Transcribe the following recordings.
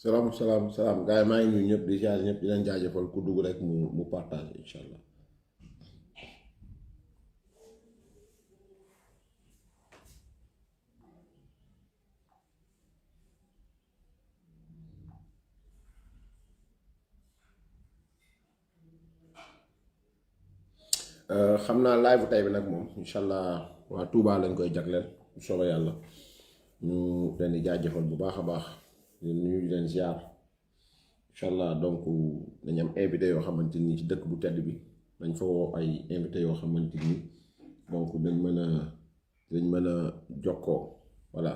salaam salaam salaam gars yi maa ngi nuyu ñëpp di ziar ñëpp di leen jaajëfal ku dugg rek mu partage incha allah. xam naa live bu tey bi nag moom incha allah waa Touba lañ koy jagleel bu soobee yàlla ñu leen di jaajëfal bu baax a baax di nuyu di leen ziar incha allah donc dañu am invité yoo xamante ni ci dëkk bu tedd bi dañ fa woo ay invité yoo xamante ni donc dañ mën a jokkoo voilà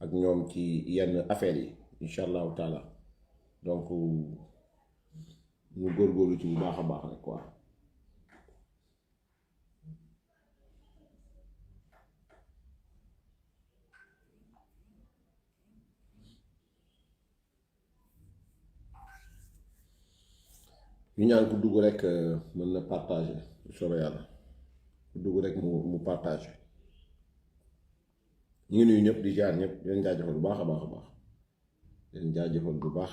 ak ñoom ci yenn affaires yi incha allahu taala donc ñu góorgóorlu ci bu baax a baax rek quoi. ñu ñaan ku dugg rek mën na partager bu soobee yàlla ku dugg rek mu partager ñu ngi nuyu ñëpp di jaar ñëpp di leen jaajëfal bu baax a baax a baax di leen jaajëfal bu baax.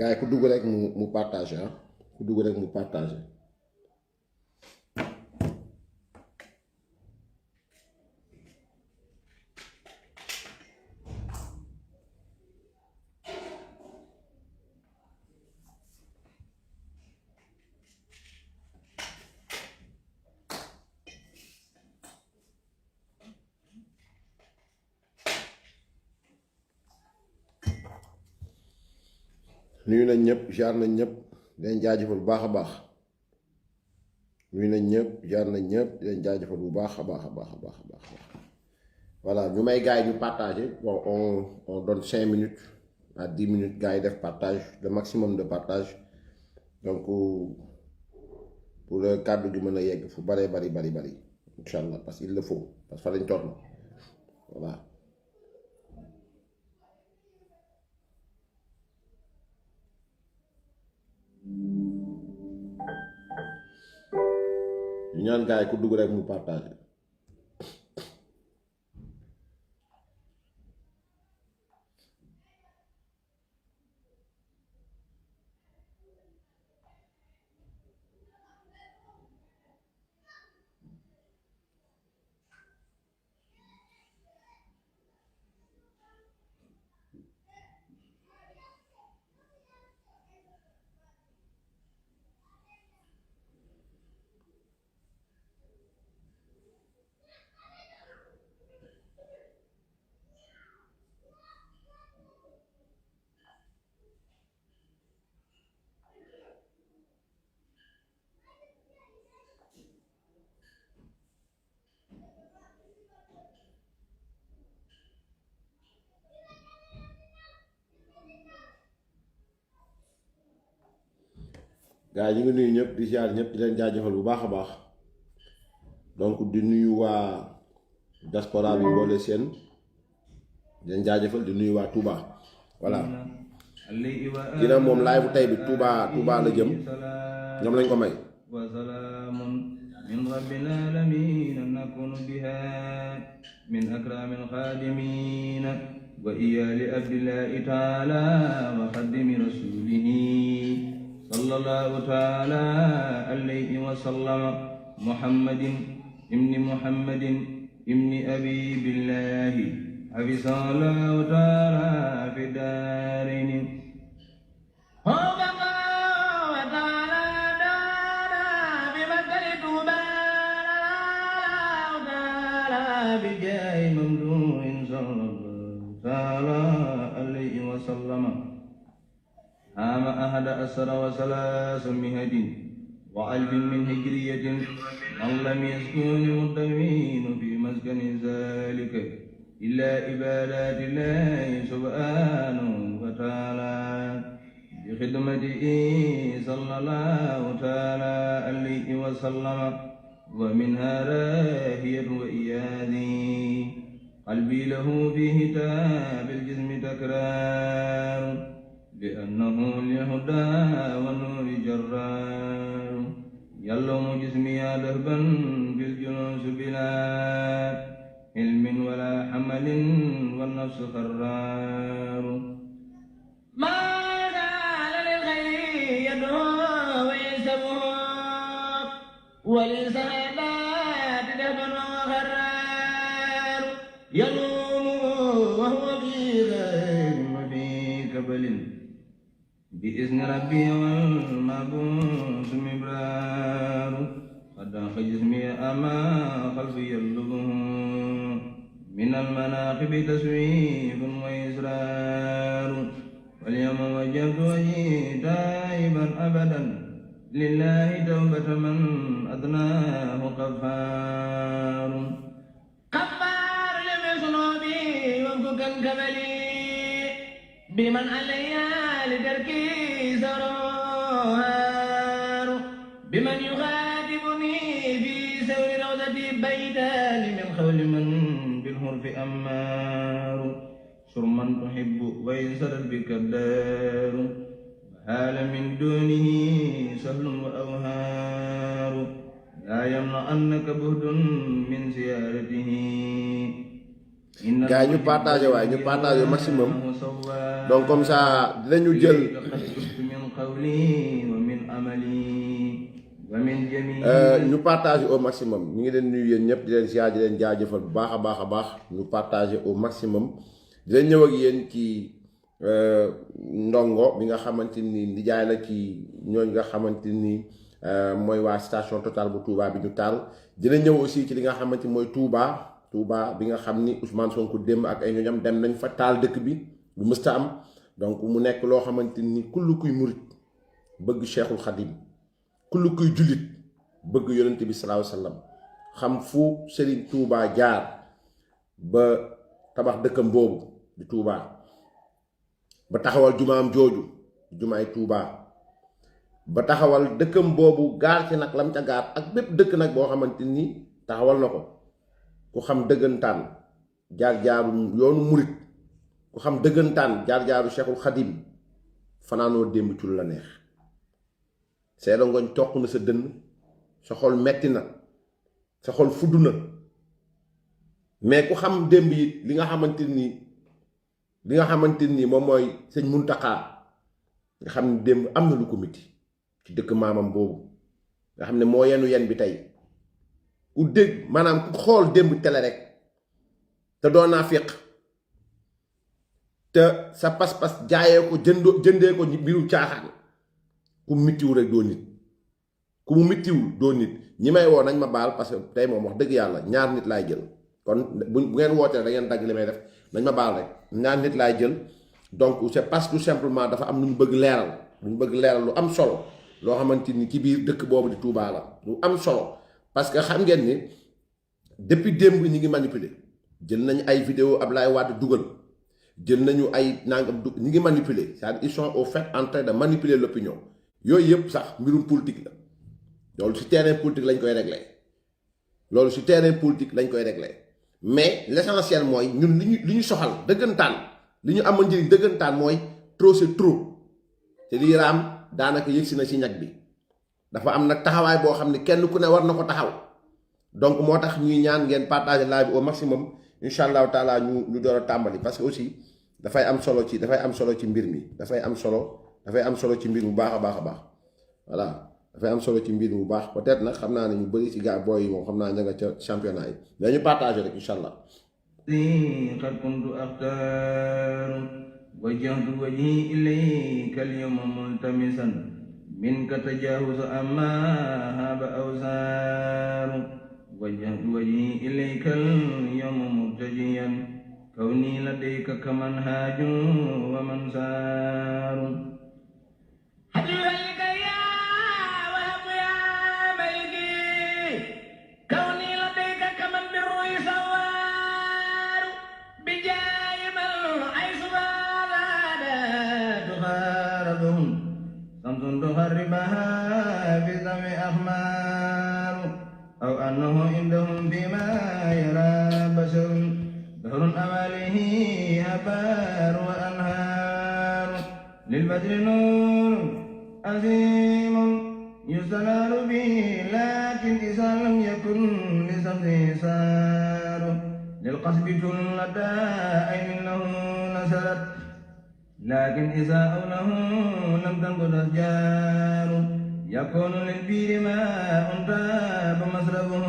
gars yi ku dugg rek mu partage ah ku dugg rek mu partage. nuyu nañ ñëpp jaar nañ ñëpp leen jaajëfal bu baax a baax nuyu nañ ñëpp jaar nañ ñëpp leen jaajëfal bu baax a baax a baax a baax a baax voilà ñu may gars yi ñu partager bon on donne 5 minutes à 10 minutes gars yi def partage le maximum de partage donc pour le kàddu gi mën a yegg fu baree bari incha allah parce qu'il le faut parce que fa lañ toll voilà. ñu ñaan gars yi ku dugg rek mu partage. gars yi ñu ngi nuyu ñëpp di ziar ñëpp di leen jaajëfal bu baax a baax donc di nuyu waa diaspora bi boole seen di leen jaajëfal di nuyu waa Touba voilà dina moom live bu tey bi Touba la jëm ñoom lañ ko may. من رب العالمين نكون بها من أكرم الخادمين وإيا لأبد الله تعالى وخدم رسوله صلى الله تعالى عليه وسلم محمد ابن محمد ابن أبي بالله حفظ الله تعالى في الدارين بجاه ممدوح صلى الله تعالى عليه وسلم عام 11 وألف من هجرية من لم يسكن المتقين في مسكن ذلك إلا عبادات الله سبحانه وتعالى بخدمته صلى الله تعالى عليه وسلم ومنها راهية وإيادي قلبي له في هتاب الجسم تكرار لأنه للهدى والنور جرار يلوم جسمي دهبا في الجنوس بلا علم ولا حمل والنفس خرار ما زال للخير يدعو ويسبه وللسعادات دهبا وغرار يلوم وهو في غير وفي كبل بإذن ربي والمبوس مبرار قد جسمي أما قلبي يطلبه من المناقب تسويف وإسرار واليوم وجهت وجهي تائبا أبدا لله توبة من أدناه غفار غفار لمذنوبي وفكا كبلي بمن عليها لتركي سرار بمن يخاطبني في سور روضتي بيتان من قول من بالحرف أمار شرما تحب ويسرت بك الدار وهال من دونه سهل وأوهار لا يمنعنك بهد من زيارته gars yi ñu partagé waaye ñu partagé au maximum donc comme ça dinañu jël ñu partagé au maximum ñu ngi leen nuyu yéen ñëpp di leen ziar di leen jaajëfal bu baax a baax a baax ñu partagé au maximum di leen ñëw ak yéen ci ndongo bi nga xamante ni nijaay la ci ñooñ nga xamante ni mooy waa station Total bu Touba bi ñu taal dina ñëw aussi ci li nga xamante ni mooy Touba bi nga xam ni Ousmane Sonko démb ak ay ñoñam dem nañ fa taal dëkk bi lu mësta am donc mu nekk loo xamante ni kull kuy murit bëgg Cheikhul Khadim kull kuy jullit bëgg yonent bi salaahu sallam xam fu Serigne Touba jaar ba tabax dëkkam boobu di Touba ba taxawal jumaam jooju jumaay Touba ba taxawal dëkkam boobu gaar ci nag lam ca gaar ak bépp dëkk nag boo xamante ni taxawal na ko ku xam dëggantaan jaar-jaaru yoonu murit ku xam dëggantaan jaar-jaaru Cheikhul Khadim fanaanoo démb ci lu la neex seeda ngoñ toq na sa dënn sa xol metti na sa xol fudd na mais ku xam démb yi li nga xamante ni moom mooy sëñ Muntaxa nga xam ne démb am na lu ko miti ci dëkk maamam boobu nga xam ne moo yenu yen bi tey ku dégg maanaam ku xool démb tele rek te doo naa féq te sa pas-pas jaayee ko jëndee ko mbiru caaxaan ku mittiwul rek doo nit ku mu mittiwul doo nit ñi may woo nañ ma baal parce que tey moom wax dëgg yàlla ñaar nit laay jël kon bu ngeen wootee da ngeen dagg li may def nañ ma baal rek ñaar nit laay jël donc c'est parce que tout simplement dafa am lu ñu bëgg leeral lu am solo loo xamante ni ci biir dëkk boobu di Touba la lu am solo parce que xam ngeen ni depuis démb ñi ngi manipuler jël nañu ay vidéo Ablaye Wade dugal jël nañu ay nangam ñi ngi manipuler c'est-à-dire ils sont au fait en train de manipuler l'opinion yooyu yëpp sax mbirum politique la loolu ci terrain politique lañ koy régler mais l'essentiel mooy ñun li ñu soxal dëggantaan li ñu amal njëriñ dëggantaan mooy trop c'est trop te lii raam daanaka yëgsi na ci ñag bi dafa am nag taxawaay boo xam ne kenn ku ne war na ko taxaw donc moo tax ñuy ñaan ngeen partager live bi au maximum incha allahu taala ñu door a tàmbali parce que aussi dafay am solo ci mbir mi dafay am solo ci mbir bu baax a baax voilà dafay am solo ci mbir bu baax peut-être nag xam naa ne ñu bëri ci gaa booy yi moom xam naa ña nga ca championnat yi dañu partager rek incha allah. قد كنت أختار وجهت وجهي إليك اليوم ملتمسا منك تجاوز أما هاب أوزار وجهت وجهي إليك اليوم مرتجيا كوني لديك كمنهاج ومن سار حبيبك يا وهب يا ملكي كوني لديك كمن بالروي سوار بجاي من حيث بلاد تغاربهم شمس تغربها في ذوي أخمار أو أنه عندهم فيما يرى بشر دهر أماله هبار وأنهار للبدر نور عظيم يستنار به لكن إذا لم يكن لصدره سار للقصب لدى أين له نسرت لكن إذا أوله لم تنقض أشجار يكون للبير ماء تاب مصرفه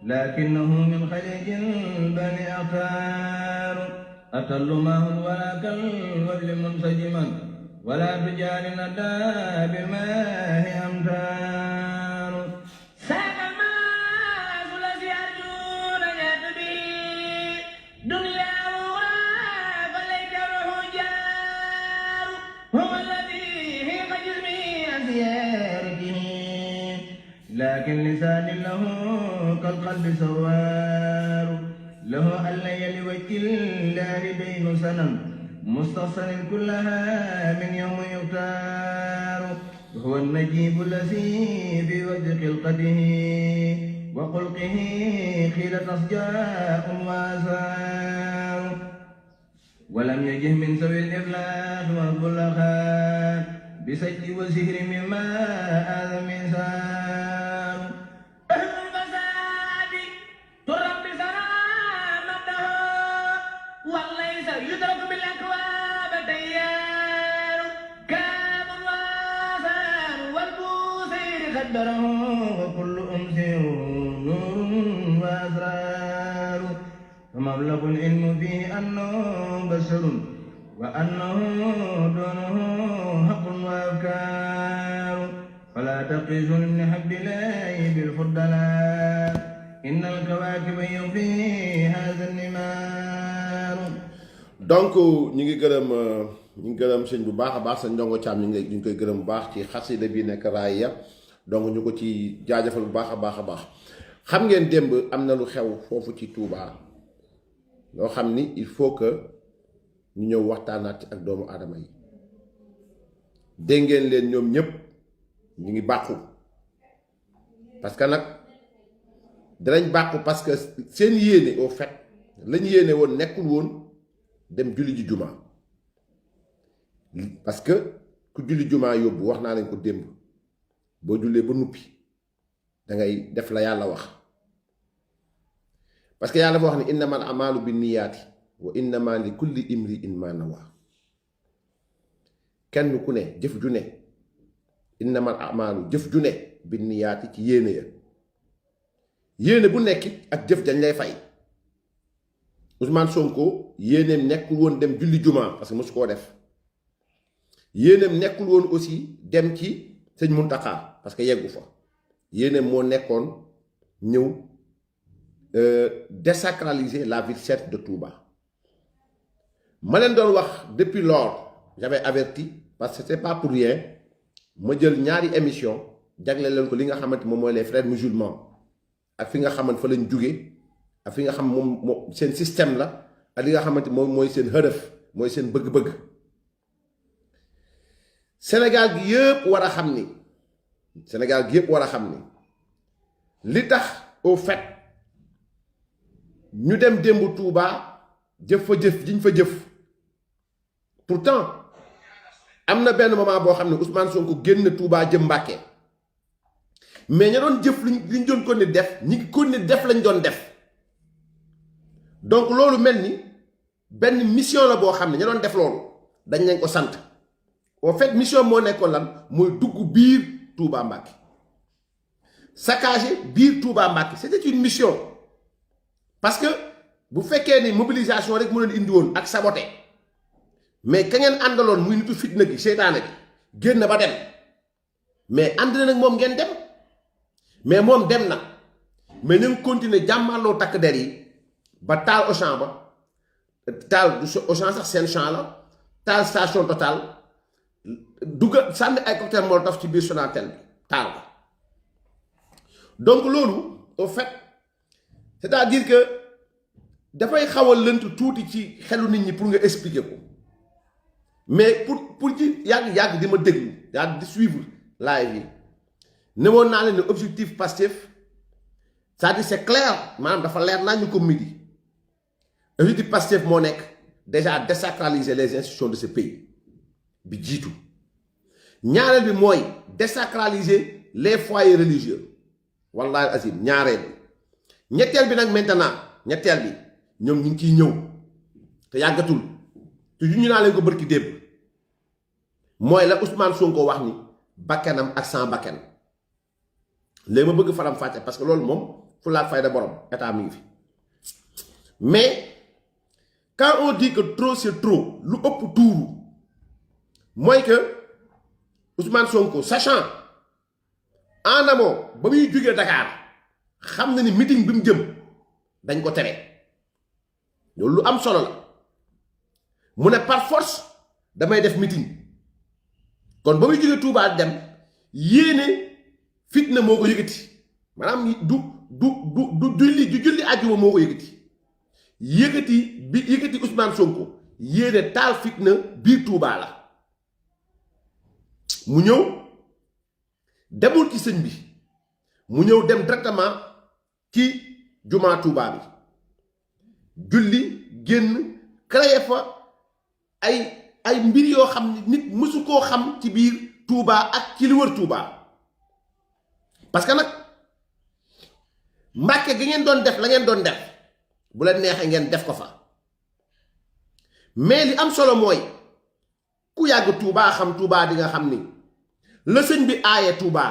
لكنه من خليج البر أختار أطل ماء ولا كالوبل منسجما ولا تجار ندى بالماء أمتار ساق الناس الذي يرجون يد به دنيا وأخرى فليس له جار هو الذي في جسمه زيارته لكن لسان له كالقلب سوار له ألا لوجه الله بين سنم مستصل كلها من يوم يختار هو النجيب الذي في وجه خلقته وخلقه خيرة أصجاء وآثار ولم يجه من سوي الإفلاس والبلغاء بسجد وسهر مما آذى المثال أهل الفساد ترب بسلامته وليس يدرك بالأكواب تيار كام وآثار والبوصير قدره وكل أمس نور وأسرار فمبلغ العلم فيه أنه بشر وأنه دونه حق وأفكار فلا تقيسوا من حب الله بالفضلاء إن الكواكب يوفي هذا النمار. donc ñu ngi gërëm sëñ bu baax a baax sa ndongo Thiam ñu ngi koy gërëm bu baax ci xasida bi nekk raaya donc ñu ko ci jaajëfal bu baax a baax xam ngeen démb am na lu xew foofu ci Touba loo xam ni il faut que ñu ñëw waxtaanaat ci ak doomu aadama yi dégg ngeen leen ñoom ñëpp ñu ngi bàqu parce que nag danañ bàqu parce que seen yéene au fait lañ yéene woon nekkul woon dem julli ji juma parce que ku julli juma yóbbu wax naa leen ko démb boo jullee ba nuppi da ngay def la yàlla wax parce que yàlla dafa wax ni innamal amalu bin niyaati wa innama li kulli imri'in ma nawa kenn ku ne jëf ju ne innamal amalu jëf ju ne bin niyaati ci yéene ya yéene bu nekk ak jëf dañ lay fay Ousmane Sonko yéeneem nekkul woon dem julli juma parce que mosu koo def yéeneem nekkul woon aussi dem ci sëñ Muntaxa parce que yeggu fa yéeneem moo nekkoon ñëw désacraliser la ville sainte de Touba ma leen doon wax depuis lors j'avais averti parce que c'est pas pour rien ma jël ñaari émission jagle leen ko li nga xamante moom mooy les frères musulmans ak fi nga xamante fa lañ jóge ak fi nga xam moom seen système la ak li nga xamante moom mooy seen hërëf mooy seen bëgg-bëgg Sénégal gi yëpp war a xam ni Sénégal gi yëpp war a xam ni li tax au fait ñu dem démb Touba jëf fa jëf jiñ fa jëf pourtant am na benn moment boo xam ne Ousmane Sonko génn Touba jëm Mbàkke mais ña doon jëf liñ doon ko ni def ñi ngi ko ni def lañ doon def donc loolu mel ni benn mission la boo xam ne ña doon def loolu dañ leen ko sant au fait mission moo nekkoon lan mooy dugg biir Touba Mbàkke saccager biir Touba Mbàkke c'était une mission parce que bu fekkee ni mobilisation rek mu leen indi woon ak saboté mais ka ngeen àndaloon muy nitu fitna gi seytaane gi génn ba dem mais ànd na nag moom ngeen dem mais moom dem na mais ñu ngi continuer jàmmaloo takk der yi ba taal Auchan ba taal Auchan sax seen champ la taal station Total dugga sànni ay cocktail Molotov ci biir Sonatel bi taal ko donc loolu au fait c'est-à-dire que dafay xaw a lënt tuuti ci xelu nit ñi pour nga expliquer ko mais pour ci yàgg di ma déglu yàgg di suivre live yi ne woon naa leen ne objectif Pastef c'est-à-dire c'est clair maanaam dafa leer naa ñu ko midi objectif Pastef moo nekk déjà désacraliser les institutions de ce pays bi jiitu ñaareel bi mooy désacraliser les foyers religieux wallahi azim ñaareel bi ñetteel bi nag maintenant ñetteel bi ñoom ñu ngi ciy ñëw te yàggatul te ñu naa leen ko bërki démb mooy la Ousmane Sonko wax ni bakkanam ak sans bakkan léegi ma bëgg faram fàcce parce que loolu moom fu laa fayda borom état mi ngi fi mais quand on dit que trop c'est trop lu ëpp tuuru mooy que Ousmane Sonko sachant en amont ba muy jógee Dakar xam na ni meeting bi mu jëm dañ ko tere loolu lu am solo la mu ne par force damay def meeting kon ba muy jógee Touba dem yéene fitna moo ko yëkkati maanaam du julli àjjuma moo ko yëkkati Ousmane Sonko yéene taal fitna biir Touba la mu ñëw demul ci sëñ bi mu ñëw dem directement ci jumaa Touba bi julli génn créé fa ay mbir yoo xam ni nit mësu koo xam ci biir Touba ak ci li wër Touba parce que nag Mbàkke gi ngeen doon def la ngeen doon def bu la neexee ngeen def ko fa mais li am solo mooy ku yàgg Touba xam Touba di nga xam ni la sëñ bi aaye Touba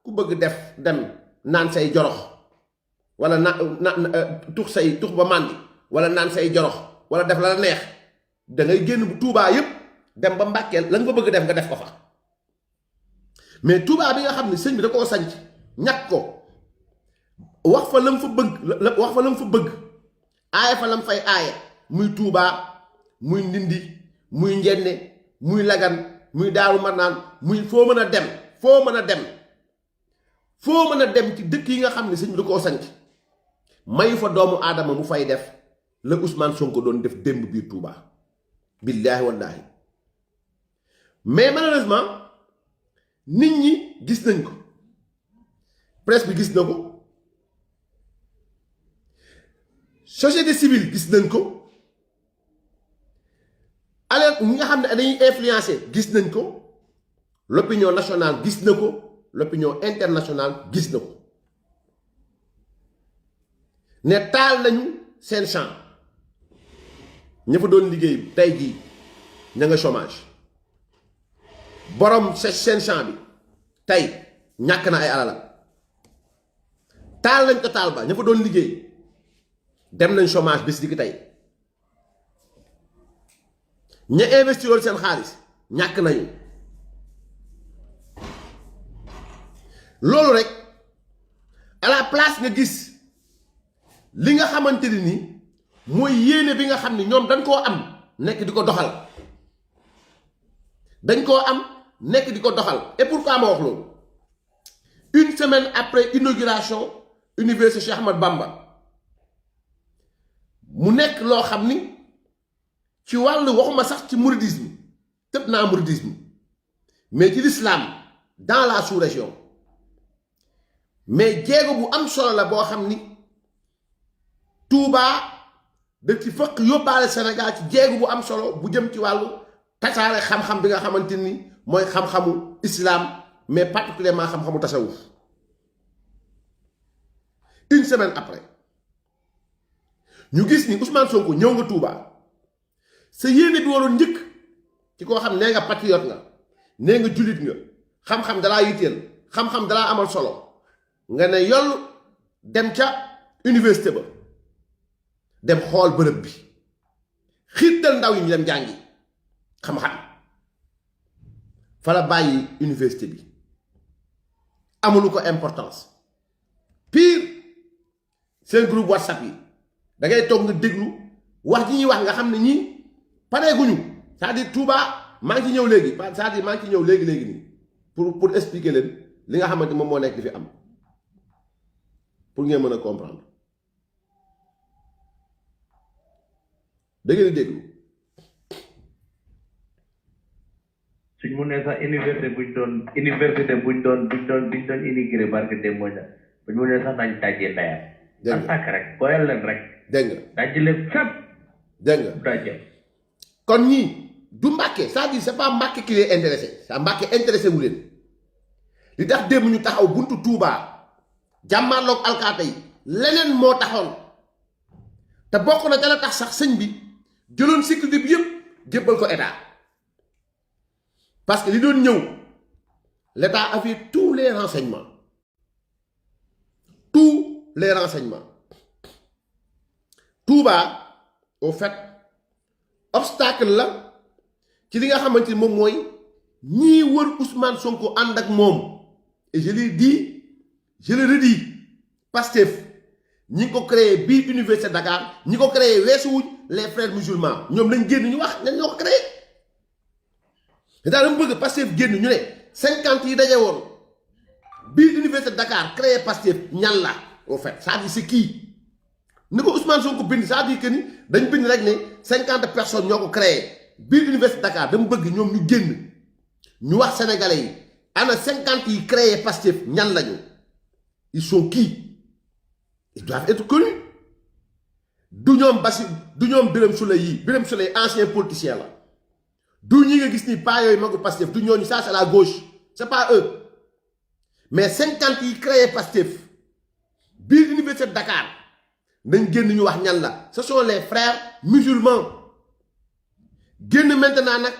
ku bëgg def dem naan say jorox wala tux ba màndi wala naan say jorox wala def la neex da ngay génn bu Touba yépp dem ba Mbàkke la nga bëgg def nga def ko fa mais Touba bi nga xam ni sëñ bi da koo sanc ñàkk ko wax fa lam fa bëgg aaye fa lam fay aaye muy Touba muy Ndindi muy Njenne muy Lagan muy Daaru Marnaan muy foo mën a dem ci dëkk yi nga xam ne sëñ bi da koo sanc mayu fa doomu aadama mu fay def la Ousmane Sonko doon def démb biir Touba billaahi wallaahi mais malheureusement nit ñi gis nañ ko presse bi gis na ko société civile gis nañ ko alors ñi nga xam ne dañuy influencer gis nañ ko l'opinion nationale gis na ko l'opinion internationale gis na ko ne taal nañu seen champ ña fa doon liggéey tey jii ña nga chômage borom seen champ bi tey ñàkk na ay alalam taal nañ ko taal ba ña fa doon liggéey dem nañ chômage bés di ki tey ña investiroon seen xaalis ñàkk nañu loolu rek à la place nga gis li nga xamante ni mooy yéene bi nga xam ni ñoom dañ koo am nekk di ko doxal et pourquoi ma wax loolu une semaine après inauguration université Cheikh Ahmadou Bamba mu nekk loo xam ni ci wàllu waxuma sax ci mouridisme tëb naa mouridisme mais ci l'islam dans la sous-région mais jéego bu am solo la boo xam ni Touba da ci fëkk yóbbaale Sénégal ci jéego bu am solo bu jëm ci wàllu tasaare xam-xam bi nga xamante ni mooy xam-xamu islam mais particulièrement xam-xamu tasawuf une semaine après ñu gis ni Ousmane Sonko ñëw nga Touba sa yéene bi waroon njëkk ci koo xam nee nga patriote nga nee nga jullit nga xam-xam dalaa yitteel xam-xam dalaa amal solo nga ne yoll dem ca université ba dem xool bërëb bi xiirtal ndaw yi ñu dem jàngi xam-xam fa la bàyyi université bi amulu ko importance pire seen groupe WhatsApp yi da ngay toog nga déglu wax ji ñuy wax nga xam ne ñii pareeguñu c'est-à-dire Touba maa ngi ci ñëw léegi c'est-à-dire maa ngi ci ñëw léegi nii pour expliquer leen li nga xamante moom moo nekk di fi am pour ngeen mën a comprendre da ngeen di déglu. suñ mu ne sax université buñ doon immigré barke dem mooy bu ñu mënee sax nañ tàjjee ndayam Dégg nga. ak sàkk rek boyal leen rek dégg nga tàjji leen fépp dégg nga tàjje kon ñii du Mbàkke c'est-à-dire c'est pas Mbàkke qui les intéressé ça Mbàkke intéressé wu leen li tax démb ñu taxaw buntu Touba jàmmaarloog alkaata yi leneen moo taxoon te bokk na ca la tax sax sëñ bi jëloon sécurité bi yëpp jébbal ko état parce que li doon ñëw l'état avait tous les renseignements Touba au fait obstacle la ci li nga xamante ni moom mooy ñii wër Ousmane Sonko ànd ak moom et je l'ai dit je le redis Pastef ñi ngi ko créé biir université Dakar ñi ko créé weesuwuñ les frères musulmans ñoom lañ génn ñu wax ñan ñoo ko créé daal dama bëgg Pastef génn ñu ne 50 yi daje woon biir université Dakar créé Pastef ñan la au fait ça dit c'est qui ni ko Ousmane Sonko bind ça dit que ni dañ bind rek ne 50 personnes ñoo ko créé biir université Dakar dama bëgg ñoom ñu génn ñu wax sénégalais yi ana 50 yi créé Pastef ñan lañu ils sont qui ils doivent être connus du ñoom Bassi du ñoom Birame Souleye yi Birame Souleye ancien politicien la du ñi nga gis ni pas yooyu magu Pastef du ñooñu ça c'est la gauche c'est pas eux mais 50 yi créé Pastef biir université de Dakar nañ génn ñu wax ñan la ce sont les frères musulmans génn maintenant nag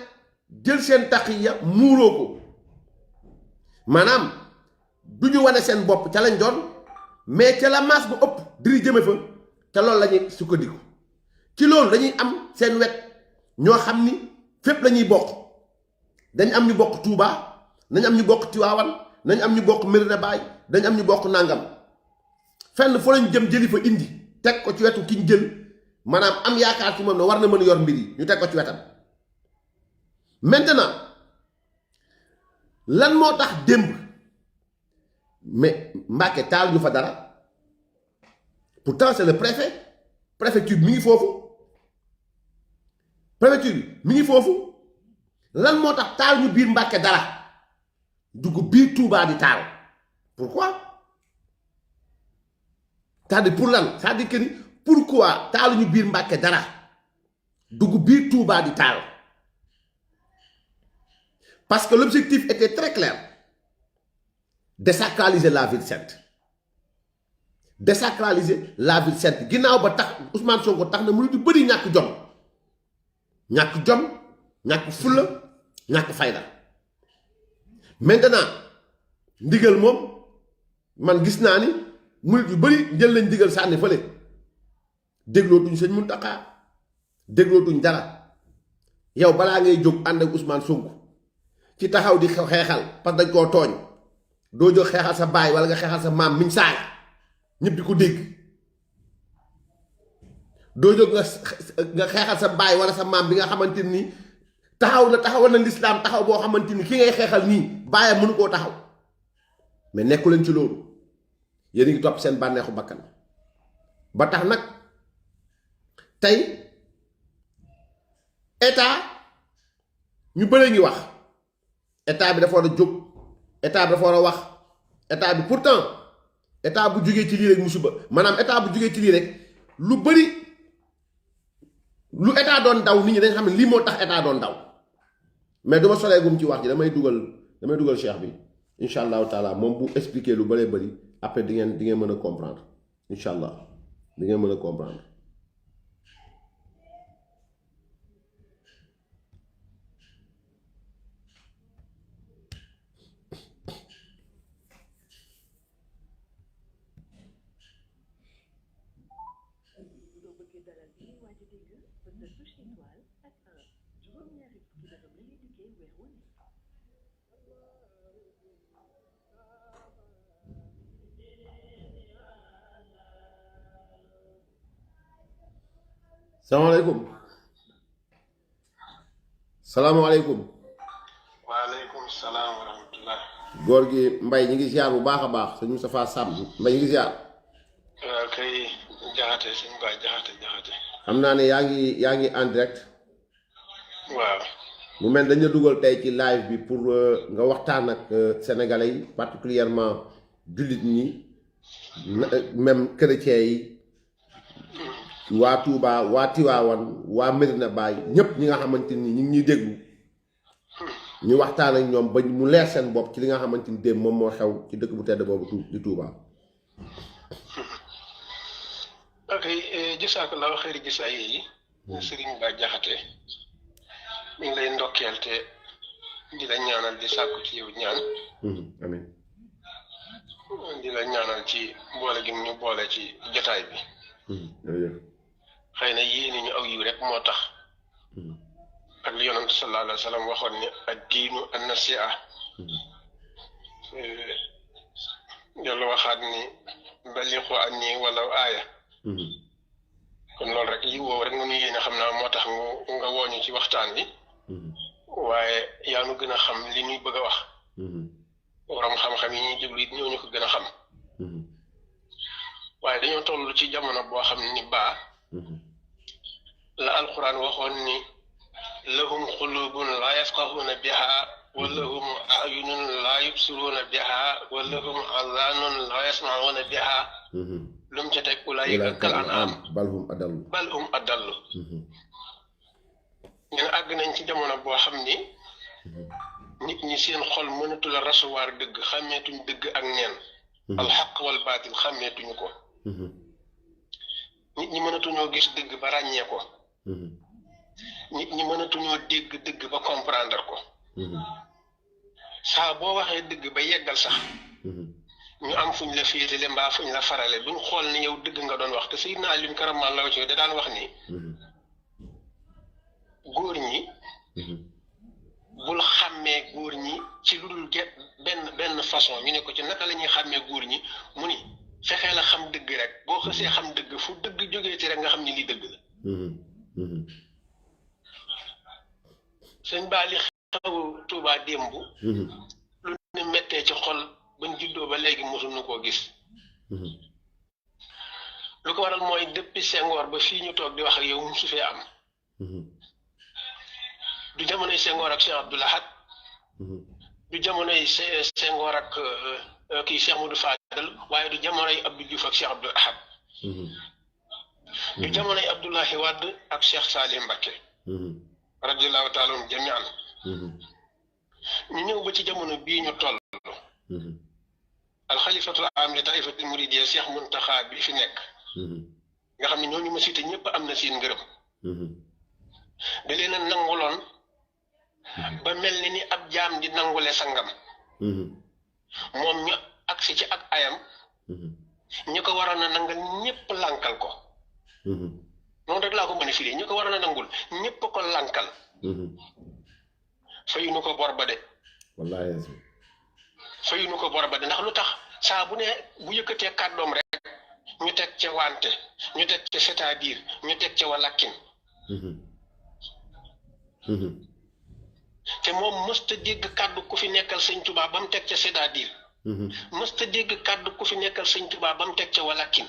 jël seen taqiya muuroo ko maanaam du ñu wane seen bopp ca lañ doon mais ca la masse bu ëpp diri jëme fa ca loolu la ñuy sukkandiku ci loolu dañuy am seen wet ñoo xam ni fépp la ñuy bokk dañ am ñu bokk Touba nañ am ñu bokk Tiwaawan nañ am ñu bokk Medina Baye dañ am ñu bokk Nangam fenn foo lañ jëm jëli fa indi teg ko ci wetu ki ñu jël maanaam am yaakaar ci moom ne war na mën a yor mbir yi ñu teg ko ci wetam maintenant lan moo tax démb mais Mbàkke taal ñu fa dara pourtant c'est le préfet préfecture mi ngi foofu préfecture bi mi ngi foofu lan moo tax taal ñu biir Mbàkke dara dugg biir Touba di taal pourquoi c'est-à-dire pour lan c'est-à-dire que ni pourquoi taal ñu biir Mbàkke dara dugg biir Touba di taal parce que l'objectif était très clair désacraliser la ville sainte désacraliser la ville sainte ginnaaw ba tax Ousmane Sonko tax na mu di bëri ñàkk jom ñàkk fulla ñàkk fayda maintenant ndigal moom man gis naa ni murit yu bëri jël lañ ndigal sànni fële déglootuñ sëñ Muntaxa déglootuñ dara yow balaa ngay jóg ànd ak Ousmane Sonko ci taxaw di xeexal parce que dañ koo tooñ doo jóg xeexal sa baay wala nga xeexal sa maam miñ saaga ñëpp di ko dégg doo jóg nga xeexal sa baay wala sa maam bi nga xamante ni taxawal na lislaam taxaw boo xamante ni ki ngay xeexal nii baayam mënu koo taxaw mais nekku leen ci loolu yéen a ngi topp seen bànneexu bakkan ba tax nag tey état ñu bëre ngi wax état bi dafa war a jóg état bi dafa war a wax état bi pourtant état bu jógee ci lii rek musiba maanaam état bu jógee ci lii rek lu bëri lu état doon daw nit ñi dañ xam ne lii moo tax état doon daw mais duma soleegum ci wax ji damay dugal cheikh bi incha allahu taala moom bu expliquer lu bëree bëri après di ngeen mën a comprendre incha allah di ngeen mën a comprendre. salaamaaleykum. waaleykum salaam wa rahmatullah. góor gi Mbaye ñu ngi ziar bu baax a baax sëñ Moustapha Samb Mbaye ñu ngi ziar. waaw kay jaxate suñu baay jaxate. xam naa ne yaa ngi en direct. waaw. mu mel dañ la dugal tey ci live bi pour nga waxtaan ak sénégalais yi particulièrement jullit ñi même chrétien yi waa Touba waa Tiwaawan waa Medina Baye ñëpp ñi nga xamante ni ñu ngi ñuy déglu ñu waxtaan ak ñoom ba mu leer seen bopp ci li nga xamante ni démb moom moo xew ci dëkk bu tedd boobu di Touba. ok jësaakallahu xëyri gisaay yi Serigne Ba Jaxate mi ngi lay ndokkeel te di la ñaanal di sàkku ci yow ñaan amiin di la ñaanal ci boole gi ñu boole ci jotaay bi jërëjëf xëy na yéene ñu aw yiw rek moo tax ak li yonent sallallahu alayhi wa sallam waxoon ne ad diinu an nasiha dellu waxaat ni balixu anni walaw aaya kon loolu rek yi woow rek nga nu yéene xam naa moo tax nga wooñu ci waxtaan bi waaye yaa nu gën a xam li ñuy bëgg a wax borom xam-xam yi ñuy déglu it ñoo ñu ko gën a xam waaye dañoo toll ci jamono boo xam ni baa la alquran waxoon ni lahum qulubun la yafqahuna biha wa lahum ayunun la yubsiruna biha wa lahum azanun la yasmauna biha lu mu ca teg ulaayika kal an'am bal hum adallu ñu ne àgg nañ ci jamono boo xam ni nit ñi seen xol mënatu la recevoir dëgg xàmmeetuñ dëgg ak neen alxaq wal baatil xàmmeetuñu ko nit ñi mënatuñoo gis dëgg ba ràññee ko nit ñi mënatuñoo dégg dëgg ba comprendre ko saa boo waxee dëgg ba yeggal sax ñu am fuñ la féetale mbaa fuñ la farale duñ xool ni yow dëgg nga doon wax te Sayyidina Ali karamallahu wajhahu da daan wax ni góor ñi bul xàmmee góor ñi ci lu dul benn façon ñu ne ko ci naka la ñuy xàmmee góor ñi mu ni fexee la xam dëgg rek boo xësee xam dëgg fu dëgg jógee ci rek nga xam ni lii dëgg la sëñ Ba li xew Tuubaa démb lu ne mettee ci xol bañ juddoo ba léegi mosuñu koo gis lu ko waral mooy depuis Senghor ba fii ñu toog di wax ak yow mu su fee am du jamonoy Senghor ak Cheikh Abdoul Ahad du jamonoy Senghor ak kii Cheikh Modou Fadal waaye du jamonoy Abdou Diouf ak Cheikh Abdoul Ahad du jamonoy Abdoulahi Wade ak Cheikh Salim Mbacké radiyallahu taala anhum jamian ñu ñëw ba ci jamono bii ñu toll alxalifatul am li taifatil muridiyya Cheikh Muntaxa bi fi nekk nga xam ne ñooñu ma cité ñëpp am na seen ngërëm da leen a nanguloon ba mel ni ab jaam di nangule sangam moom ñu agsi ci ak ayam ñu ko waroon a nangal ñëpp lànkal ko noonu rek laa ko mën a firi ñu ko waroon a nangul ñëpp ko lànkal fayuñu ko bor ba de wallaahi fayuñu ko bor ba de ndax lu tax saa bu ne bu yëkkatee kàddoom rek ñu teg ca wante ñu teg ca c'est-à-dire ñu teg ca walakkin te moom mësta dégg kàddu ku fi nekkal sëñ Tuubaa ba mu teg ca c'est-à-dire mësta dégg kàddu ku fi nekkal sëñ Tuubaa ba mu teg ca walakkin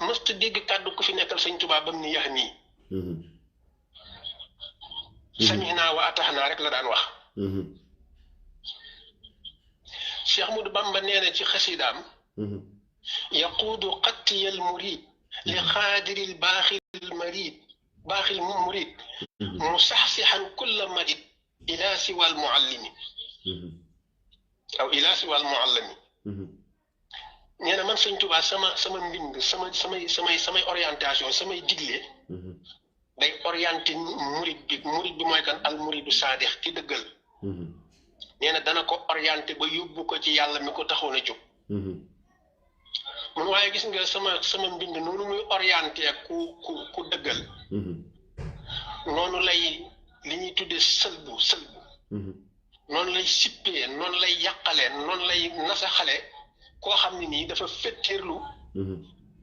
mësta dégg kàddu ku fi nekkal sëñ Tuubaa ba mu ni yax nii saminaa wa ataxnaa rek la daan wax Cheikh Ahmadou Bamba nee na ci xasidaam yaquudu qattiyal murid li xaadiril baaxil marid baaxil murid musaxsixan kulla marid ila siwal muallimi aw ila siwal muallimi nee na man sëñ Tuubaa sama mbind samay orientation samay digle day orienté murid bi mooy kan al muridu saadix ki dëggal nee na dana ko orienté ba yóbbu ko ci yàlla mi ko taxoon a jóg mun waaye gis nga sama mbind noonu muy orienté ku dëggal noonu lay li ñuy tuddee sëlbu noonu lay sippee noonu lay yàqalee noonu lay nasaxale koo xam ne nii dafa fetteerlu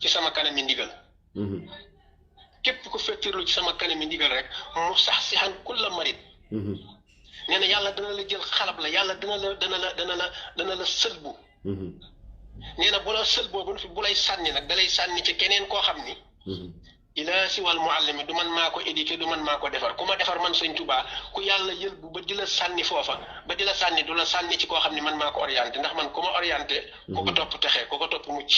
ci sama kanami ndigal képp ku fetteerlu ci sama kanami ndigal rek mu sax si xan kulla marit nee na yàlla dana la jël xalab la yàlla dana la sëlbu nee na bu la sëlboo bu lay sànni nag dalay sànni ci keneen koo xam ni ilaa siwal muallimi du man maa ko éduqué du man maa ko defar ku ma defar man sëñ Tuubaa ku yàlla yëlbu ba di la sànni foofa ba di la sànni du la sànni ci koo xam ne man maa ko orienté ndax man ku ma orienté ku ko topp texe ku ko topp mucc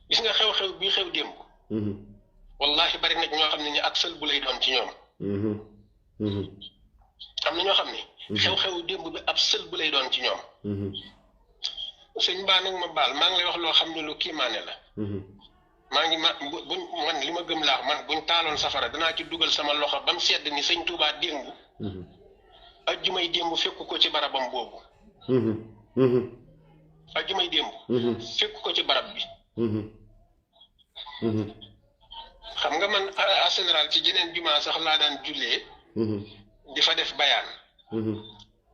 gis nga xew-xew bii xew démb wallahi bari na ñoo xam ne ni ak sël bu lay doon ci ñoom am na ñoo xam ne xew-xew démb bi ab sël bu lay doon ci ñoom sëñ baa nag ma baal maa ngi lay wax loo xam ne lu kiimaane la maa ngi buñ man li ma gëm laax man buñ taaloon safara danaa ci dugal sama loxo ba mu sedd ni sëñ Tuubaa démb ajjumay démb fekku ko ci barabam boobu ajjumay démb fekku ko ci barab bi xam nga man en général ci jeneen jumaa sax laa daan jullee di fa def bayaan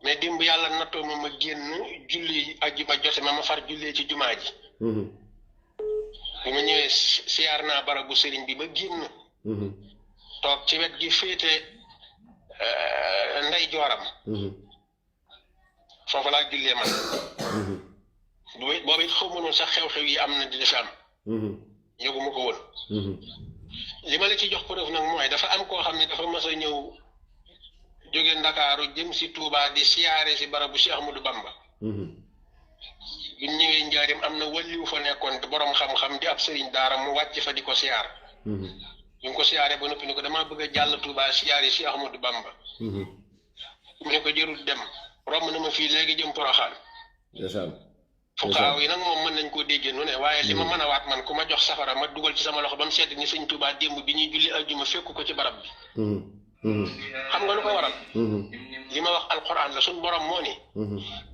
mais démb yàlla nattoo ma génn julli ajjuma jote ma far jullee ci jumaa ji bi ma ñëwee siyaar naa barabu sëriñ bi ba génn toog ci wet gi féete ndey jooram foofu laa jullee man boobu it xaw ma noonu sax xew-xew yi am na di def am yëguma ko woon li ma la ci jox preuve nag mooy dafa am koo xam ne dafa mas a ñëw jóge Ndakaaru jëm si Touba di siyaare si barabu Cheikh Ahmadou Bamba bi ñëwee njaarim am na wàlliwu fa nekkoon te borom xam-xam di ab sëriñ daara mu wàcc fa di ko siyaar bi mu ko siyaaree ba noppi ni ko damaa bëgg a jàll Touba siyaare si Ahmadou Bamba mu ne ko jërul dem romb na ma fii léegi jëm Poroxaan fuqaaw yi nag moom mën nañ koo déggee nu ne waaye li ma mën a waat man ku ma jox safara ma dugal ci sama loxo ba mu sedd ni sëñ Touba démb bi ñuy julli aljuma fekku ko ci barab bi xam nga lu ko waral li ma wax alquran la suñ borom moo ni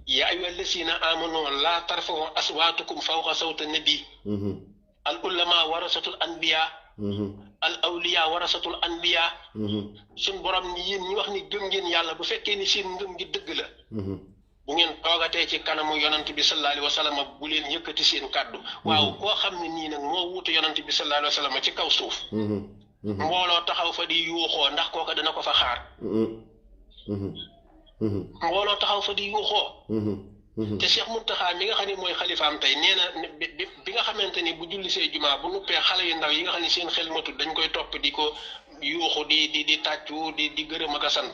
yaa ayyuha llazina amanu laa tarfa'u aswaatukum fawqa sawti nabi al ulama warasatul anbiya al awliya warasatul anbiya suñ borom ni yéen ñi wax ni gëm ngeen yàlla bu fekkee ni seen ngëm gi dëgg la bu ngeen toogatee ci kanamu yonant bi sallallahu alayhi wa sallam bu leen yëkkati seen kàddu waaw koo xam ne nii nag moo wuute yonant bi sallallahu alayhi wa sallam ci kaw suuf mbooloo taxaw fa di yuuxoo ndax kooka dana ko fa xaar mbooloo taxaw fa di yuuxoo te Cheikh Mountakha mi nga xam ne mooy xalifaam tey nee na bi nga xamante ni bu julli see jumaa bu nuppee xale yu ndaw yi nga xam ne seen xel matul dañ koy topp di ko yuuxu di tàccu di gërëm ak a sant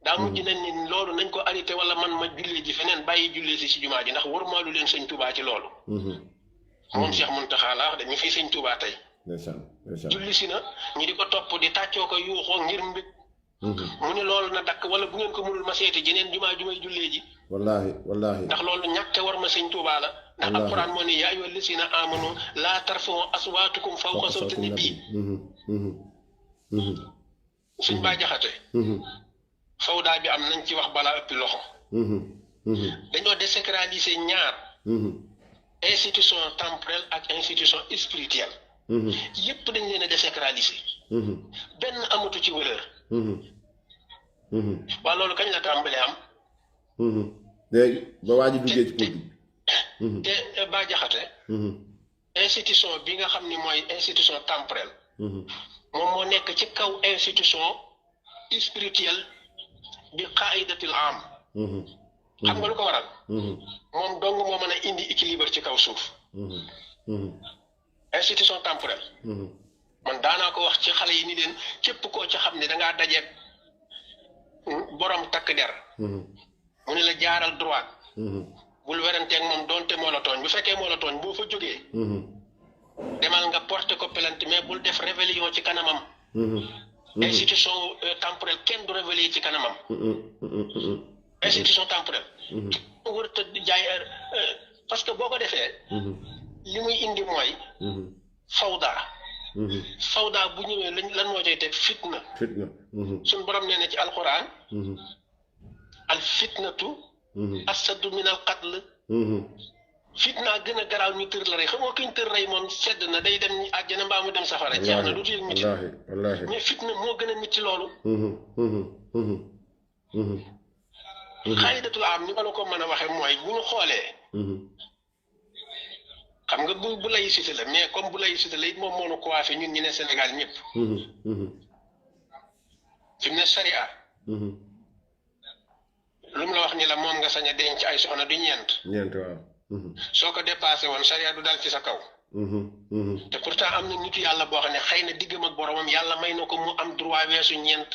daa mujj nañ ni loolu nañ ko arrêté wala man ma julli ji feneen bàyyi julli si ci jumaa ji ndax warmaalu leen sëñ Touba ci loolu moom Cheikh Mountakha laa wax de ñu fi sëñ Touba tey julli si na ñi di ko topp di tàccoo ko yuuxoo ngir mbég mu ne loolu na dakk wala bu ngeen ko mënul ma seeti jeneen jumaa ju may jullee ji wallahi ndax loolu ñàkke war ma sëñ Touba la ndax alquran moo ne yaa ayyuha llazina amanu laa tarfa'u aswaatukum fawqa sawti nabi suñ baa jaxate fawdaa bi am nañ ci wax balaa ëppi loxo dañoo désacraliser ñaar institution temporelle ak institution spirituelle yépp dañ leen a désacraliser benn amatu ci valeur waa loolu kañ la tàmbalee am léegi ba waa ji duggee ci politique te Bah Diakhaté institution bi nga xam ni mooy institution temporelle moom moo nekk ci kaw institution spirituelle bi qaidatil am xam nga lu ko waral moom dong moo mën a indi équilibre ci kaw suuf institution temporelle man daanaa ko wax ci xale yi ni leen képp koo ci xam ne dangaa dajeeg borom takk der mu ne la jaaral droite bul weranteeg moom doonte moo la tooñ bu fekkee moo la tooñ boo fa jógee demal nga porté ko plainte mais bul def rébellion ci kanamam institution temporelle kenn du révéler ci kanamam institution temporelle wër tëdd jaay parce que boo ko defee li muy indi mooy fawda bu ñëwee lan moo cay teg fitna suñ borom nee na ci alquran al fitnatu asadu min al qatl fitna gën a garaaw ñu tër la rey xam nga kuñ tër rey moom sedd na day dem àjjana mbaa mu dem safara jeex na dootu yëg miti mais fitna moo gën a miti loolu xayidatul am ni ma la ko mën a waxee mooy bu ñu xoolee xam nga bu laïcité la mais comme bu laïcité la it moom moo nu coiffé ñun ñu ne Sénégal ñëpp fi mu ne sharia lu mu la wax ni la moom nga sañ a denc ay soxna du ñeent waaw soo ko dépassé woon sharia du dal ci sa kaw te pourtant am na nitu yàlla boo xam ne xëy na diggam ak boromam yàlla may na ko mu am droit weesu ñeent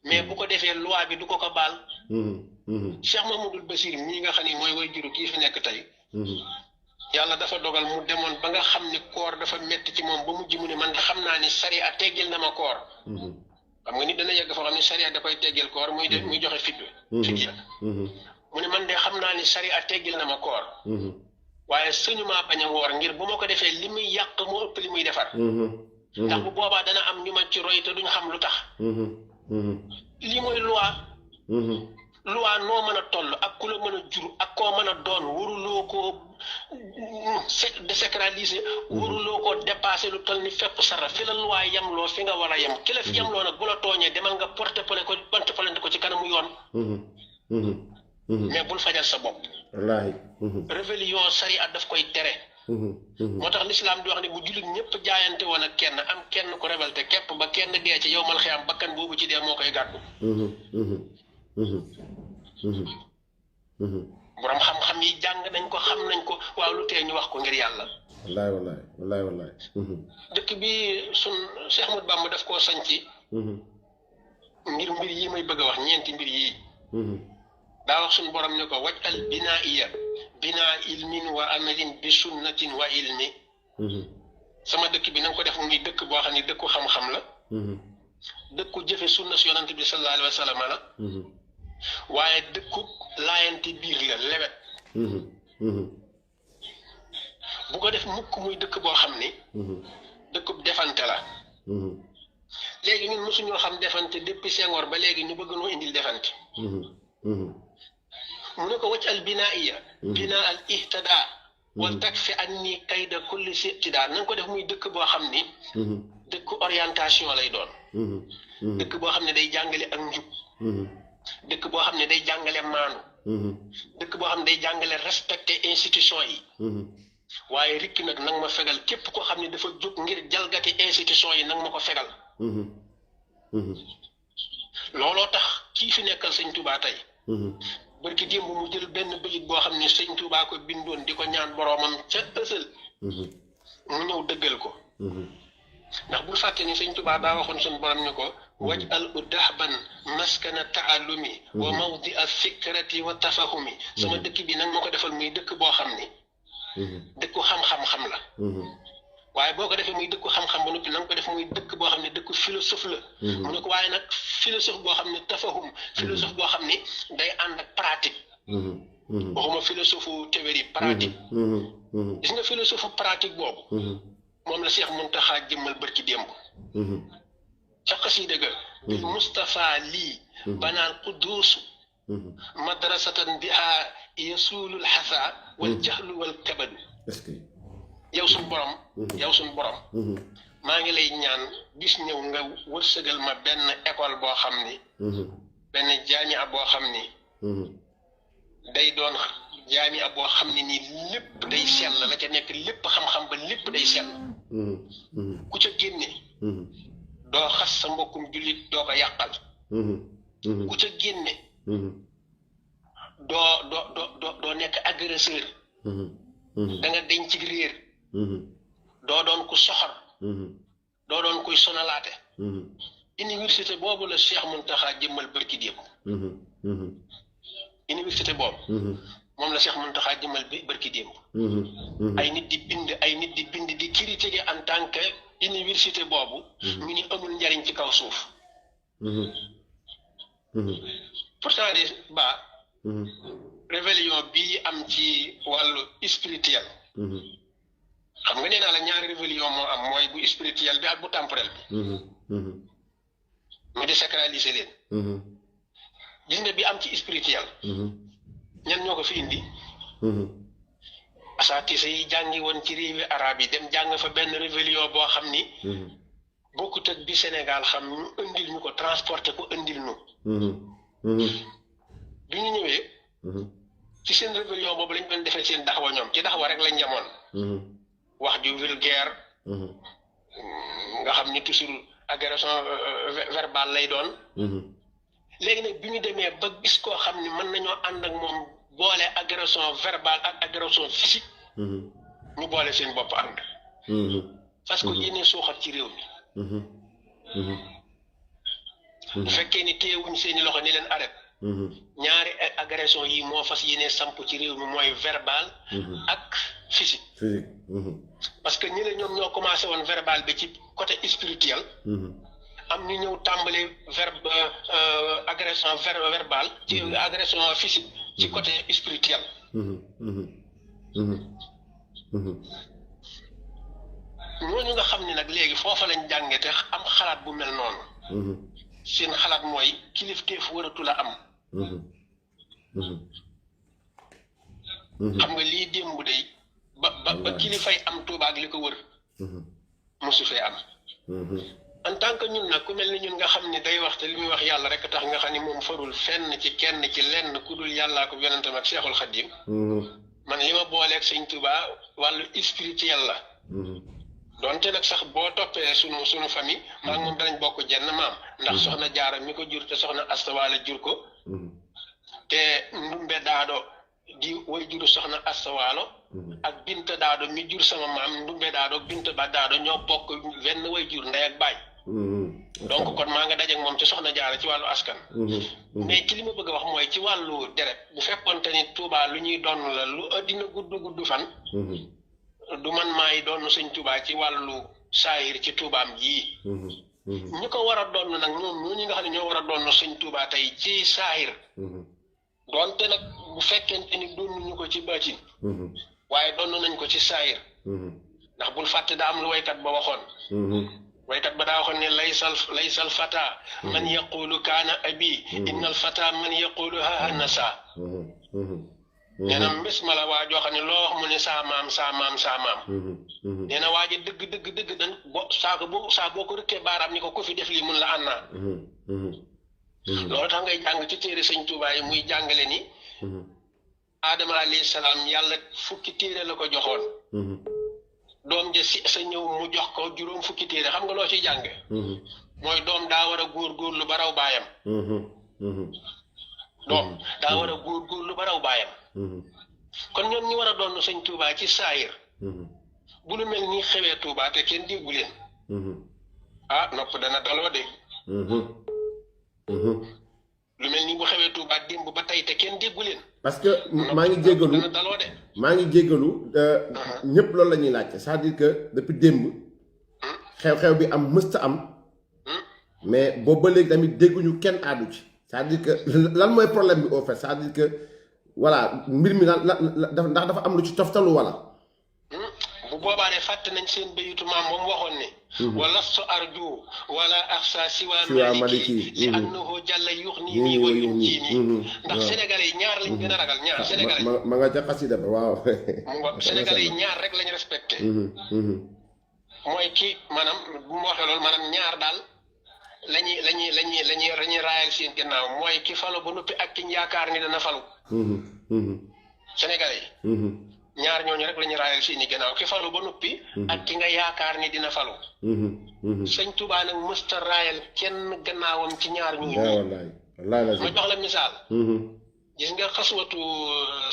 mais bu ko defee loi bi du ko baal Cheikh Mamadou Bassir mii nga xam ne mooy way juru kii fi nekk tey yàlla dafa dogal mu demoon ba nga xam ne koor dafa metti ci moom ba mujj mu ne man xam naa ni sariya teggil na ma koor xam nga nit dana yegg foo xam ne sariya da koy teggil koor muy joxe fiddu mu ne man de xam naa ni sariya teggil na ma koor waaye sëñu maa bañ a woor ngir bu ma ko defee li muy yàq moo ëpp li muy defar ndax bu boobaa dana am ñu ma ci roy te duñ xam lu tax lii mooy loi noo mën a toll ak ku la mën a jur ak koo mën a doon waruloo koo désacraliser waruloo koo dépasser lu toll ni fépp sara fi la loi yemloo fi nga war a yem ki la fi yemloo nag bu la tooñee demal nga porter plainte ko ci kanamu yoon mais bul fajal sa bopp wallaahi rébellion sariya daf koy tere moo tax l'islam di wax ne bu jullit ñëpp jaayante woon ak kenn am kenn ku révolté képp ba kenn dee ci yow mal xiyam bakkan boobu ci dee moo koy gàddu borom xam-xam yi jàng nañ ko xam nañ ko waaw lu tee ñu wax ko ngir yàlla wallaahi dëkk bi sun Cheikh Ahmadou Bamba daf koo sañci ngir mbir yi may bëgg a wax ñeenti mbir yii daa wax suñu borom ne ko waj al binaiya binaa ilmin wa amalin bi sunnatin wa ilmi sama dëkk bi na nga ko def muy dëkk boo xam ne dëkku xam-xam la dëkku jëfe sunna si yonante bi sallallahu alayhi wa sallam la waaye dëkku laayanti biir la lewet bu ko def mukk muy dëkk boo xam ni dëkkub defante la léegi ñun mosuñoo xam defante depuis Senghor ba léegi ñu bëgg noo indil defante mu ne ko wacc al binaiya binaa al ihtada wal takfi anni kayda kulli sitida na nga ko def muy dëkk boo xam ni dëkk orientation lay doon dëkk boo xam ne day jàngale ak njub dëkk boo xam ne day jàngale maanu dëkk boo xam ne day jàngale respecter institution yi waaye rikki nag nang ma fegal képp koo xam ne dafa jóg ngir jalgati institution yi nang ma ko fegal looloo tax kii fi nekkal sëñ Touba tey barki démb mu jël benn bayit boo xam ne sëñ Touba ko bindoon di ko ñaan boroomam ca ësël mu ñëw dëggal ko ndax bul fàtte ni sëñ Touba daa waxoon suñu borom ni ko waj al udahban maskana taallumi wa mawdi al fikrati wa tafahumi sama dëkk bi nag moo ko defal muy dëkk boo xam ni dëkku xam-xam la waaye boo ko defee muy dëkku xam-xam ba noppi na nga ko def muy dëkk boo xam ne dëkku philosophe la mu ne ko waaye nag philosophe boo xam ne tafahum philosophe boo xam ne day ànd ak pratique waxuma philosophe théorie pratique gis nga philosophe pratique boobu moom la Cheikh Mountakha jëmmal bërki démb ca xasida ga bil Mustafa lii banaal quduusu madrasatan biha yasuulul xasa wal jaxlu wal kabadu yow suñ borom maa ngi lay ñaan bis ñëw nga wërsëgal ma benn école boo xam ni benn jaamia boo xam ni day doon jaamia boo xam ni nii lépp day sell la ca nekk lépp xam-xam ba lépp day sell ku ca génne doo xas sa mbokkum jullit doo ko yàqal ku ca génne doo nekk agresseur da nga denc ci réer doo doon ku soxor doo doon kuy sonalaate université boobu la Cheikh Mountakha jëmmal bërki démb université boobu moom la Cheikh Mountakha jëmmal bërki démb ay nit di bind di critiquer en tant que université boobu ñu ni amul njariñ ci kaw suuf pourtant de ba rébellion bii am ci wàllu spirituel xam nga nee naa la ñaari rébellion moo am mooy bu spirituel bi ak bu temporel bi mu désacraliser leen gis nga bi am ci spirituel ñan ñoo ko fi indi asaatise yi jàngi woon ci réewi arab yi dem jàng fa benn rébellion boo xam ni bokkut ak bi Sénégal xam ñu indil ñu ko transporter ko indil ñu bi ñu ñëwee ci seen rébellion boobu lañ doon defee seen daxwa ñoom ci daxwa rek lañ ñamoon wax ju vulgaire nga xam ni toujours agression verbale lay doon léegi nag bi ñu demee ba gis koo xam ni mën nañoo ànd ak moom boole agression verbale ak agression physique ñu boole seen bopp ànd parce que yéene suuxat ci réew mi bu fekkee ni téyewuñ seeni loxo ni leen arrêté ñaari agression yi moo fas yéene samp ci réew mi mooy verbal ak physique parce que ñi ne ñoom ñoo commencé woon verbal bi ci côté spirituel am ñu ñëw tàmbali agression verbal ci agression physique ci côté spirituel ñooñu nga xam ne nag léegi foofa lañ jànge te am xalaat bu mel noonu seen xalaat mooy kilifteef waratu la am xam nga lii démb day ba kilifay am Tuuba ak li ko wër mosu fee am en tant que ñun nag ku mel ni ñun nga xam ne day wax te li muy wax yàlla rek tax nga xam ne moom farul fenn ci kenn ci lenn ku dul yàllaa ko yonentam ak Seexul Xadiim man li ma booleeg sëñ Tuuba wàllu spirituel la donte nag sax boo toppee sunu famille maa ngi moom danañ bokk jenn maam ndax soxna Jaara mi ko jur te soxna Asta Waalo jur ko te Ndumbe Daado di way juru soxna Asta Waalo ak Binta Daado mi jur sama maam Ndumbe Daado Binta ba Daado ñoo bokk wenn way jur ndey ak baay donc kon maa nga dajeek moom ci soxna Jaara ci wàllu askan mais ci li ma bëgg a wax mooy ci wàllu deret bu fekkoonte ni Tuubaa lu ñuy donn la lu addina gudd fan du man maay doon sëñ Tuubaa ci wàllu saahir ci Tuubaam jii ñi ko war a doon nag ñoom ñooñu nga xam ne ñoo war a doon sëñ Tuubaa tey ci saahir doonte nag bu fekkente ni donnuñu ko ci baatin waaye doon nañ ko ci saahir ndax bul fàtte daa am lu waykat ba waxoon waykat ba daa waxoon ne laysal fata man yaqulu kaana abi innal fata man yaqulu ha nasa nee na mbés ma la waa joo xam ne loo wax mu ne saa maam nee na waa ji dëgg dan saa boo ko rëkkee baaraam ni ko ku fi def lii mun la ànnaa loolu tax ngay jàng ci téere sëñ Tuubaa yi muy jàngale ni Aadama alayhi salaam yàlla fukki téere la ko joxoon doom ja si sa ñëw mu jox ko juróom fukki téere xam nga loo ciy jànge mooy doom daa war a góorgóorlu ba raw baayam doom daa war a góorgóorlu ba raw baayam kon ñoom ñi war a doon sëñ Tuubaa ci saayir bu lu mel ni xewee Tuubaa te kenn déggu leen ah nopp dana daloo de lu mel ni bu xewee Tuubaa démb ba tey te kenn déggu leen parce que maa ngi jéggalu dana daloo de ñëpp loolu la ñuy laajte c'est-à-dire que depuis démb xew-xew bi am mësta am mais boobu ba léegi tamit dégguñu kenn àddu ci c'est-à-dire que lan mooy problème bi au fait c'est-à-dire que voilà mbir mi ndax dafa am lu ci toftalu wala bu boobaa ne fàtte nañ seen béyutu maam moom waxoon ne walastu arju wala axsa siwa maliki li annahu jàlla yuux nii wa yuux nii ndax sénégalais yi ñaar lañ gën a ragal ñaar sénégalais ma nga ca xasida ba waaw sénégalais yi ñaar rek lañ respecté mooy kii maanaam bu ma waxee loolu maanaam ñaar daal lañuy raayal seen ginnaaw mooy ki falu ba noppi ak ki yaakaar ni dana falu sénégalais yi ñaar ñooñu rek lañuy raayal seen ginnaaw ki falu ba noppi ak ki nga yaakaar ni dina falu sëñ Tuubaa nag mësta raayal kenn gannaawam ci ñaar ñooñu ma jox la misaal gis nga xaswatu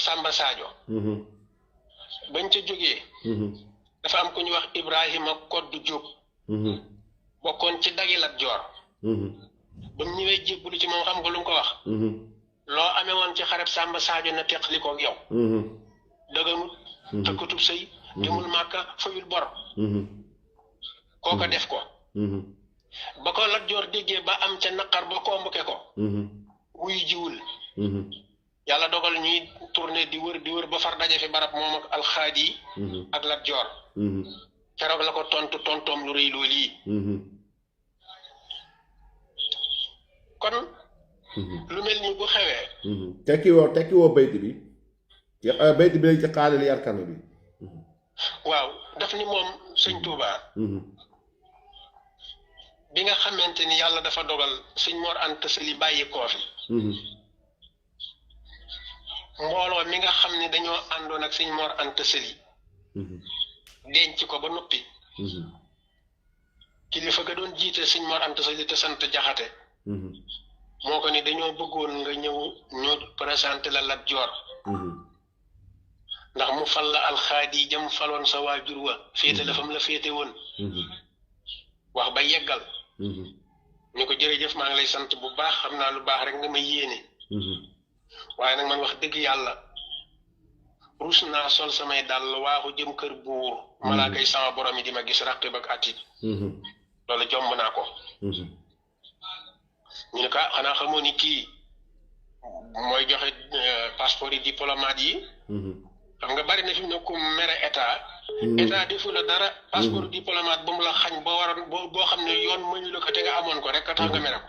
Samba Sadio bañ ca jógee dafa am ku ñu wax Ibrahima Koddu Jóob bokkoon ci dagi Lat Joor ba mu ñëwee jébbalu ci moom xam nga lu mu ko wax loo amee woon ci xareb Samba Sadio na teqali koog yow dëgganut tëkkatub sëy demul Màkka fayul bor kooka def ko ba ko Lat Joor déggee ba am ca naqar ba convoqué ko wuy jiwul yàlla dogal ñuy tourné di wër ba far daje fi barab moom ak alxaadi ak Lat Joor keroog la ko tontoom lu rëy loolu yi kon lu mel ni bu xewee tekki woo bayti bi léegi ci xaalil yarkanu bi waaw daf ni moom sëñ Tuubaa bi nga xamante ni yàlla dafa dogal sëñ Mor Anta Sali bàyyi koo fi mbooloo mi nga xam ne dañoo àndoon ak sëñ Mor Anta Sali denc ko ba noppi kilifa ga doon jiite sëñ Mor Anta Sali te sant Jaxate moo ko ni dañoo bëggoon nga ñëw ñu présenté la Lat Joor ndax mu fal la alxaadi jam faloon sa waajur wa féete la fam la féete woon wax ba yeggal ñu ko jërëjëf maa ngi lay sant bu baax xam naa lu baax rek nga ma yéene waaye nag man wax dëgg yàlla rus naa sol samay dàll waaxu jëm kër buur malaakay sama borom yi di ma gis raqib ak atit loolu jomb naa ko ñu ne ko xanaa xamoo ni kii mooy joxe passeport yi diplomate yi xam nga bari na fi mu ne ku mere état defu la dara passeport diplomate bu mu la xañ boo waroon boo xam ne yoon mënu la ko te nga amoon ko rek ka tax nga mere ko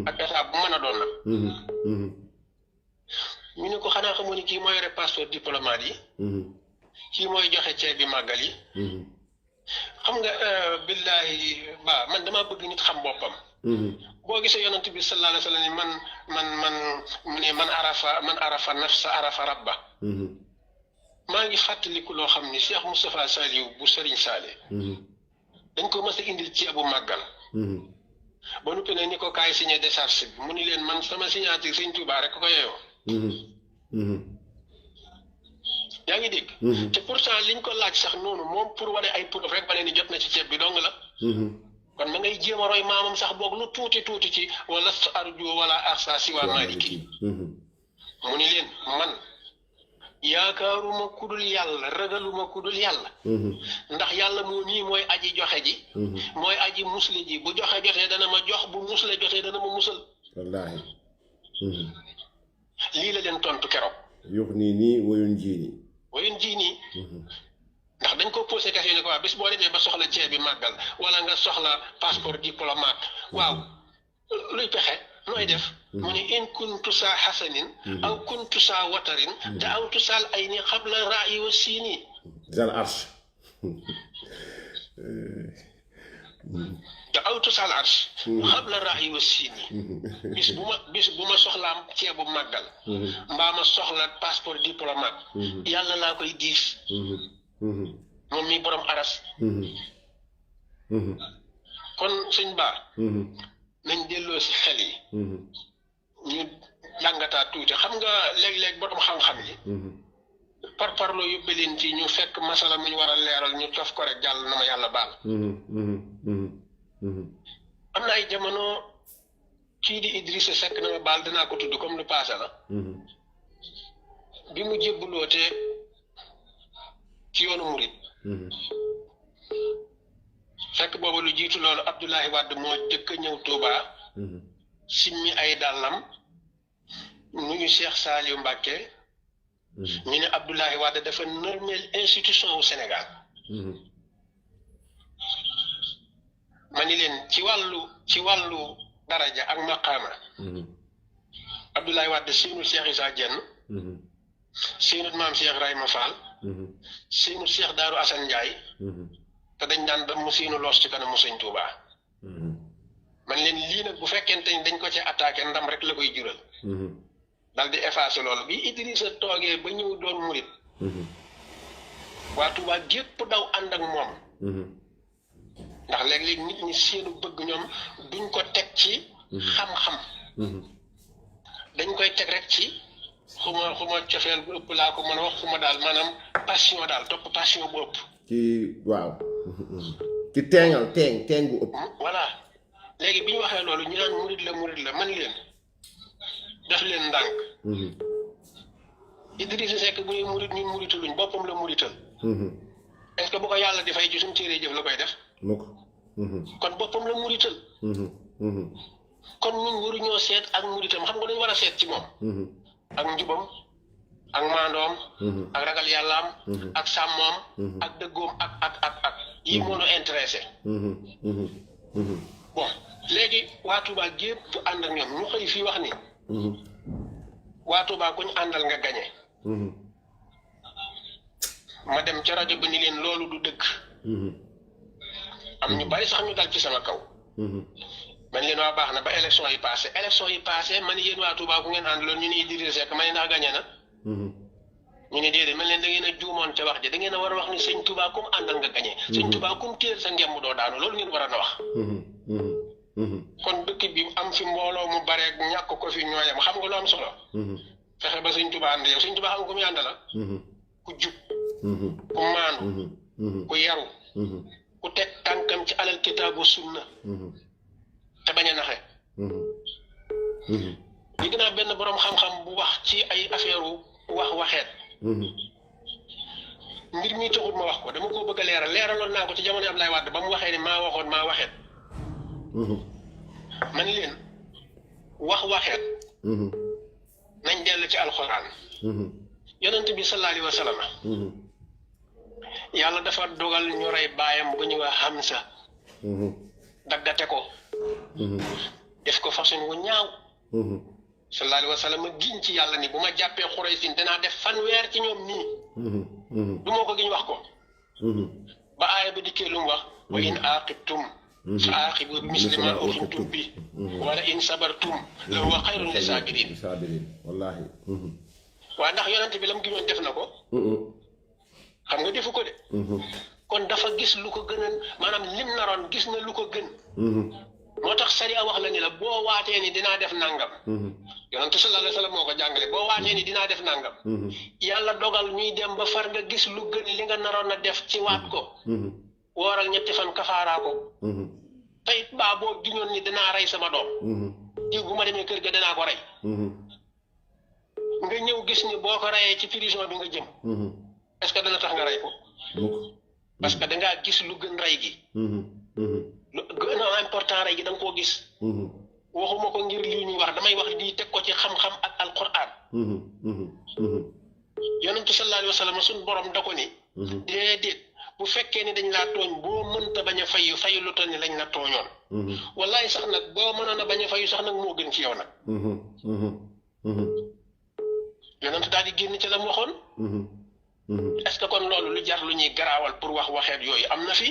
ak état bu mën a doon nag ñu ne ko xanaa xamoo ni kii mooy yore passeport diplomate yi kii mooy joxe ceeb bi màggal yi xam nga billahi ba man dama bëgg nit xam boppam boo gisee yonent bi sallallahu alayhi wa sallam man mu ne man arafa nafsa arafa rabba maa ngi fàttaliku loo xam ni Cheikh Moustapha Saliou bu Serigne Salé dañ ko mës a indil ci abu màggal ba noppi ne ni ko kaay signé décharge bi mu ni leen man sama signature Sëñ Tuubaa rek ko yeyoo yaa ngi dégg te pourtant liñ ko laaj sax noonu moom pour wane ay preuve rek ba ne ni jot na ci ceeb bi dong la kon ma ngay jéem a roy maamam sax boog lu tuuti ci wala arju wala arsa si waa Maliki mu ni leen man yaakaaruma kudul yàlla ragaluma kudul yàlla ndax yàlla moo nii mooy aji joxe ji mooy aji musle ji bu joxe jotee dana ma jox bu musle jotee dana ma musal wallaahi lii la leen tontu keroog yox nii woyun ji nii ndax dañ ko posé question ni ko waa bis boo demee ba soxla ceeb bi màggal wala nga soxla passeport diplomate waaw luy pexe nooy def mu ne in kuntu saa xasanin aw kuntu saa watarin te awtu saal ay ni xabla raayi wa siini zal arsh te awtu saal arsh xabla raayi wa siini bis bu ma soxlaam ceebu màggal mbaa ma soxla passeport diplomate yàlla laa koy diis moom mi borom aras kon sëñ Ba nañ delloo si xel yi ñu jàngataat tuuti xam nga léeg-léeg borom xam-xam yi par parlo yóbbe leen ci ñu fekk masala mu ñu war a leeral ñu cof ko rek jàll na ma yàlla baal am na ay jamono kii di Idrissa Seck na ma baal dinaa ko tudd comme lu passé la bi mu jébbuloote ci yoonu murit fekk boobu lu jiitu loolu Abdoulaye Wade moo jëkk a ñëw Touba simmi ay dàllam nuyu Cheikh Saliou Mbacké ñu ne Abdoulaye Wade dafa nërmeel institution wu Sénégal ma ni leen ci wàllu daraja ak maqaama Abdoulaye Wade siinul Cheikh Issa Diène siinut maam Cheikh Ibrahima Fall siinut Cheikh Daaru Assane Ndiaye te dañ daan ba mu siinu loos ci kanamu Sëñ Tuuba man leen lii nag bu fekkente ni dañ ko ci attaqué ndam rek la koy jural dal di effacé loolu bi Idrissa toogee ba ñëw doon murit waa Tuuba gépp daw ànd ak moom ndax léeg-léeg nit ñi seenu bëgg ñoom duñ ko teg ci xam-xam dañ koy teg rek ci xuma cofeel bu ëpp laa ko mën a wax xuma daal maanaam passion daal topp passion bu ëpp ci waaw ci teeng bu ëpp voilà léegi bi ñu waxee loolu ñu naan murit la man leen def leen ndànk Idrissa Seck bu ñuy murit ñun muritaluñ boppam la murital est-ce que bu ko yàlla di fay ci suñu téere jëf la koy def kon boppam la murital kon ñun waruñoo seet ak muritam xam nga dañu war a seet ci moom ak njubam ak maandoom ak ragal yàllaam ak sàmmoom ak dëggoom ak yi moo ñu intéressé bon léegi waa Touba gépp ànd ak ñoom ñu xëy fii wax ni waa Touba kuñ àndal nga gañe ma dem ca rajo bi ni leen loolu du dëgg am ñu bari sax ñu dal ci sama kaw man leen waa baax na ba élection yi passé man yéen waa Touba ku ngeen àndaloon ñu ne Idrissa Seck man ndax gañe na ñu ne déedéet man leen da ngeen a juumoon ca wax ji da ngeen a war a wax ni Sëñ Touba kum àndal nga gañe Sëñ Touba kum téer sa ngemb doo daanu loolu ngeen war a na wax kon dëkk bi am fi mbooloo mu bare ñàkk ko fi ñooyam xam nga lu am solo fexe ba Sëñ Touba ànd yow Sëñ Touba xam nga ku muy àndala ku jub ku maanu ku yaru ku teg tànkam ci alal kitaabu sunna te bañ a naxe dégg naa benn boroom xam-xam bu wax ci ay affaire waxeet mbir mi taxul ma wax ko dama ko bëgg a leeraloon naa ko ci jamono Abdoulaye Wade ba mu waxee ni maa waxoon maa waxeet man leen waxeet nañ dellu ci alxuraan yonent bi sallallahu alayhi wa sallam yàlla dafa dogal ñu rey baayam bu ñu wax Hamza daggate ko def ko façon wu ñaaw sallallahu alayhi wa sallam giñ ci yàlla ni bu ma jàppee Xuraysin danaa def fanweer ci ñoom nii du moo ko giñ wax ko ba aaya ba dikkee lu mu wax wa in aaqibtum fa aaqibu bi misli ma uqibtum bi wala in sabartum la huwa xayrun li saabiriin wallaahi waaye ndax yonent bi la mu giñoon def na ko xam nga defu ko de kon dafa gis lu ko gën a maanaam lim naroon gis na lu ko gën moo tax sariya wax la ni la boo waatee ni dinaa def nangam yonent sallallahu alayhi wa sallam moo ko jàngale boo waatee ni dinaa def nangam yàlla dogal ñuy dem ba far nga gis lu gën li nga naroon a def ci waat ko wooral 3 fan kafaaraa ko tey baa boo giñoon ni dinaa rey sama doom diw bu ma demee kër ga dinaa ko rey nga ñëw gis ni boo ko reyee ci prison bi nga jëm est-ce que dana tax nga rey ko parce que dangaa gis lu gën rey gi lu gën a important rey gi da nga koo gis waxuma ko ngir lii ñuy wax damay wax di teg ko ci xam-xam ak alquran yonentu sallallahu alayhi wa sallam suñ borom da ko ni déedéet bu fekkee ni dañ laa tooñ boo mënta bañ a fayu lu toll ni lañ la tooñoon wallahi sax nag boo mënoon a bañ a fayu sax nag moo gën ci yow nag yonentu daal di génn ci la mu waxoon est-ce que kon loolu lu jar lu ñuy garaawal pour waxeet yooyu am na fi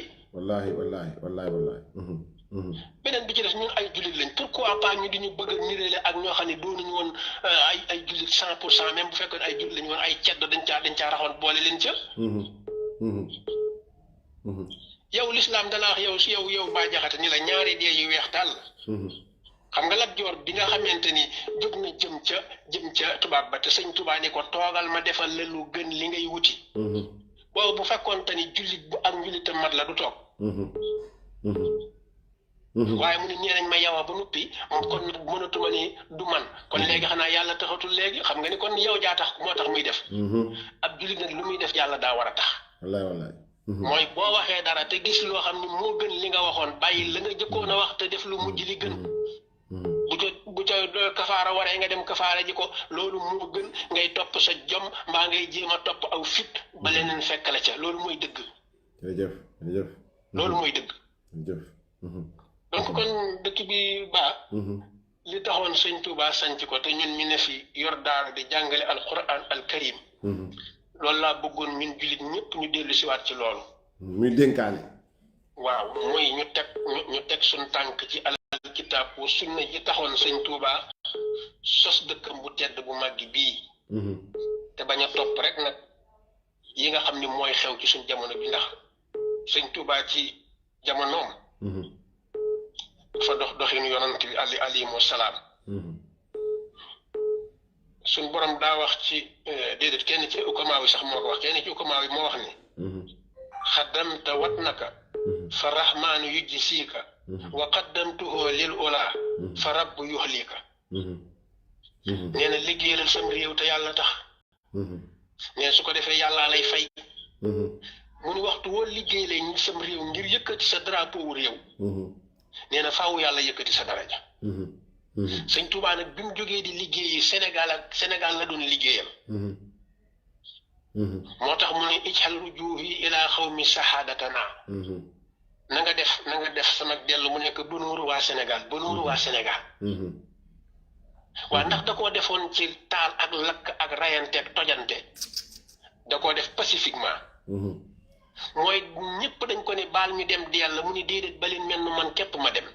wallaahi beneen bi ci des ñun ay jullit lañ pourquoi pas ñu di ñu bëgg a nireele ak ñoo xam ne doonuñu woon ay jullit 100% même bu fekkoon ay jullit lañu woon ay ceddo dañ caa raxoon boole leen ca yow lislaam dana wax yow Bah Diakhaté ni la ñaari dee yu weex daal xam nga Lat Joor bi nga xamante ni jóg na jëm ca tubaab ba te sëñ Tuubaa ni ko toogal ma defal la lu gën li ngay wuti boobu bu fekkoon te ni jullit bu ak njullitam mat la du toog waaye mu ne ñee nañ ma yawa ba noppi kon nag mënatuma ni du man kon léegi xanaa yàlla taxatul léegi xam nga ni kon yow jaa tax moo tax muy def ab jullit nag lu muy def yàlla daa war a tax wallaay mooy boo waxee dara te gis loo xam ni moo gën li nga waxoon bàyyi la nga jëkkoon a wax te def lu mujj li gën bu ca kafaara waree nga dem kafaara ji ko loolu moo gën ngay topp sa jom mbaa ngay jéem a topp aw fit ba leneen fekk la ca loolu mooy dëgg jërëjëf loolu mooy dëgg donc kon dëkk bi baa li taxoon sëñ Tuubaa sanc ko te ñun ñu ne fi yor daara di jàngale alquran al karim loolu laa bëggoon ñun jullit ñëpp ñu dellu siwaat ci loolu muy dénkaane waaw mooy ñu teg suñ tànk ci alal kitaab wa sunna ji taxoon sëñ Tuubaa sos dëkkam bu tedd bu màgg bii te bañ a topp rek nag yi nga xam ni mooy xew ci suñ jamono bi ndax sëñ Tuubaa ci jamonoom dafa doxinu yonant bi alayhimu salaam suñ borom daa wax ci déedéet kenn ci ukamaa yi sax moo ko wax kenn ci ukamaa yi moo wax ni xaddamta watnaka fa rahmaanu yujji siika wa qaddamtuhu lil ula fa rabbu yuxlika nee na liggéeyalal sam réew te yàlla tax nee su ko defee yàllaa lay fay mu ni waxtu woo liggéey lay sam réew ngir yëkkati sa drapeau wu réew nee na faaw yàlla yëkkati sa daraja sëñ Tuubaa nag bi mu jógee di liggéeyi Sénégal la doon liggéeyal moo tax mu ne ijxal rujuuhi ilaa xawmi saxaadatana na nga def sama dellu mu nekk bonooru waa Sénégal waa ndax da koo defoon ci taal ak lakk ak rayante ak tojante da koo def pacifiquement mooy ñëpp dañ ko ne baal ñu dem di yàlla mu ni déedéet baleen mel nu man képp ma dem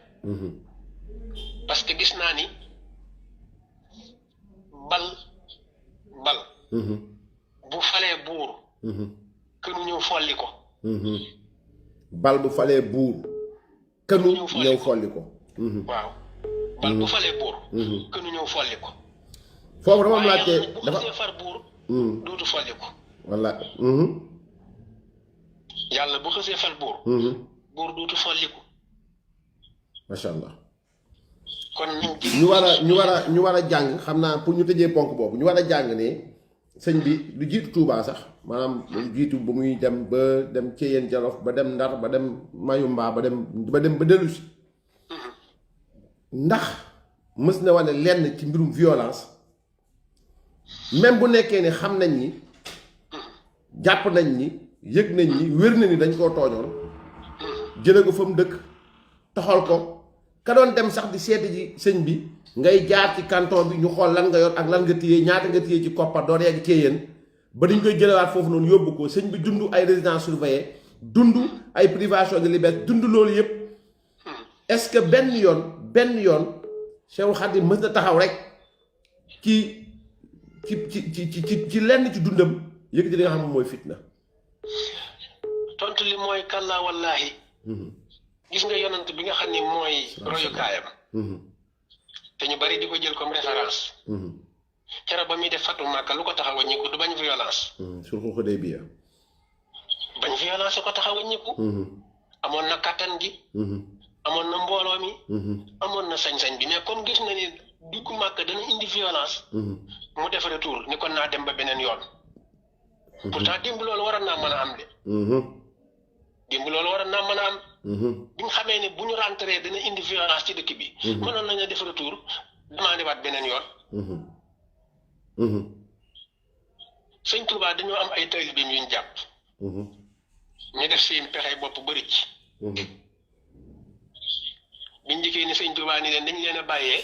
parce que gis naa ni bal bu falee buur kënu ñëw folli ko bal bu falee buur kënu ñëw folli ko waaw bal bu falee buur kënu ñëw folli ko foofu dama laajte bu xasee far buur dootu folli ko walla yàlla bu xësee fal buur buur duutu folliku macha allah kon nañ ñu war a jàng xam naa pour ñu tëjee ponk boobu ñu war a jàng ne sëñ bi lu jiitu Touba sax maanaam lu jiitu ba muy dem ba dem Ceyeen Jolof ba dem Ndar ba dem Mayumba ba dem ba dellu si ndax mës na wane lenn ci mbirum violence même bu nekkee ne xam nañ ni jàpp nañ ni yëg nañ ni wér na ni dañ koo tooñoon jële ko fa mu dëkk toxal ko ka doon dem sax di seeti ji sëñ bi ngay jaar ci canton bi ñu xool lan nga yor ak lan nga téye ñaata nga téye ci koppar doo yegg Ceyeen ba dañ koy jëlewaat foofu noonu yóbbu ko sëñ bi dund ay résidence surveillée dund ay privation de liberté dund loolu yépp est-ce que benn yoon Cheikhul Khadim mës na taxaw rek ci lenn ci dundam yëkkati li nga xam mooy fitna. tontu li mooy kàllaa wallaahi. gis nga yonant bi nga xam ni mooy royukaayam. te ñu bari di ko jël comme référence. keroog ba muy def fatu Màkka lu ko tax a wàññiku du bañ violence. surtout Hudaybiya. bañ violence ko tax a wàññiku. amoon na kàttan gi. amoon na mbooloo mi. amoon na sañ-sañ bi mais comme gis na ni dugg Màkka dana indi violence. mu def retour ni kon naa dem ba beneen yoon. pourtant démb loolu waroon naa mën a am de. démb loolu waroon naa mën a am. bi nga xamee ne bu ñu rentré dana indi violence ci dëkk bi. mënoon nañu def retour demandé waat beneen yoon. sëñ Touba dañoo am ay taalibeem yu ñu jàpp. ñu def seen pexe bopp bëri ci. biñ njëkkee ni sëñ Touba ni leen dañ leen a bàyyee.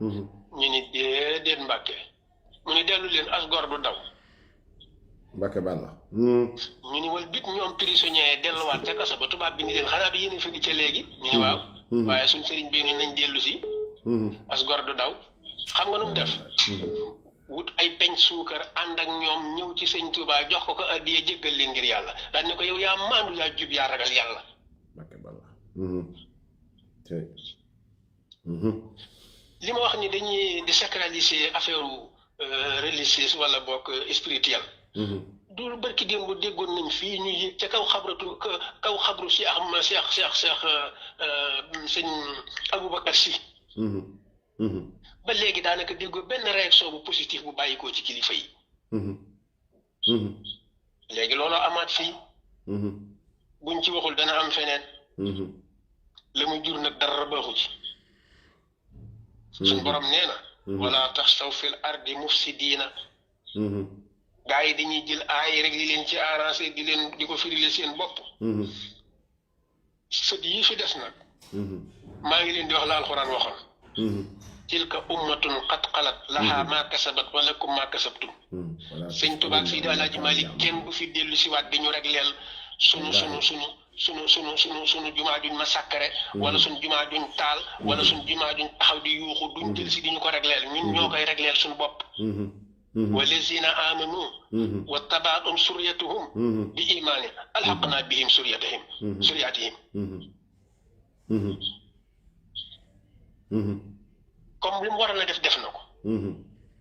ñu ni déedéet Mbàkke mu ni dellu leen as gor du daw. Mbàkke Balla. ñu ni wal bit ñoom prisonnier delluwaat ca kaso ba tubaab bi ni leen xanaa bi yéen a fi di ca léegi. ñu ni waaw. waaye suñ sëriñ bi ni nañ dellu si. as gor du daw xam nga nu mu def. wut ay peñ suukar ànd ak ñoom ñëw ci sëñ Touba jox ko addiya jéggal leen ngir yàlla daan ne ko yow yaa maandu yaa jub yaa ragal yàlla. Mbàkke Balla. li ma wax ni dañuy di sacraliser affaire religieuse wala bokk spirituel. du barki démb déggoon nañ fii ñu yëg ca kaw xabru Cheikh sëñ Aboubacar Sy. ba léegi daanaka déggoo benn réaction bu positif bu bàyyikoo ci kilifa yi. léegi looloo amaat fii. buñ ci waxul dana am feneen. la mu jur nag dara baaxu ci. suñ borom nee na. wala taxsaw fil ardi mufsidiina. gaa yi dañuy jël aay rek li leen ci arrangé di ko firile seen bopp. sët yi fi des nag. maa ngi leen di wax la alxuraan waxoon. tilka ummatun qad xalat laha maa kasabat wa lakum maa kasabtum. sëñ Tuubaa Seydi Alaaji Maalik kenn bu fi dellu si waat di ñu rek leel sunu jumaa duñ ma sàkkare wala suñu jumaa duñ taal wala suñu jumaa duñ taxaw di yuuxu duñ jël si di ñu ko regleel ñun ñoo koy regleel suñu bopp. walazina amanu wa tabaatuhum suryatuhum bi imaani alxaqna bihim suryatihim. comme li mu waroon a def na ko.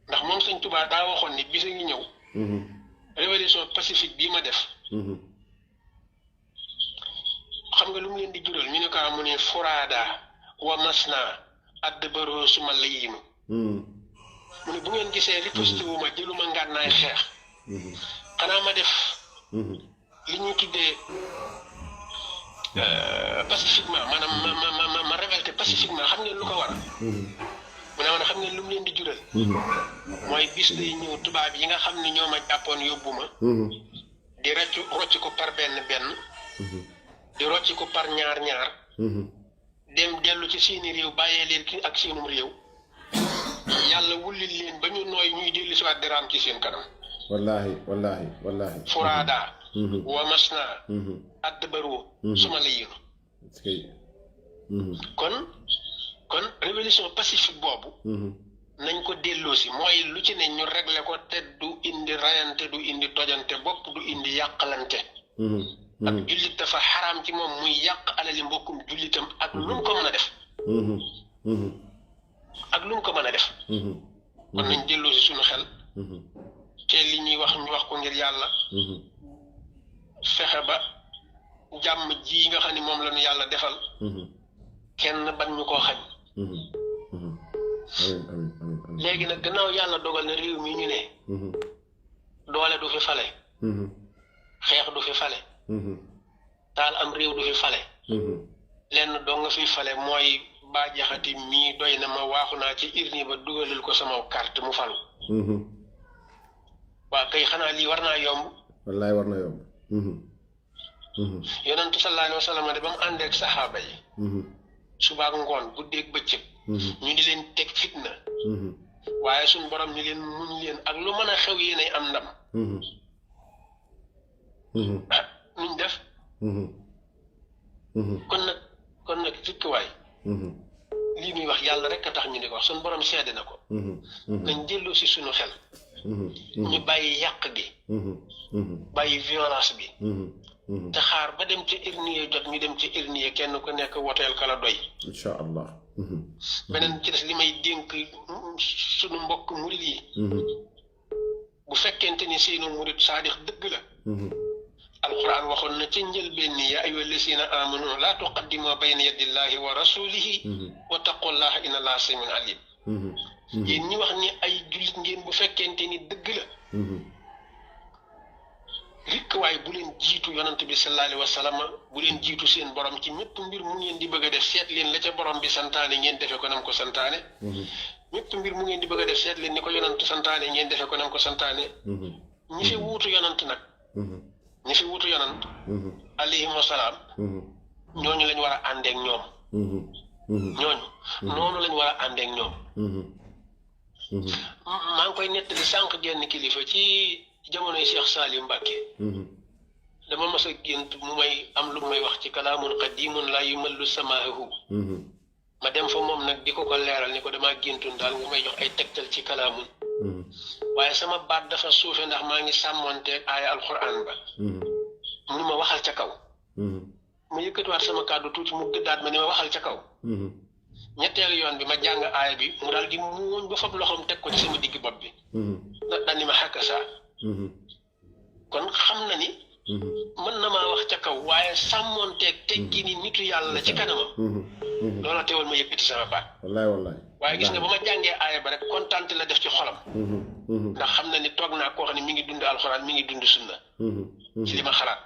ndax moom sëñ Tuubaa daa waxoon ni bisa ngi ñëw. révolution pacifique bii ma def. xam nga lu mu leen di jural ñu ne ko mu ne furaada wa masna adbaroo suma layiinu. mu ne bu ngeen gisee riposte wu ma jëluma ngànnaay xeex. xanaa ma def. li ñuy tuddee pacifiquement maanaam ma révolté pacifiquement xam ngeen lu ko waral. mu ne ma xam ngeen lu mu leen di jural. mooy bis day ñëw tubaab yi nga xam ne ñoo ma jàppoon yóbbu ma. di rocc ko par benn. di rocc ko par ñaar. dem dellu ci seeni réew bàyyee leen ki ak seenum réew. yàlla wullil leen ba ñu nooy ñuy dellu si waat di raam ci seen kanam. wallaahi. furaada. wa masna. adbaru. suma la yéenu. kon révolution pacifique boobu. nañ ko delloo si mooy lu ci ne ñu réglé ko te du indi rayante du indi tojante bopp du indi yàqalante. ak jullit dafa xaraam ci moom muy yàq alali mbokkum jullitam ak lu mu ko mën a def. kon nañ delloo si suñu xel. te li ñuy wax ñu wax ko ngir yàlla fexe ba jàmm ji nga xam ne moom la ñu yàlla defal kenn bañ ñu koo xañ léegi nag gannaaw yàlla dogal na réew mi ñu ne doole du fi fale xeex du fi fale taal am réew du fi fale lenn doo nga fi fale mooy Bah Diakhaté mii doy na ma waaxu naa ci urne ba dugalal ko sama carte mu falu waa kay xanaa lii war naa yomb wallaay war na yomb yonentu sallallahu alayhi wa sallam de ba mu ànd ak saxaaba yi subaak ngoon guddeeg bëccëg ñu di leen teg fitna waaye suñ borom ñu leen muñ leen ak lu mën a xew yéenay am ndam nuñ def kon nag fikkiwaay lii muy wax yàlla rek a tax ñu di ko wax suñ borom seede na ko nañ jëlloo si suñu xel ñu bàyyi yàq gi bàyyi violence bi te xaar ba dem ci urne jot ñu dem ci urne kenn ku nekk woteel kala doy insha allah beneen ci des li may dénk sunu mbokk murit yi bu fekkente ni seenu murit saadix dëgg la alquran waxoon na ca njëlbeen ni yaa ayyuha llazina amanu laa tuqaddimu bayna yadillahi wa rasulihi wa taqullaha inna allaha samiun alim yéen ñi wax ni ay jullit ngeen bu fekkente ni dëgg la rikk waaye bu leen jiitu yonant bi sallallahu alayhi wa sallam bu leen jiitu seen borom ci mépp mbir mu ngeen di bëgg a def seet leen la ca borom bi santaane ngeen defe ko nam ko santaane mépp mbir mu ngeen di bëgg a def seet leen ni ko yonant santaane ngeen defe ko nam ko santaane ñi fi wuutu yonant nag ñi fi wuutu yonant alayhim wasalaam ñooñu lañ war a àndeek ñoom ñooñu noonu lañ war a àndeek ñoom maa ngi koy nettali sànq genn kilifa ci jamonoy Cheikh Salim Mbacke dama mas a gént mu may am lu may wax ci kalaamun qadimun laa yumallu samaahu ma dem fa moom nag di ko leeral ni ko damaa géntun daal nga may jox ay tegtal ci kalaamun waaye sama baat dafa suufe ndax maa ngi sàmmonteeg aaya alquran ba mu ma waxal ca kaw ma yëkkatiwaat sama kàddu tuuti mu gëddaat ma ni ma waxal ca kaw ñetteelu yoon bi ma jàng aaya bi mu daal di muuñ ba fab loxoom teg ko ci sama digg bopp bi daal ni ma xàkk saa kon xam na ni mën na maa wax ca kaw waaye sàmmonteeg teggi ni nitu yàlla ci kanamam loola teewal ma yëkkati sama baat wallaay waaye gis nga ba ma jàngee aaya ba rek kontaante la def ci xolam ndax xam na ni toog naa koo xam ne mi ngi dund alxuraan mi ngi dund sunna ci li ma xalaat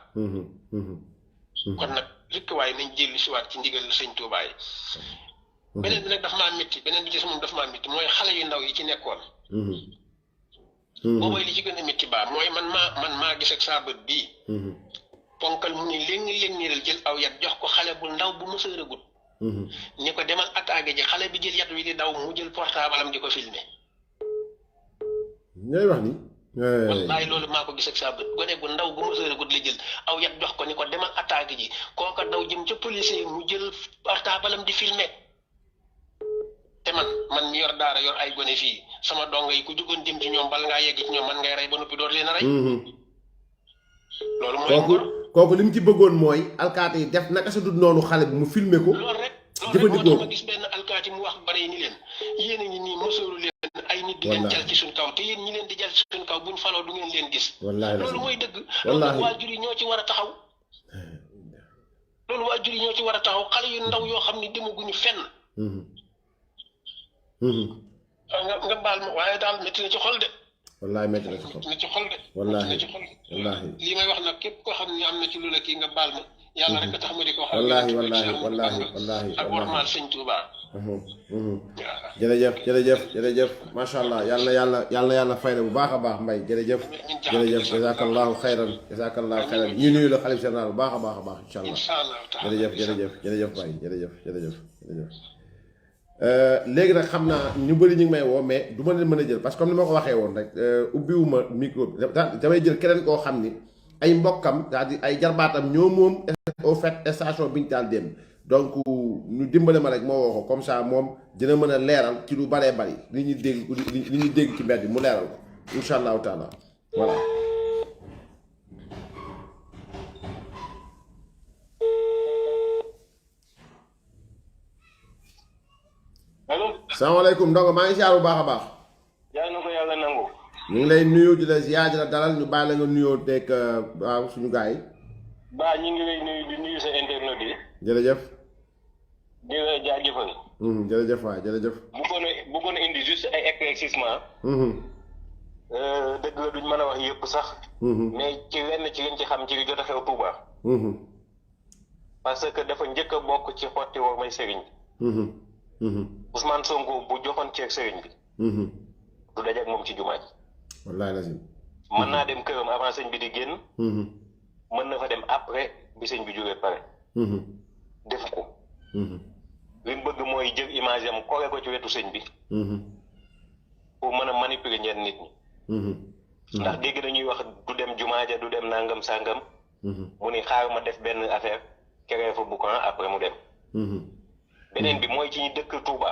kon nag rikk waaye nañ jëllu si waat ci ndigal sëñ Tuubaa yi beneen bi nag daf maa métti beneen bi ci moom daf maa métti mooy xale yu ndaw yi ci nekkoon boobooy li ci gën a métti baa mooy man maa gis ak saa bët bii ponkal mu ni léegi jël aw yat jox ko xale bu ndaw bu mësëragut ni ko demal attaqué ji xale bi jël yat wi di daw mu jël portable am di ko filmé ñooy wax ni wallaay loolu maa ko gis ak saa bët gone gu ndaw gu mësëragut la jël aw yat jox ko ni ko demal attaqué ji kooka daw jëm ca policier mu jël portable am di filmé te man mi yor daara yor ay gone fii sama dongo yi ku jugoon jëm ci ñoom bala ngaa yegg ci ñoom man ngay rey ba noppi door leen a rey loolu mooy kooku li mu ci bëggoon mooy alkaati yi def naka sa dut noonu xale bi mu filmé ko loolu rek jëfandikoo moo tax ma gis benn alkaati mu wax bare ni leen yéen a ngi nii mësooru leen ay nit di leen jal ci suñ kaw te yéen ñi leen di jal ci suñ kaw buñ faloo du ngeen leen gis loolu mooy dëgg loolu waajur yi ñoo ci war a taxaw loolu waajur yi ñoo ci war a taxaw xale yu ndaw yoo xam ni demaguñu fenn nga baal ma waaye daal métti na ci xol de wallaay métti na ci xol wallaahi lii may wax nag képp koo xam ne am na ci lu la kii nga baal ma yàlla rek a tax ma di ko wax wallaahi ak warmaal sëñ Tuuba jërëjëf macha allah yàlla fay la bu baax a baax Mbaye jërëjëf jazakallahu xayran ñu nuyu la xalif général bu baax a baax incha allah jërëjëf Mbaye jërëjëf léegi nag xam naa ñu bëri ñu ngi may woo mais du ma leen mën a jël parce que comme ni ma ko waxee woon rek ubbiwuma micro bi damay jël keneen koo xam ni ay mbokkam c'est-à-dire ay jarbaatam ñoo moom au fait station biñ taal dem donc ñu dimbale ma rek moo woo ko comme ça moom dina mën a leeral ci lu baree bari li ñuy dégg ci mbedd bi mu leeral ko incha allahu taala voilà. allo. salaamaaleykum ndongo maa ngi siyaar bu baax a baax. yàlla na ko yàlla nangu. ñu ngi lay nuyu di la ziar di la dalal ñu bàyyi la nga nuyoo teg waaw suñu gars yi. Ba ñu ngi lay nuyu di nuyu sa internet yi. jërëjëf. di la jaajëfal. jërëjëf waay jërëjëf. bëggoon a indi juste ay éclaircissement. dëgg la duñ mën a wax yëpp sax. mais ci lenn ci liñ ci xam ci li jot a xew Touba. parce que dafa njëkk a bokk ci xotti war may sëriñ bi. Ousmane Sonko bu joxoon ceeg sëriñ bi. du dajeeg moom ci jumaa ji. wallaay lazim. mën naa dem këram avant sëñ bi di génn. mën na fa dem après bi sëñ bi jógee pare. def ko. li mu bëgg mooy jël image am kore ko ci wetu sëñ bi. pour mën a manipuler ñenn nit ñi. ndax dégg nañuy wax du dem jumaa ja du dem nangam sangam. mu ni xaar ma def benn affaire créé fa boucan après mu dem. beneen bi mooy ci ñu dëkk Touba.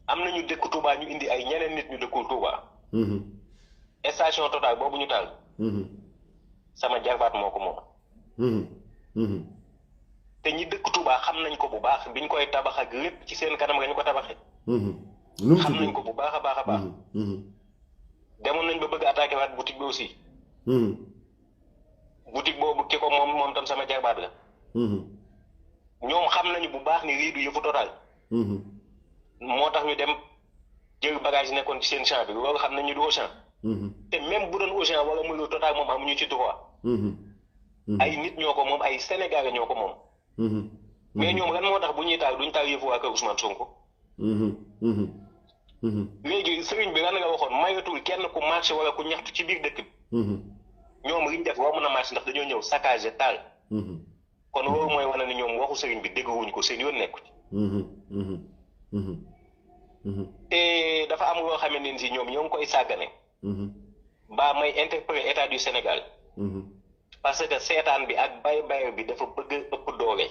am na ñu dëkk Touba ñu indi ay ñeneen nit ñu dëkkul Touba. station Total boobu ñu taal. sama jarbaat moo ko moom. te ñi dëkk Touba xam nañ ko bu baax biñ koy tabax ak lépp ci seen kanam nga ñu ko tabaxee. xam nañ ko bu baax a baax a baax. demoon nañ ba bëgg attaqué waat boutique bi aussi. boutique boobu ki ko moom tam sama jarbaat la. ñoom xam nañu bu baax ni lii du yëfu Total. moo tax ñu dem jël bagage yi nekkoon ci seen champ bi loolu xam nañu du Auchan. te même bu doon Auchan wala muy lu Total moom amuñu ci droit. ay nit ñoo ko moom ay Sénégalais ñoo ko moom. mais ñoom lan moo tax bu ñuy taal duñ taal yëfu waa kër Ousmane Sonko. léegi sëriñ bi lan nga waxoon mayatul kenn ku marché wala ku ñaxtu ci biir dëkk bi. ñoom liñ def romb na marché ndax dañoo ñëw saccagé taal. kon loolu mooy wane ni ñoom waxu sëriñ bi dégguwuñ ko seen yoon nekku ci. te dafa am loo xamante ni si ñoom ñoo ngi koy sàggane. ba may interpeller état du Sénégal. parce que seetaan bi ak bay bi dafa bëgg ëpp doole.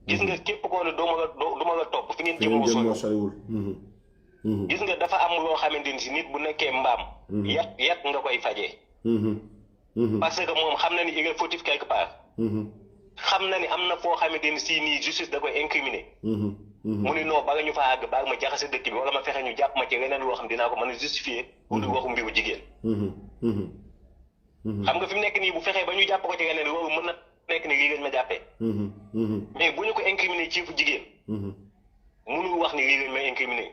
gis nga képp koo ne duma la topp fi ngeen jëm moo soriwul. gis nga dafa am loo xamante ni si nit bu nekkee mbaam. yat nga koy fajee. parce que moom xam na ni il est fautif quelque part. xam na ni am na foo xamante ni si nii justice da koy incriminer. mu ni non bala ñu fa àgg baal ma jaxase dëkk bi wala ma fexe ñu jàpp ma ci leneen loo xam dinaa ko mën a justifier pour di waxu mbiru jigéen. xam nga fi mu nekk nii bu fexee ba ñu jàpp ko ci leneen loolu mën na nekk ni lii lañ ma jàppee. mais bu ñu ko incriminer ci fu jigéen. mënul wax ni lii lañ may incriminer.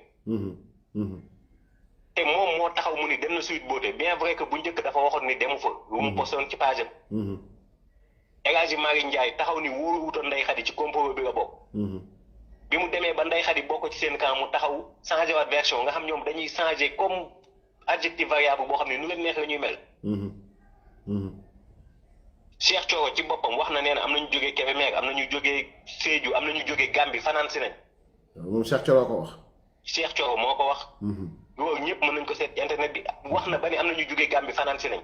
te moom moo taxaw mu ni dem na Sweet Beauté bien vrai que bu njëkk dafa waxoon ni demu fa. lu mu postoon ci page am. El Hadji Malick Ndiaye taxaw ni wóoru wutoon Ndeye Khady ci complot bi la bokk. bi mu demee ba Ndeye Khady bokk ci seen camp mu taxaw changé waat version nga xam ñoom dañuy changé comme adjectif variable boo xam ne nu leen neex la ñuy mel. Cheikh Thioro ci boppam wax na nee na am na ñu jógee Kébémer am na ñu jógee Sédhiou am na ñu jógee Gambie fanaan si nañ. moom Cheikh Thioro ko wax. Cheikh Thioro moo ko wax. loolu ñëpp mën nañ ko seet internet bi wax na ba ni am na ñu jógee Gambie fanaan si nañ.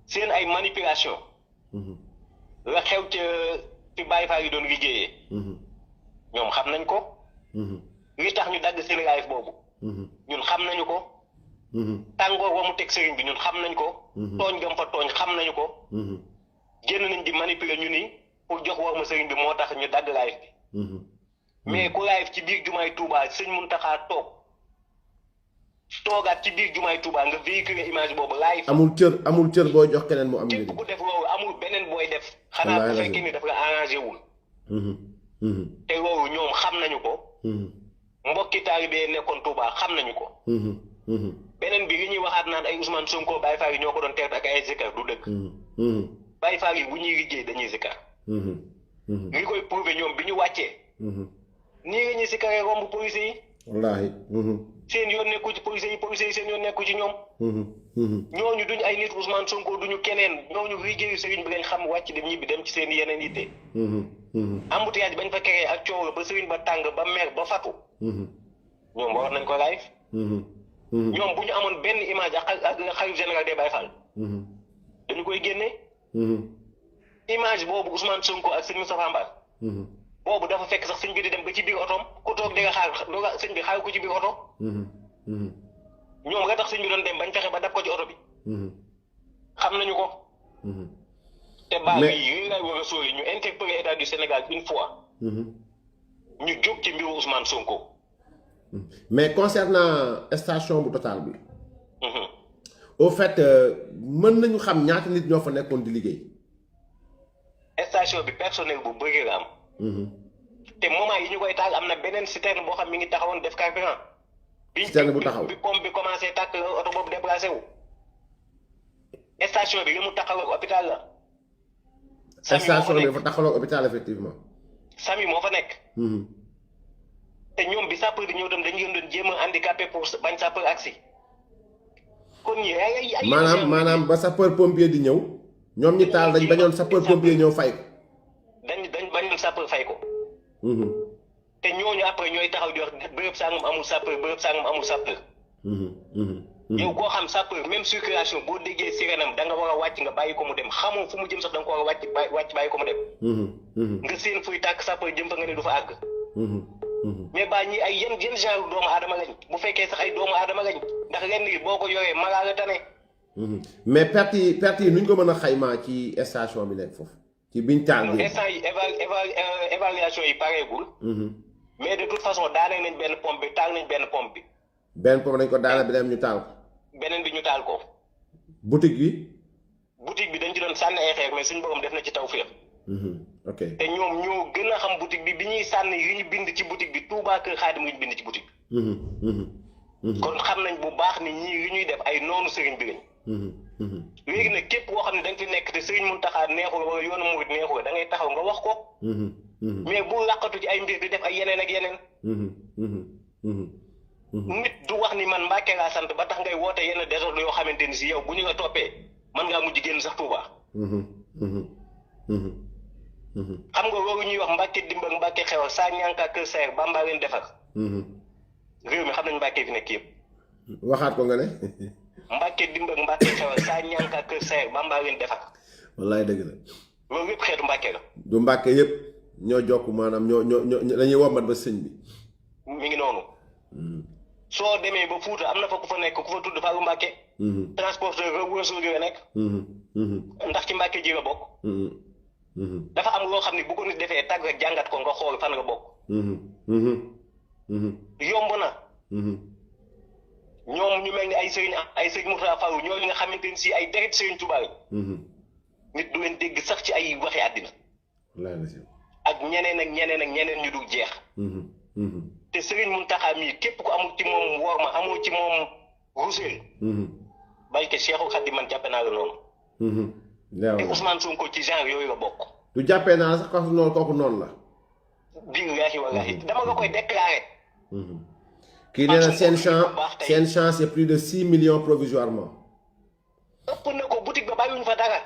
seen ay manipulation. la xew ca fi Baye Fall yi doon liggéeyee. ñoom xam nañ ko. li tax ñu dagg seen live boobu. ñun xam nañu ko. tàngoor wa mu teg sëriñ bi ñun xam nañ ko. tooñ gam fa tooñ xam nañu ko. génn nañ di manipuler ñu ni pour jox war ma sëriñ bi moo tax ñu dagg live bi. mais ku live ci biir jumaay Touba sëñ Mountakha toogaat ci biir jumaay Touba nga véhiculer image boobu live. amul cër booy jox keneen mu am njëriñ. képp ku def loolu amul beneen booy def. xanaa bu fekkee ni dafa la arrangé wul. te loolu ñoom xam nañu ko. mbokki taalibe nekkoon Touba xam nañu ko. beneen bi li ñuy waxaat naan ay Ousmane Sonko Baye Fall yi ñoo ko doon teert ak ay zikar du dëgg. Baye Fall yi bu ñuy liggéey dañuy zikar. li koy prouvé ñoom bi ñu wàccee. nii la ñuy zikaree romb police yi. wallaahi. seen yoon nekku ci police yi seen yoon nekku ci ñoom. ñooñu duñu ay nit Ousmane Sonko duñu keneen ñooñu liggéeyu sëriñ bi lañ xam wàcc dem ñibbi dem ci seen yeneen yitte. embouteillage bañ fa créé ak coow la ba sëriñ ba tàng ba mer ba fatu. ñoom war nañ ko live. ñoom bu ñu amoon benn image ak xalif général des Baye Fall. dañu koy génne. image boobu Ousmane Sonko ak sëñ Moustapha Mbaye. boobu dafa fekk sax sëñ bi di dem ba ci biir otoom ku toog di nga xaar sëñ bi xaar ko ci biir oto. ñoom nga tax sëñ bi doon dem bañ fexe ba dab ko ci oto bi. xam nañu ko. te baa yi lay war a sóori ñu interpeller état du Sénégal une fois. ñu jóg ci mbiru Ousmane Sonko. mais concernant station bu Total bi au fait mën nañu xam ñaata nit ñoo fa nekkoon di liggéey. station bi personnel bu bëri la am. te moment yi ñu koy taal am na beneen citerne boo xam mi ngi taxawoon def carburant. citerne bu taxaw bi pompe bi commencé tàkk oto boobu déplacé wu. station bi li mu taxawal hôpital la. station bi dafa taxawal hôpital effectivement. Sami moo fa nekk. te ñoom bi sapeur di ñëw dem dañu doon jéem a handicapé pour bañ sapeur agsi. kon ñi ay maanaam ba sapeur pompier di ñëw. ñoom ñi taal dañ bañoon sapeur pompier ñëw fay ko. dañ bañoon sapeur fay ko. te ñooñu après ñooy taxaw di wax bërëb sangam amul sapeur bërëb sangam amul sapeur. yow koo xam sapeur même circulation boo déggee sirenam da nga war a wàcc nga bàyyi ko mu dem xamoo fu mu jëm sax da nga ko war a wàcc bàyyi ko mu dem. nga seen fuy tàkk sapeur jëm fa nga ne du fa àgg. mais ba ñi ay yenn genre doomu aadama lañ bu fekkee sax ay doomu aadama lañ ndax lenn gi boo ko yoree malaa la tane. mais perte yi nuñ ko mën a xaymaa ci station bi nekk foofu. ci biñ taal bi instant yi évaluation yi pareegul. mais de toute façon daaneel nañ benn pompe bi taal nañ benn pompe bi. benn pompe dañ ko daaneel beneen ñu taal ko. beneen bi ñu taal ko. boutique bi. boutique bi dañ ci doon sànni ay xeer mais suñu borom def na ci tawfeex. ok te ñoom ñoo gën a xam boutique bi ñuy sànni yi ñu bind ci boutique bi Touba Kër Xaadim ñu bind ci boutique bi. kon xam nañ bu baax ni ñii li ñuy def ay noonu sëriñ bi lañ. léegi nag képp koo xam ne da nga fi nekk te sëriñ Muntaxa neexul wala yoonu murid neexul da ngay taxaw nga wax ko. mais bu làqatu ci ay mbir di def ay yeneen ak yeneen. nit du wax ni man Mbàkke laa sant ba tax ngay woote yenn désordre yoo xamante ni si yow bu ñu la toppee mën ngaa mujj génn sax Touba. xam nga loolu ñuy wax Mbàkke dimbal Mbàkke xewal saa ñànka kër Sayer Bamba leen defar. réew mi xam nañ Mbàkke fi nekk yëpp. waxaat ko nga ne. Mbàkke dimbal Mbàkke xewal saa ñànka kër Sayer Bamba leen defar. wallaay dëgg la. loolu yëpp xeetu Mbàkke la. du Mbàkke yëpp ñoo jokk maanaam ñoo dañuy wombat ba sëñ bi. mi ngi noonu. soo demee ba Fuuta am na fa ku fa nekk ku fa tudd Fallou Mbàkke. transporteur Wourossogui gi la nekk. ndax ci Mbàkke ji la bokk. dafa am loo xam ne bu ko nit defee tàgg rek jàngat ko nga xool fan nga bokk. yomb na. ñoom ñu mel ni ay sëriñ Mourtada Fall ñoo li nga xamante ni si ay deret sëriñ Tuubaa yi. nit du leen dégg sax ci ay waxi àddina. ak ñeneen ñu dul jeex. te sëriñ Muntaxa mii képp ku amul ci moom worma amoo ci moom ruseel. barke Seexul Xadiim man jàppe naa la noonu. te Ousmane Sonko ci genre yooyu la bokk. du jàppee naa sax kooku noonu la. billaahi wallaahi dama la koy déclaré. kii nee na seen chance c'est plus de 6 millions provisoirement. ëpp na ko boutique ba bàyyiwuñ fa dara.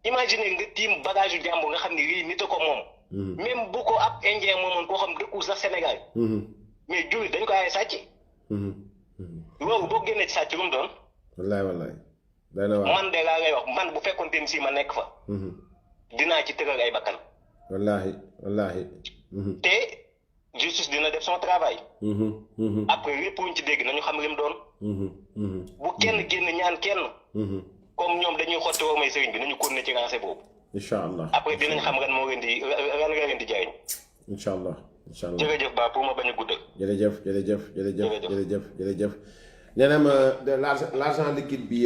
imagine nga tiim bagage yu jàmbur nga xam ne lii nit a ko moom. même bu ko ab indien moomoon koo xam dëkku sax Sénégal. mais jullit dañ ko aaye sàcc. loolu boo génnee ci sàcc lu mu doon. wallaay. man de laa ngay wax man bu fekkoon te ni si ma nekk fa. dinaa ci tëral ay bakkan. wallaahi. te justice dina def son travail. après lépp luñ ci dégg nañu xam li mu doon. bu kenn génn ñaan kenn. comme ñoom dañuy xotti woo may sëriñ bi nañu continuer ci lancé boobu. incha allah après dinañ xam lan moo leen di lan nga leen di jariñ. incha allah. jërëjëf ba pour ma bañ a guddal. jërëjëf. nee na ma de l'argent liquide bi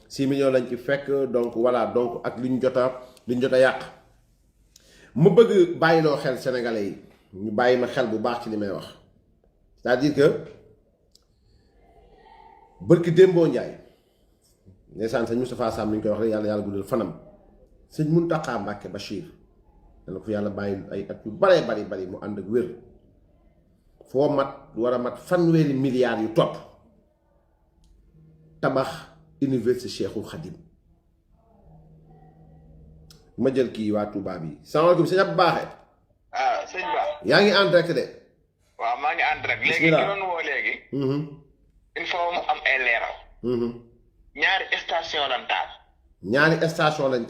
6 millions lañ ci fekk donc voilà donc ak li ñu jot a yàq mu bëgg bàyyiloo xel sénégalais yi ñu bàyyi ma xel bu baax ci li may wax c'est-à-dire que bërki démboo njaay ndeysaan sëñ Moustapha Sam ni ñu koy wax rek yàlla guddal fanam sëñ Mountakha Mbacké Bachir dana ko yàlla bàyyi ay at yu bari mu ànd ak wér foo mat war a mat fanweeri milliards yu topp tabax université Cheikhul Khadim ma jël kii waa Touba bi salaamaaleykum sëñ Abdou Baaxe. sëñ Ba. yaa ngi en direct de. waaw maa ngi en direct. léegi ki doon woo léegi. il faut mu am ay leeral. ñaari station lañ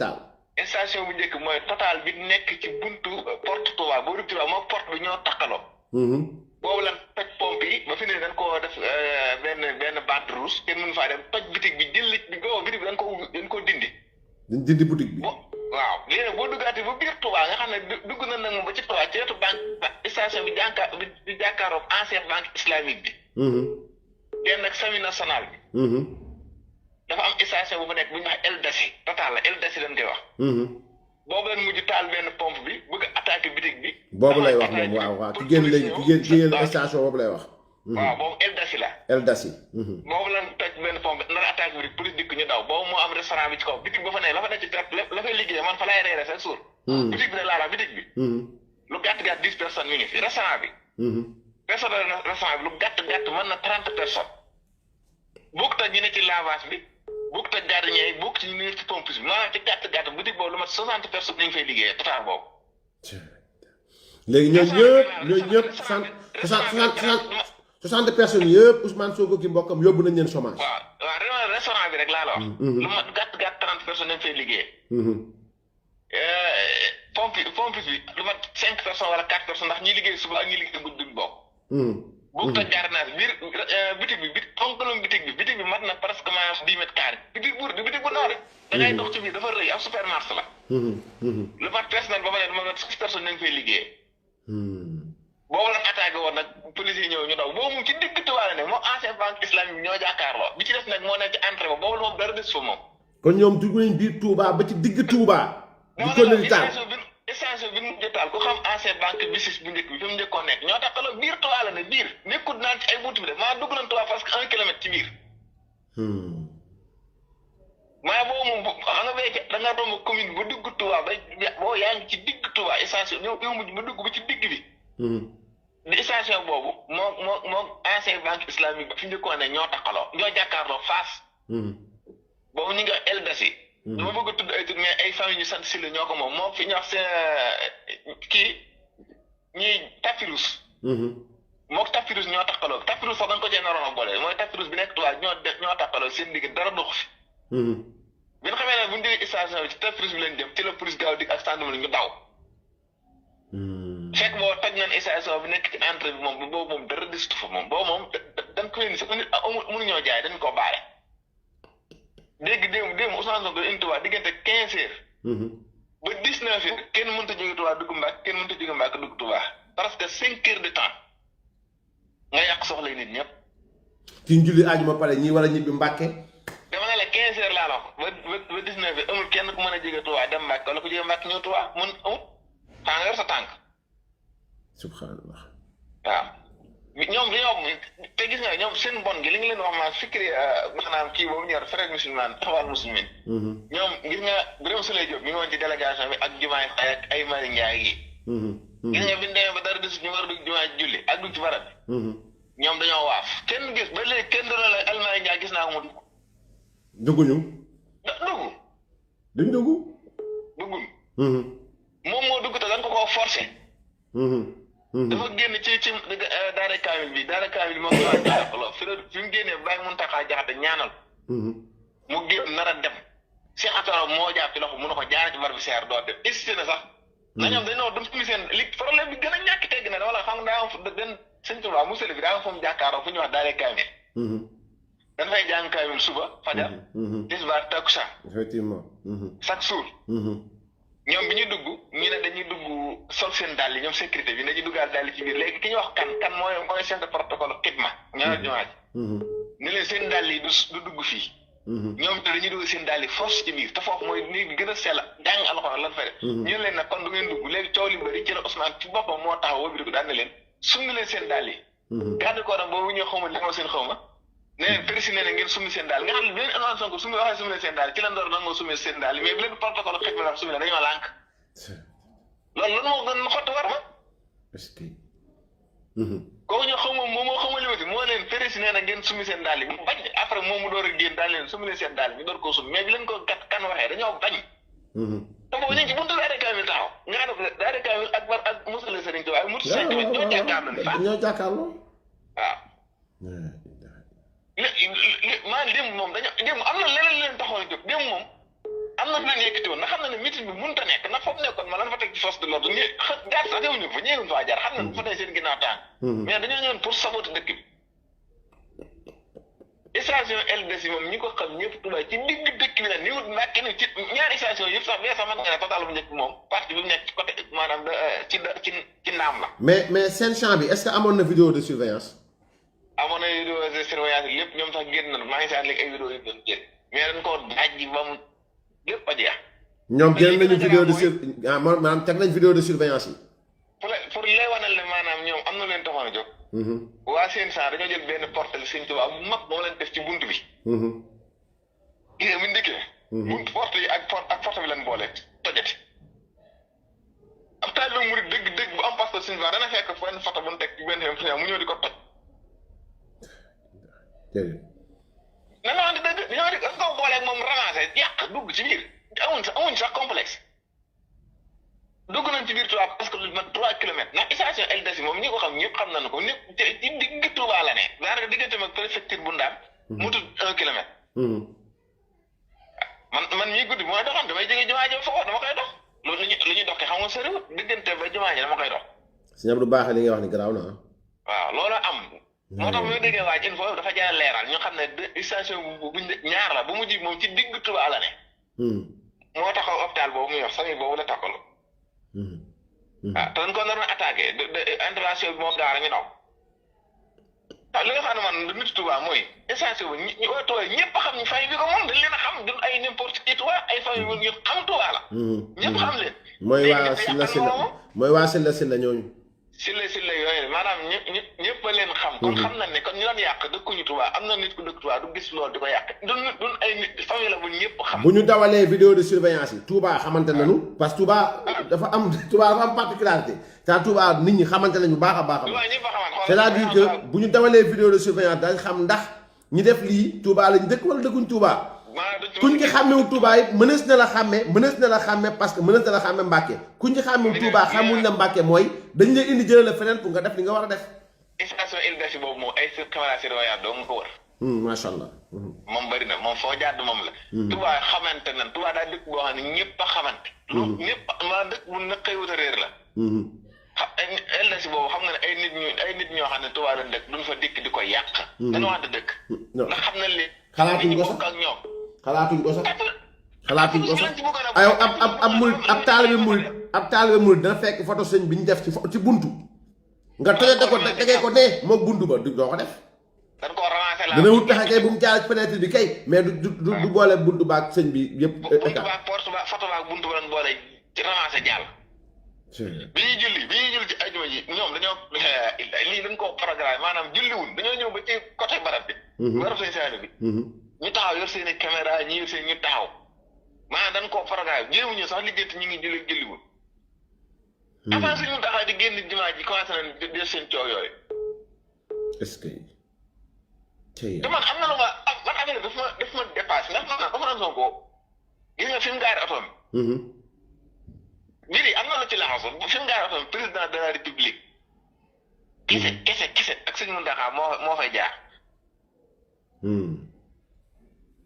taal. station bu njëkk mooy Total bi nekk ci buntu porte Touba boo dugg Touba moom porte bi ñoo takkaloo. boobu lan toj pompe yi ba fi ne dañ koo def benn bande rouge kenn mënu faa dem toj bitig bi jël bi bitig bi dañ ko dindi. dañ dindi boutique bi. waaw léegi nag boo duggaatee ba biir Touba nga xam ne dugg na nag moom ba ci Touba ci wetu banque station bi jàkkaaroog ancienne banque islamique bi. den ak sami national bi. dafa am station bu fa nekk bu ñu wax Eldasi total la Eldasi lañ koy wax. boobu lañ mujj taal benn pompe bi bëgg a attaquer bitig bi. boobu lay wax moom waaw ki génn léegi ki génn station boobu lay wax. waaw boobu Eldasi la. Eldasi. boobu lañ toj benn pompe bi nar a attaquer bitig police dikk ñu daw boobu moo am restaurant bi ci kaw bitig ba fa ne la fa nekk ci la fay liggéey man fa laay reere chaque jour. bitig bi ne laa la bitig bi. lu gàtt 10 personnes mi ngi fi restaurant bi. restaurant bi lu gàtt mën na 30 personnes. bokkut ak ñu ne ci lavage bi. bokkut ak gardien yi bokk ci ñu nekk ci pompe bi maanaam ci gàtt boutique boobu lu mat 60 personnes ñu ngi fay liggéeyee total boobu. léegi ñooñu ñëpp 60 personnes yëpp Ousmane Sonko ki mbokkam yóbbu nañ leen chômage. waaw restaurant bi rek laa la wax. lu mat gàtt 30 personnes ñu ngi fay liggéeyee. pompe bi lu mat 5 personnes wala 4 personnes ndax ñi liggéey suba ak ñi liggéey guddi duñ bokk. bokkut ak garage biir bitig bi onkalum bitig bi mat na presque maanaam 10 mètres carrés bitig bu ndaw rek da ngay dox ci biir dafa rëy ab supermarché la. lu mat personnel ba ma ne dama mat 6 personnes nañ fay liggéeyee. boobu lañ attaqué woon nag police yi ñëw ñu daw boobu moom ci digg Touba la ne moom ancienne banque islamique ñoo jàkkaarloo bi ci des nag moo nekk ci entrée ba boobu moom dara des fa moom. kon ñoom dugg nañ biir Touba ba ci digg Touba. di ko leen taal station bi mu jotaal ku xam ancienne banque BICIS bu njëkk bi fi mu njëkkoon nekk ñoo taxaloo biir Touba la ne biir nekkul naan ci ay buntu bi de maa dugg nañ Touba parce que 1 kilomètre ci biir. maa boobu moom xam nga béykat da nga romb commune ba dugg Touba ba boo yaa ngi ci digg Touba station ñëw mujj ba dugg ba ci digg bi. di station boobu moo ancienne banque islamique ba fi njëkkoon ne ñoo taxaloo ñoo jàkkaarloo face. boobu ñu ngi wax Eldasi. dama bëgg a tudd ay tur mais ay famille ñu sant si la ñoo ko moom moo fi ñu wax seen kii ñuy Tapirous. mook Tapirous ñoo taxaloo Tapirous sax dañ ko cee naroon a boole mooy Tapirous bi nekk Touba ñoo taxaloo seen digg dara dox fi. bi nga xamee ne bu ñu déggee station bi ci Tapirous bi leen jëm ci la police gaaw dig ak gendarmerie ñu daw. fekk boo toj nañ station bi nekk ci entrée bi moom boobu moom dara desitu fa moom boobu moom dañ ko indi sax mënuñoo jaay dañ ko baare. dégg démb Ousmane Sonko indi Touba diggante 15 heures. ba 19 heures kenn mënut a jóge Touba dugg Mbàkke kenn mënut a jóge Mbàkke dugg Touba parce que 5 heures de temps nga yàq soxla nit ñëpp. ci julli aajuma pare ñi war a ñibbi Mbàkke. dama ne la 15 heures laa la wax ba 19 heures amul kenn ku mën a jóge Touba dem Mbàkke wala ku jóge Mbàkke ñëw Touba amul xanaa nga yor sa tànk. subhanallah. waaw ñoom dañoo te gis nga ñoom seen bon gi li nga leen wax maa fikri maanaam kii boobu ñor frère musulman taxawal musulmin. ñoom gis nga Birame Souleye Diop mi ngi woon ci délégation bi ak jumaay ak ay Mari Ndiaye yi. gis nga bi ñu demee ba dara desut ñu war a dugg jumaay julli ak dugg ci barab bi. ñoom dañoo waaf kenn gis ba léegi kenn doon la El Mari Ndiaye gis naa ko mu dugg. dugguñu. dugg. duñ dugg. duggul. moom moo dugg te dañ ko koo forcé. dafa génn ci daara kaamil bi moo ko doon jàppaloo fi mu génnee bàyyi Muntaxa Jaxate ñaanal. mu génn nar a dem. Cheikh Atara moo jàpp ci loxo mun na ko jaaree ci barab seer doo dem hésité na sax. na ñoom dañoo dem suñu seen li problème bi gën a ñàkk tegg na wala xam nga daa am fu den sëñ Tuubaa musale bi daa am fu mu jàkkaaroo fu ñuy wax daara kaamil. dañ fay jàng kaamil suba fajar. tisbaar takkusaan. effectivement. chaque jour. ñoom bi ñu dugg ñu ne dañuy dugg sol seen dàll yi ñoom sécurité bi dañuy duggaal dàll ci biir léegi ki ñuy wax kan mooy chef de protocole xidma ñaar jumaa ji ne leen seen dàll yi du dugg fii ñoom te dañuy dugg seen dàll yi force ci biir te foofu mooy néeg bi gën a sell jàng alxuraan lan fay def ñu leen nag kon du ngeen dugg léegi coow li bëri ci la Ousmane ci boppam moo taxaw wóobi ko daan ne leen summi leen seen dàll yi garde corps am boobu ñoo xawma li moo seen xawma ne leen précis ne ngeen summi seen daal nga xam ne bi leen Ousmane Sonko summi waxee summi leen seen daal ci leen door nangoo summi seen daal mais bi leen protocole xëy na wax summi leen dañoo lànk loolu moo gën xott war ma est-ce que kooku ñoo xaw moom moo xaw ma limati moo leen précis nee na ngeen summi seen daal yi mu bañ après moom mu door a génn daal leen summi leen seen daal ñu door koo summi mais bi leen ko kan waxee dañoo bañ te boobu ñu ngi ci buntu daara kaamil taxaw nga xam ne daara kaamil ak musale sëriñ Tuubaa waaye mutu sëriñ Tuubaa ñoo jàkkaarloo ni fa ñoo jàkkaarloo waaw maanaam démb moom démb am na leneen leen taxaw a jóg démb moom am na lu leen yëkkati woon ndax xam na ne meeting bi mënut a nekk ndax foofu nekkoon ma lan fa teg ci force de l'ordre ñi jaar sax demuñu fa ñëwuñ faa jaar xam na bu fa tey seen ginnaaw tàng mais dañoo ñëwoon pour saboter dëkk bi station LDC moom ñi ko xam ñëpp Touba ci digg dëkk bi nag niwut Mbàkke ni ci ñaari station yëpp sax bee sax man nga ne total bu njëkk bi moom parti bi mu nekk ci côté yëpp maanaam ci ndaam la. mais seen champ bi est-ce que amoon na vidéo de surveillance. amoon na vidéo de surveillance lépp ñoom sax génn na maa ngi seet léegi ay vidéo yu doon génn mais dañ ko daaj ji ba mu lépp a jeex. ñoom jël nañu vidéo de maanaam teg nañ vidéo de surveillance yi. pour lay wanal ne maanaam ñoom am na leen taxoon a jóg. waa seen saa dañoo jël benn portale Sëñ Tuubaa bu mag moo leen def ci bunt bi. gis nga bu ñu dikkee. bunt porte yi ak porte bi leen boole tojati. ab taalibe murid dëgg bu am passeport Sëñ Tuubaa dana fekk benn photo bu ñu teg ci benn mu ñëw di ko toj. na la wax dëgg dañoo di ko booleeg moom ramassé yàq dugg ci biir amuñ sax complexe. dugg nañ ci biir Touba parce que lu mat 3 kilomètres ndax station LDC moom ñi ko xam ñëpp xam nañu ko ñëpp ci digg Touba la ne daanaka diggante ak préfecture bu Ndam mu tudd 1 kilomètre. man mii guddi bu may doxam damay jógee jumaa ji foofu dama koy dox loolu lu ñuy dox xam nga soriwut diggante ba jumaa ji dama koy dox. sëñ Abdou baax li nga wax ni garaaw na waaw loolu am. moo tax bu ñu déggee waa info dafa jaar leeral ñu xam ne station bu ñaar la bu mujj moom ci digg Touba la ne. moo taxaw hôpital boobu muy wax famille boobu la takkaloo. ah te dañ ko naroon attaqué intervention bi moo gaara ñu daw waaw li nga xam ne man nit Touba mooy essentiel bi ñu waa Touba ñëpp xam ñu famille bi ko moom dañ leen a xam duñ ay n'importe qui Touba ay famille bu ñu xam Touba la. ñëpp xam leen. mooy waa Silla ñooñu. Silla yooyu maanaam ñëpp a leen xam. kon xam nañ ne kon ñu doon yàq dëkkuñu Touba am na nit ku dëkk Touba du gis loolu di ko yàq duñ ay nit famille la bu ñëpp xam. bu ñu dawalee vidéo de surveillance yi Touba xamante nañu parce que Touba dafa am particularité te Touba nit ñi xamante nañu baax a baax. c'est-à-dire que bu ñu dawalee vidéo de surveillance dañ xam ndax ñi def lii Touba lañ dëkk wala dëkkuñ Touba. kuñ ci xàmmewu Touba it mënees na la xàmme parce que mënees na la xàmme Mbàkke kuñ ci xàmmewu Touba xamuñ la Mbàkke mooy dañ lay indi jëlee la feneen pour nga def li nga war a def. station LDC boobu moom ay caméra surveillance doo nga ko wër. macha allah. moom bëri na moom foo jàdd moom la. Touba xamante na Touba daa dëkk boo xam ne ñëpp a xamante. ñëpp maa dëkk bu naqay wut a réer la. LDC boobu xam nga ne ay nit ñoo xam ne Touba lañ dëkk duñ fa dikk di ko yàq. dañoo wax dëkk. ndax xam nañ li. xalaatuñ ko sax ak ñoom. xalaatuñ ko sax ayow ab taalibe murid dana fekk photo sëñ bi ñu def ci buntu nga tojate ko tegee ko nee moog buntu ba doo ko def. dañ koo ramassé la dana wut pexe kay bu mu jaar ci fenêtre bi kay mais du boole buntu baag sëñ bi yëpp. buntu baag porte ba photo baag buntu ba lañ boole ci ramassé jàll. bi ñuy julli ci ajuma ji ñoom dañoo lii dañ koo programme maanaam julliwul dañoo ñëw ba ci côté barab bi. barab sëñ Saliou bi. ñu taxaw yor seen i caméra ñi yor seen ñu taxaw maanaam dañ koo programme jéemuñu sax liggéey ñu ngi julliwul. avant suñu taxaw di génn jumaa ji commencé nañ di seen coow yooyu. est-ce que. te man am na lu man affaire daf ma dépassé ndax man dafa doon Sonko gis nga fi mu gaari oto mi. mbir yi am na lu ci laxasu fi mu gaari oto mi président de la république. kese ak sëñ Mountakha moo fay jaar.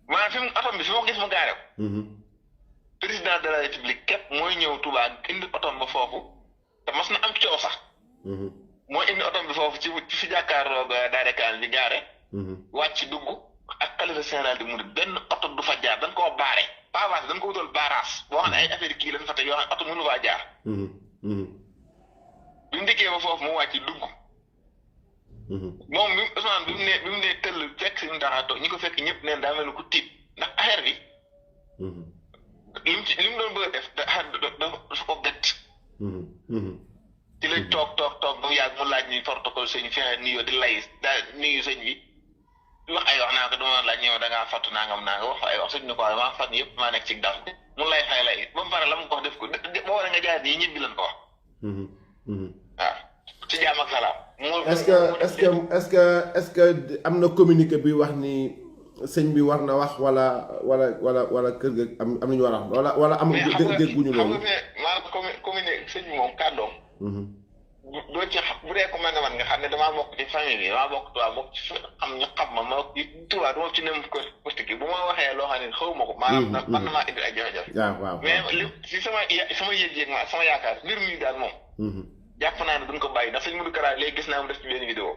maanaam fi mu otom bi fi ma gis mu gaare ko. président de la république képp mooy ñëw Touba indi otom ba foofu te mas na am coow sax. mooy indi otom bi foofu ci fi jàkkaarloo daare kaan bi gaare. wàcc dugg ak xalifa général di murid benn oto du fa jaar dañ koo baare pavage dañ ko wutal barrage boo xam ne ay affaire kii lañ fa teg yoo xam ne oto mënu faa jaar. bi mu dikkee ba foofu mu wàcc dugg. moom Ousmane bi mu ne tëll fekk si ñu taxaatoo ñi ko fekk ñëpp neen daa mel ni ku tiit ndax affaire bi. li mu doon bëgg a def dafa ko gët. ci lañ toog ba mu yàgg mu laaj ni protocole sëñ fexe nuyoo di lay daal nuyu sëñ bi wax ay wax naa ko dama laaj ñëw da ngaa fàttu nangam naa nga wax ay wax sëñ ne ko waaye maa fàtt yëpp maa nekk ci daf mu lay fay lay ba mu pare la mu ko wax def ko boo war a nga jaar nii ñibbi lañ ko wax. waaw ci jaam ak salaam. est-ce que am na communiqué bi wax ni sëñ bi war na wax wala kër ga am nañu war a wax wala amul dégguñu loolu. xam nga maanaam communiqué sëñ bi moom kàddoom. doo ci xam bu dee ko mel ne man nga xam ne damaa bokk ci famille bi damaa bokk Touba bokk ci xam ñu xam ma Touba duma ci nem ko postique bu ma waxee loo xam ne xaw ma ko. maanaam man na maa indi ay jafe-jafe. waaw mais li si sama yëg-yëg ma sama yaakaar mbir mi daal moom. jàpp naa ne duñ ko bàyyi ndax sëñ Modou Kara léegi gis naa mu def ci benn vidéo.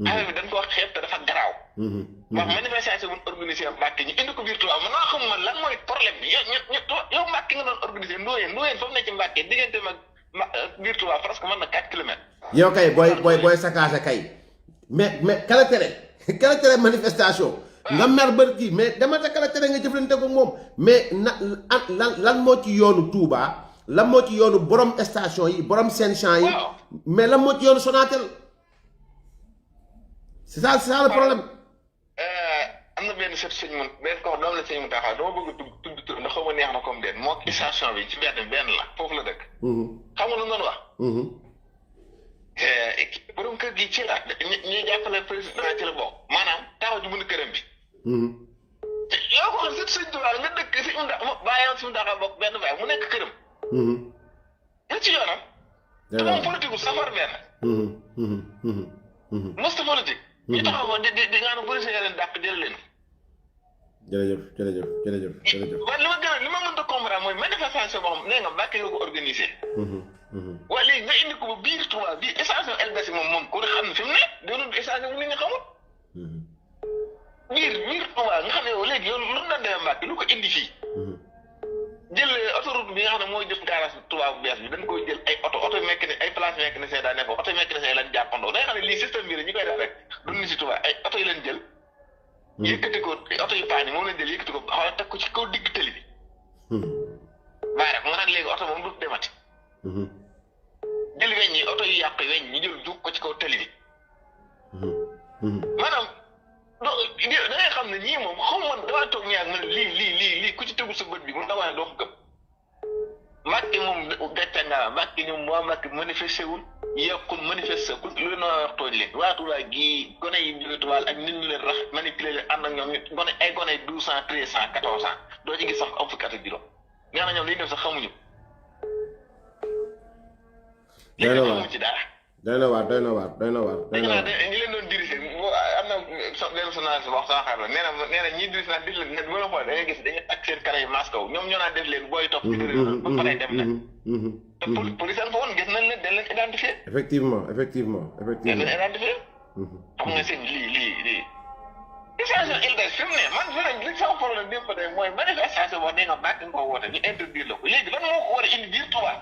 affaire bi dañ ko xeeb te dafa garaaw. wax manifestation bu organisé Mbàkke ñu indi ko biir Touba man naa xam man lan mooy problème bi yow Mbàkke nga doon organisé Ndoyeen fa mu ne ci Mbàkke diggante mag biir Touba presque mën na 4 kilomètres. yow kay booy sakaase kay mais kala tere manifestation nga mer bër kii mais dama ta kala tere nga jëflante ko moom mais lan moo ci yoonu Touba lan moo ci yoonu borom station yi borom seen champs yi mais lan moo ci yoonu Sonatel c'est ça le problème. am na benn sëñ mun benn ko doom la sëñ mun taxaw dama bëgg tudd tur ndax xaw ma neex na comme den moo station bi ci benn la foofu la dëkk. xam nga lu noonu wax. borom kër gi ci la ñu jàppale président ci la bokk maanaam taxaw ji mën këram bi. yow ko xam sëñ Tuubaa nga dëkk si mu bàyyi si mu taxaw bokk benn baay mu nekk këram. li ci yoonam. te moom politique safar benn. mosta politique. ñu taxaw ko di nga ne police leen dàq jël leen. jërëjëf. waaye li ma mënta comprendre mooy manifestation boo xam nee nga Mbàkke nga ko organisé. waaye léegi nga indi ko ba biir Touba bii station LDC moom ku ne xam ne fi mu ne doonul station bu nit ñi xamul. biir Touba nga xam ne yow léegi yow lu mu doon demee Mbàkke lu ko indi fii. jël autoroute bi nga xam ne mooy jëm garage Touba bu bees bi dañ koy jël ay oto mécanique ay place mécanicien daa nekk oto mécanicien lañ jàppandoo da nga xam ne lii système bi la ñu koy def rek du ni si Touba ay oto yi leen jël. yëkkati ko oto yu paan yi moom lañ jël yëkkati ko xaw teg ko ci kaw digg tëli bi. bàyyi rek mu naan léegi oto moom du demati. jël weñ yi oto yu yàq weñ ñu jël dugg ko ci kaw tëli bi. maanaam da ngay xam ne ñii moom xaw ma damaa toog ñaar man lii ku ci tegu sa bët bi mu dawaa doo ko gëm. Mbàkke moom gàcce nga Mbàkke ñoom waa Mbàkke manifesté wul yekkul manifesté ku lu noo wax tooñ leen waa Touba gii gone yi jóge Touba ak nit ñu leen rax manipulé leen ànd ak ñoom gone ay 12 ans 13 ans 14 ans doo ci gis sax am fukki at ak juróom ñaa na ñoom li ñu def sax xamuñu. xamuñu ci dara. doy na waar. dégg naa ñi leen doon dirigé am na benn journaliste wax sama xarit la nee na ñii dirigé naan def leen net boo la xoolee da ngay gis dañuy takk seen kanam yi masque wu ñoom ñoo naan def leen booy topp ci dërëb ba pare dem na te police fa woon gis nañ leen dañ leen identifié effectivement dañ leen identifié xam nga seen lii station LDC fi mu ne man fi ne li sama problème bi fa de mooy manifestation boo nee nga Mbàkke nga ko woote ñu interdire la ko léegi lan moo ko war a indi biir Touba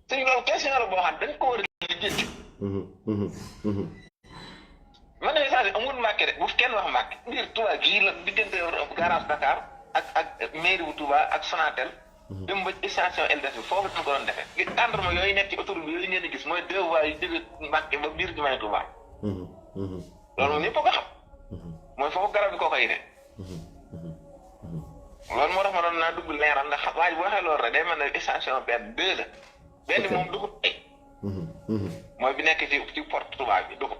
sëñ loolu question la boo xam dañ ko war a lijjanti. manifestation amul Mbàkke de bu kenn wax Mbàkke biir Touba gii la diggante garage Dakar ak mairie bu Touba ak Sonatel. dem ba station LDC bi foofu lañ ko doon defee. gis gendarme yooyu nekk ci autoroute bi yooyu ngeen di gis mooy 2 voies yu jóge Mbàkke ba biir jumaay Touba. loolu moom ñëpp a ko xam. mooy foofu garab bi koo koy ne. loolu moo tax ma doon naa dugg leeral ndax waa ji boo waxee loolu rek day mel ne station benn 2 la. benn moom du ko tey. mooy bi nekk ci porte Touba bi du ko.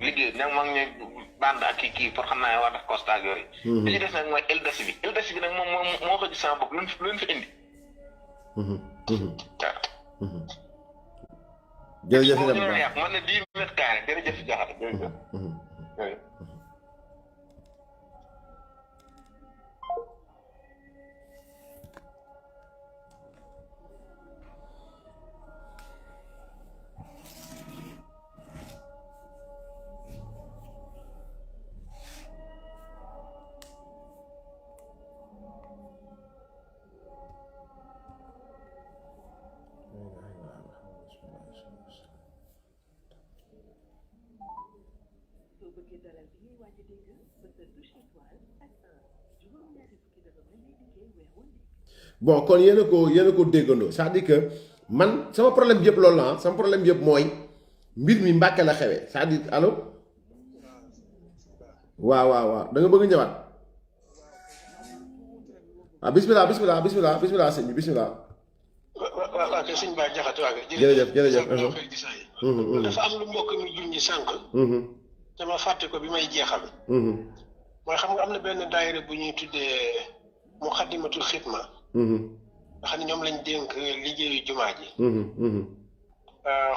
liggéey nag moo ngi ñu band ak kii pour xam naa war def constat ak yooyu. li ci des nag mooy LDC bi nag moom moo ko gis sama bopp lu ñu fi indi. jërëjëf moom ñu doon yàq man na 10 mètres carrés jërëjëf Diakhaté jërëjëf. bon kon yéen a ko déggandoo c'est-à-dire que man sama problème yëpp loolu la sama problème yëpp mooy mbir mi Mbàkke la xewee c'est-à-dire allo waaw da nga bëgg ñëwaat bismillah sëñ bi bismillah. waaw kay sëñ Ba Diakhaté waaw kay. jërëjëf dafa am lu mbokk mi junj sànq. dama fàtte ko bi may jeexal. mooy xam nga am na benn daayira bu ñuy tuddee Muxaddamatul Xidma. nga xam ne ñoom lañ dénk liggéeyu jumaa ji.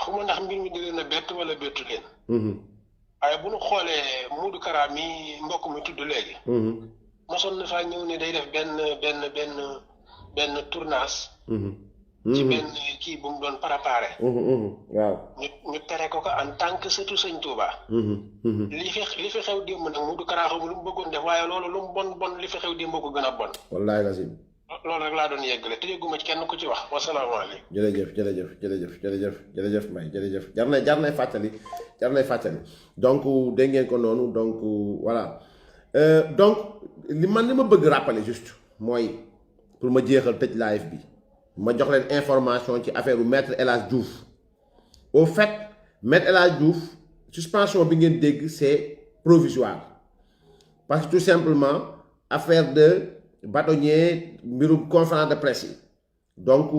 xuma ndax mbir mi di leen a bett wala bettu leen. waaye bu ñu xoolee Modou Kara mi mbokk mi tudd léegi. mosoon na faa ñëw ne day def benn tournage. ci benn kii bu mu doon préparé. waaw. ñu tere ko en tant que sëtu sëñ Touba. li fi xew démb nag mu du karaaxam lu mu bëggoon def waaye loolu lu mu bon li fi xew démb ko gën a bon. wallaay lazim. loolu rek laa doon yeggale te yëgguma ci kenn ku ci wax wasalaamaaleykum. jërëjëf Mbaye jërëjëf jar nay fàttali donc dégg ngeen ko noonu donc voilà donc li ma bëgg rappeler juste mooy pour ma jeexal tëj live bi ma jox leen information ci affaire u maître El Hadj Diouf au fait maître El Hadj Diouf suspension bi ngeen dégg c'est provisoire parce que tout simplement affaire de bâtonnier mbirum conférence de presse yi donc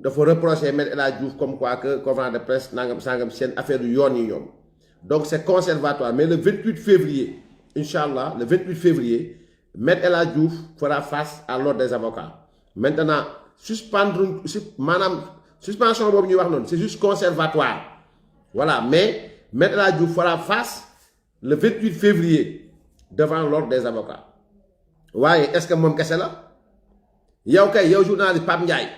dafa reprocher maître El Hadj Diouf comme quoi que conférence de presse nangam sangam seen affaire yu yoon yi ñoom donc c'est conservatoire mais le 28 février inchallah le 28 février maître El Hadj Diouf fera face à l'ordre des avocats maintenant suspension boobu ñuy wax noonu c'est juste conservatoire voilà mais maître El Hadj Diouf fera face le 28 février devant l'ordre des avocats waaye est-ce que moom kese la yow kay yow journaliste Pape Ndiaye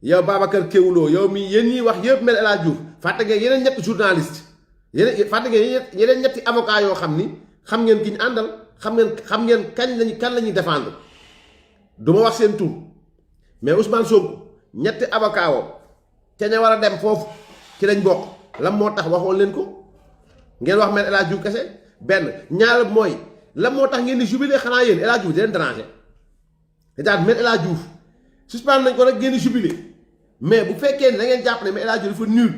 yow Babacar Kewulo yow mi yéen ñiy wax yëpp maître El Hadj Diouf fàtte ngeen yeneen ñetti journaliste fàtte ngeen yeneen ñetti avocat yoo xam ni xam ngeen ki ñu àndal xam ngeen kan la ñuy défendre du ma wax seen tur mais Ousmane Sonko ñetti avocat woo ca ña war a dem foofu ci lañ bokk lan moo tax waxoon leen ko ngeen wax maître El Hadj Diouf kese benn ñaar mooy lan moo tax ngeen di jubilé xanaa yéen El Hadj Diouf di leen déranger c'est-à-dire maître El Hadj Diouf suspendre nañ ko rek ngeen di jubilé mais bu fekkee ne da ngeen jàpp ne mais El Hadj Diouf dafa nul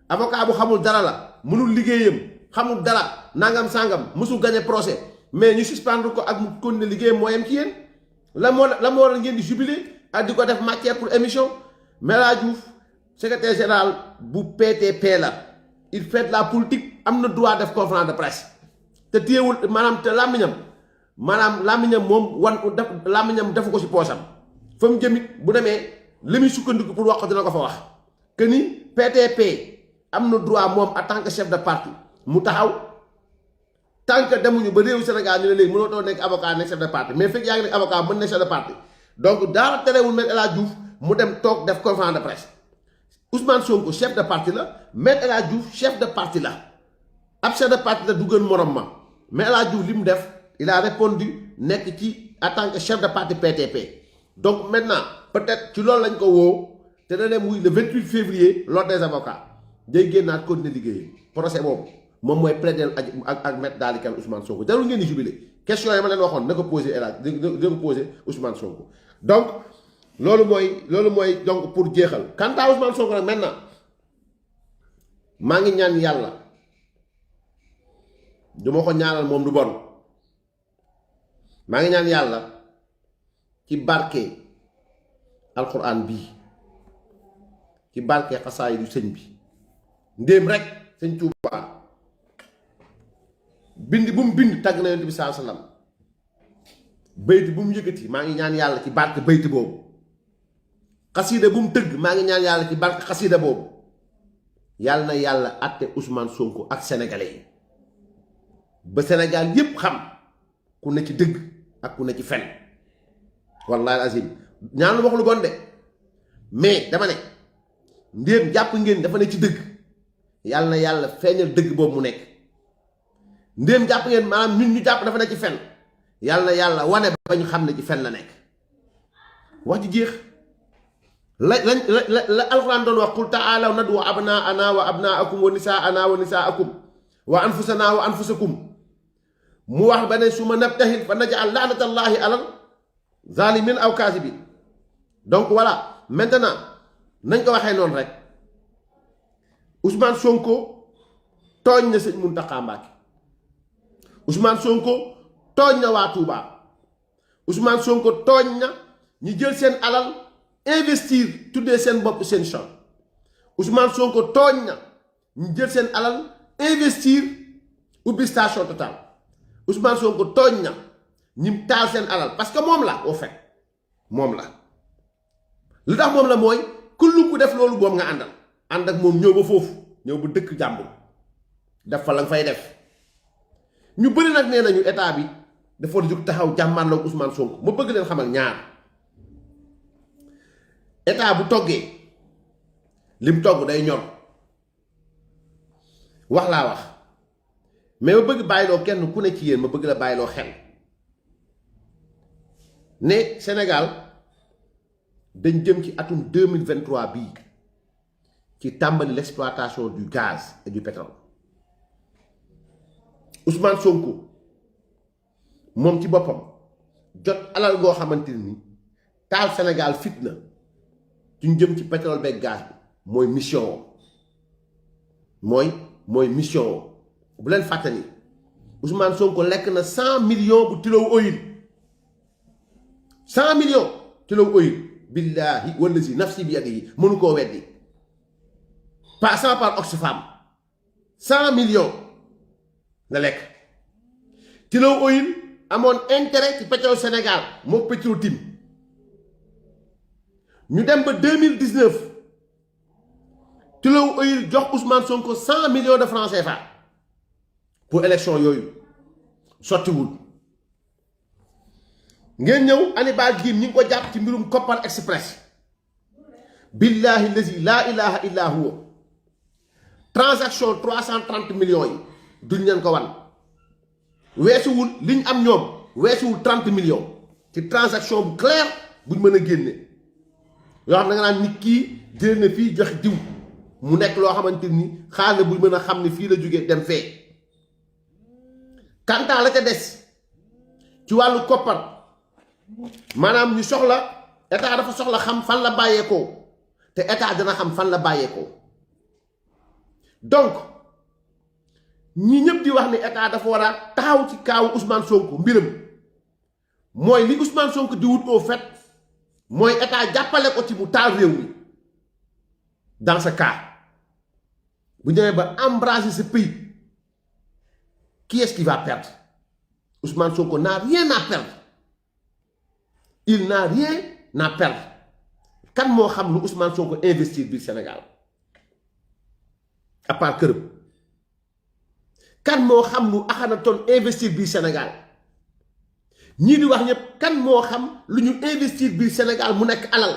avocat bu xamul dara la mënul liggéeyam xamul dara nangam sangam mësul gagné procès mais ñu suspendre ko ak mu continuer liggéeyam moo yem ci yéen la moo war ngeen di jubilé ak di ko def matière pour émission mais El Hadj Diouf secrétaire général bu PTP la il fait la politique am na droit def conférence de presse te téyewul maanaam te làmmiñam moom làmmiñam defu ko ci poosam fa mu jëmit bu demee li muy sukkandiku pour wax ko dina ko fa wax que ni PTP am na droit moom en tant que chef de parti mu taxaw tant que demuñu ba réewu Sénégal ñu ne léegi mënoo too nekk avocat nekk chef de parti mais fekk yaa ngi nekk avocat mën nekk chef de parti donc daara terewul maître El Hadj Diouf mu dem toog def conférence de presse Ousmane Sonko chef de parti la maître El Hadj Diouf chef de parti la ab chef de parti la du gën morom ma mais El Hadj Diouf li mu def il a répondu nekk ci en tant que chef de parti PTP donc maintenant peut-être ci loolu lañ ko woo te da dem muy le 28 février l'ordre des avocats day génnaat continuer liggéeyam procès boobu moom mooy plaider ak maître daal di kan Ousmane Sonko jarul ngeen di jubilé question yi ma leen waxoon na ko posé El Hadj na ko posé Ousmane Sonko donc loolu mooy donc pour jeexal quant à Ousmane Sonko nag maintenant maa ngi ñaan yàlla du ma ko ñaanal moom du bon maa ngi ñaan yàlla ci barke alquran bii ci barke xasaay du sëñ bi ndéem rek sëñ Tuubaa bind bu mu bind tàgg na yonent bi saa sallam bayti bu mu yëkkati maa ngi ñaan yàlla ci barke bayti boobu xasida bu mu tëgg maa ngi ñaan yàlla ci barke xasida boobu yàlla na yàlla àtte Ousmane Sonko ak sénégalais yi ba Sénégal yépp xam ku ne ci dëgg ak ku ne ci fen wallahi azim ñaan lu wax lu bon de mais dama ne ndéem jàpp ngeen dafa ne ci dëgg yàlla na yàlla feeñal dëgg boobu mu nekk ndéem jàpp ngeen maanaam ñun ñu jàpp dafa ne ci fen yàlla na yàlla wane ba ñu xam ne ci fen la nekk wax ji jeex la alxuraan doon wax qul taalaw nadu abnaana wa abnaakum wa nisaana wa nisaakum wa anfusana wa anfusakum mu wax ba ne su ma nabtahil fa najal laanatallahi alal zalimin aw kaasibin donc voilà maintenant nañ ko waxee noonu rek Ousmane Sonko tooñ na sëñ Mountakha Mbacké Ousmane Sonko tooñ na waa Touba Ousmane Sonko tooñ na ñi jël seen alal investir tuddee seen bopp seen champ Ousmane Sonko tooñ na ñi jël seen alal investir ubbi station Total Ousmane Sonko tooñ na ñi taal seen alal parce que moom la au fait moom la lu tax moom la mooy kullu ku def loolu boom nga àndal ànd ak moom ñëw ba foofu ñëw ba dëkk jàmbur def fa la nga fay def ñu bëri nag nee nañu état bi dafa jóg taxaw jàmmaarloog Ousmane Sonko ma bëgg leen xamal ñaar état bu toggee lim togg day ñor wax laa wax mais ma bëgg bàyyiloo kenn ku ne ci yéen ma bëgg la bàyyiloo xel ne Sénégal dañ jëm ci atum 2023 bii ci tàmbali l'exploitation du gaz et du pétrole Ousmane Sonko moom ci boppam jot alal goo xamante ni taal Sénégal fitna ci ñu jëm ci pétrole beeg gaz bi mooy mission mooy mission bu leen fàtte ni Ousmane Sonko lekk na 100 millions bu kilo oil 100 millions kilo oil billahi wallazi nafsi bi yadihi mënu koo weddi passant par Oxfam 100 millions la lekk kilo oil amoon intérêt ci pétrole Sénégal moo Petro-Tim ñu dem ba 2019 kilo oil jox Ousmane Sonko 100 millions de francs CFA pour élection yooyu sottiwul ngeen ñëw Hannibal Djim ñi ngi ko jàpp ci mbirum Kopar Express billahi lazi la ilaha illa huwa transaction 330 millions yi duñ leen ko wan weesuwul liñ am ñoom weesuwul 30 millions ci transaction bu clair buñ mën a génne yoo xam ne nga naan nit kii jël na fii jox diw mu nekk loo xamante ni xaar na buñ mën a xam ne fii la jógee dem fee kantaa la ca des ci wàllu koppar maanaam ñu soxla état dafa soxla xam fan la bàyyeekoo te état dina xam fan la bàyyeekoo donc ñi ñëpp di wax ni état dafa war a taxaw ci kaawu Ousmane Sonko mbiram mooy li Ousmane Sonko di wut au fait mooy état jàppale ko ci mu taal réew mi dans ce cas bu ñëwee ba embraser ce pays qui est-ce qui va perdre? Ousmane Sonko n'a rien à perdre. Il n'a rien à perdre. Kan moo xam lu Ousmane Sonko investir biir Sénégal à part këram kan moo xam lu Akhenaton investir biir Sénégal ñii di wax ñëpp kan moo xam lu ñu investir biir Sénégal mu nekk alal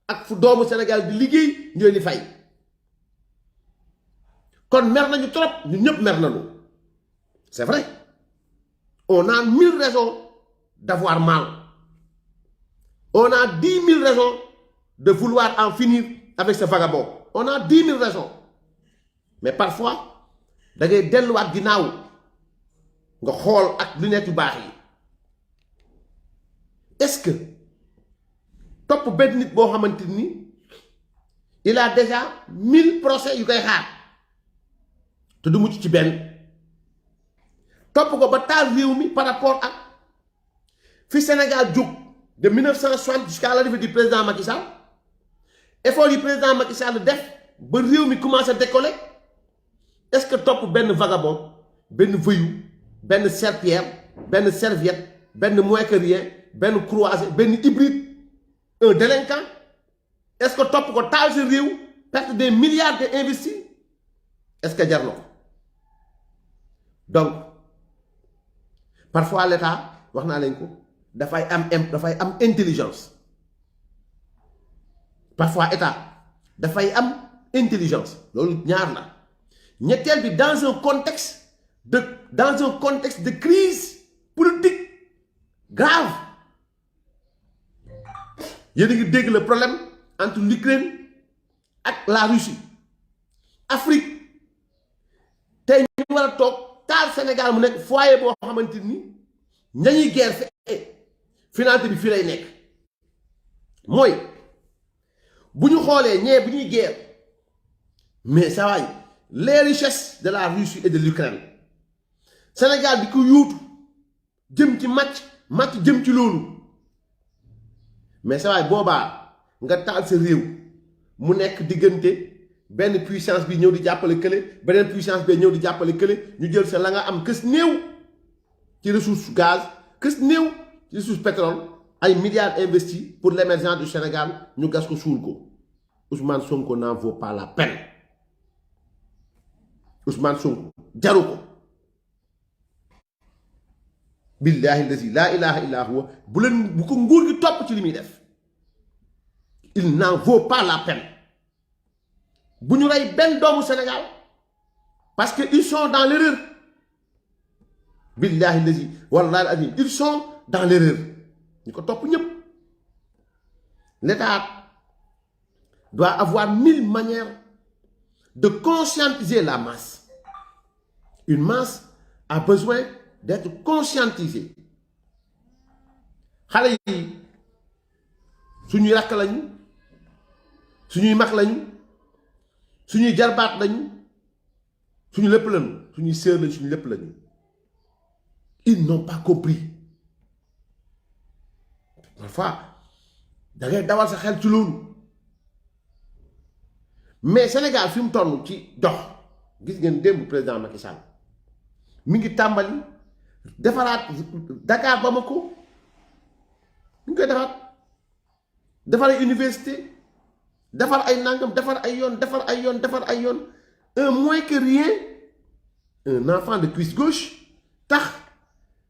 ak fu doomu Sénégal di liggéey ñu leen di fay kon mer nañu trop ñun ñëpp mer nañu c'est vrai on a 1000 raisons d'avoir mal on a 10 000 raisons de vouloir en finir avec ce vagabond on a 10 000 raisons mais parfois da ngay delluwaat ginnaaw nga xool ak lunettes yu baax yi est-ce que topp benn nit boo xamante ni il a déjà 1000 procès yu koy xaar te du mucc ci benn topp ko ba taal réew mi par rapport ak fi Sénégal jóg de 1960 jusqu'à l'arrivée du président Macky Sall effort du président Macky Sall def ba réew mi commencé décoller est-ce que topp benn vagabond benn voyou benn serpillère benn serviette benn moins que rien benn croisé benn hybride un délinquant est-ce que topp ko taal sa réew perte des milliards d'investis est-ce que jar na ko donc parfois l'État wax naa leen ko dafay am intelligence parfois État dafay am intelligence loolu ñaar la ñetteel bi dans un contexte de crise politique grave yéen a ngi dégg le problème entre l'Ukraine ak la Russie Afrique tey ñu war a toog taal Sénégal mu nekk foyer boo xamante ni ñañuy guerre fe finalité bi fii lay nekk mooy bu ñu xoolee ñee bu ñuy guerre mais saa waay les richesses de la Russie et de l'Ukraine Sénégal di ko yuutu jëm ci màcc jëm ci loolu mais saa waay boobaa nga taal sa réew mu nekk diggante benn puissance bi ñëw di jàppale kële beneen puissance bi ñëw di jàppale kële ñu jël sa la nga am kës néew ci ressource gaz kës néew ci ressource pétrole ay milliards investis pour l'émergence du Sénégal ñu gas ko suul ko Ousmane Sonko n'en vaut pas la peine Ousmane Sonko jaru ko billahi allazi la ilaha illa huwa bu ko nguur gi topp ci li muy def il n'en vaut pas la peine bu ñu rey benn doomu Sénégal parce que ils sont dans l'erreur billahi lazi wallahi azim ils sont dans l'erreur ñu ko topp ñëpp. L'État doit avoir 1000 manières de conscientiser la masse. Une masse a besoin d'être conscientisée. xale yi suñuy rakk lañu suñuy mag lañu suñuy jarbaat lañu suñu lépp lañu suñuy sœur lañu suñu lépp lañu. Ils n'ont pas compris. Parfois da ngay dawal sa xel ci loolu mais Sénégal fi mu toll ci dox gis ngeen démb président Macky Sall mi ngi tàmbali defaraat Dakar Bamako mi ngi koy defar ay université defar ay nangam defar ay yoon un moins que rien un enfant de cuisse gauche tax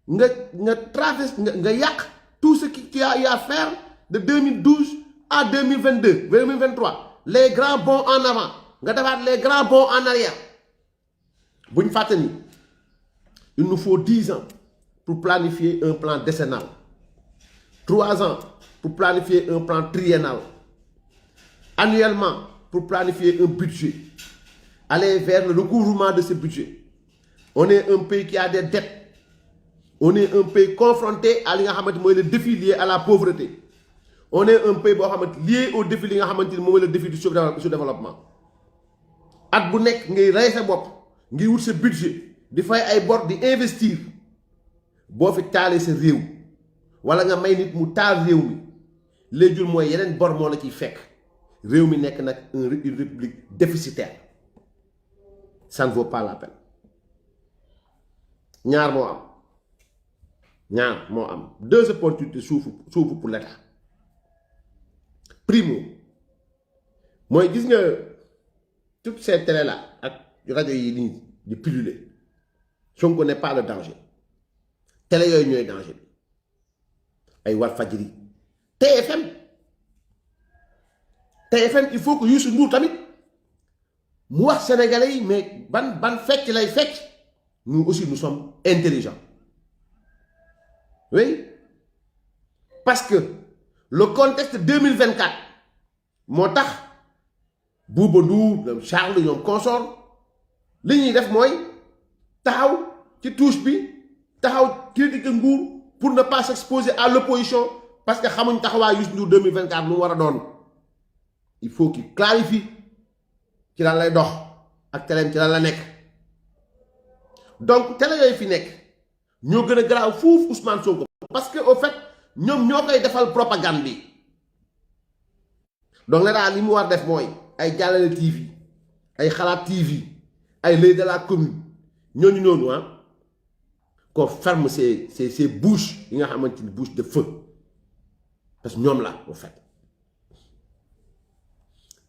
nga traverse nga yàq tout ce qui a eu à faire de 2012 à 2022 2023 les grands bonds en avant nga defaat les grands bonds en arrière bu ñu fàtte ni il nous faut 10 ans pour planifier un plan décennal 3 ans pour planifier un plan triennal annuellement pour planifier un budget aller vers le recouvrement de ce budget. On est un pays qui a des dettes. On est un pays confronté à le défi lié à la pauvreté. On est un pays lié au défi le défi du sous-développement. At bu nek ngay ray sa bop, ngay wut sa budget, di fay ay bor di investir. Bo fi talé sa rew wala nga may nit mu taal rew mi. Léjul moy yeneen bor mo la ciy fekk. Rew mi nek nak une république déficitaire. Ça ne vaut pas la peine. Ñaar mo am. Deux opportunités s'ouvrent pour l'État. Primo, moi gis nga toutes ces télé là ak radio yi ni di piluler. On ne connaît pas le danger. Télé yoy ñoy danger. Ay Walfadjri, TFM, il faut que Youssou Ndour tamit mu wax sénégalais mais ban fecc lay fecc. Nous aussi nous sommes intelligents. Oui, parce que le contexte 2024 moo tax Bouba Ndour Charles ñoom consort li ñuy def mooy taxaw ci touche bi taxaw critiquer nguur pour ne pas s'exposer à l'opposition parce que xamuñ taxawaay Youssou Ndour 2024 lu mu war a doon. Il faut qu'il clarifie ci lan lay dox ak teleem ci lan la nekk. Donc télé yooyu fi nekk ñoo gën a garaaw fuuf Ousmane Sonko parce que au fait ñoom ñoo koy defal propagande bi. Donc l'État li mu war def mooy ay Jàllale TV ay Xalaat TV ay L'Oeil de la Commune ñooñu noonu qu'on ferme ces bouches yi nga xamante ni bouche de feu parce que ñoom la au fait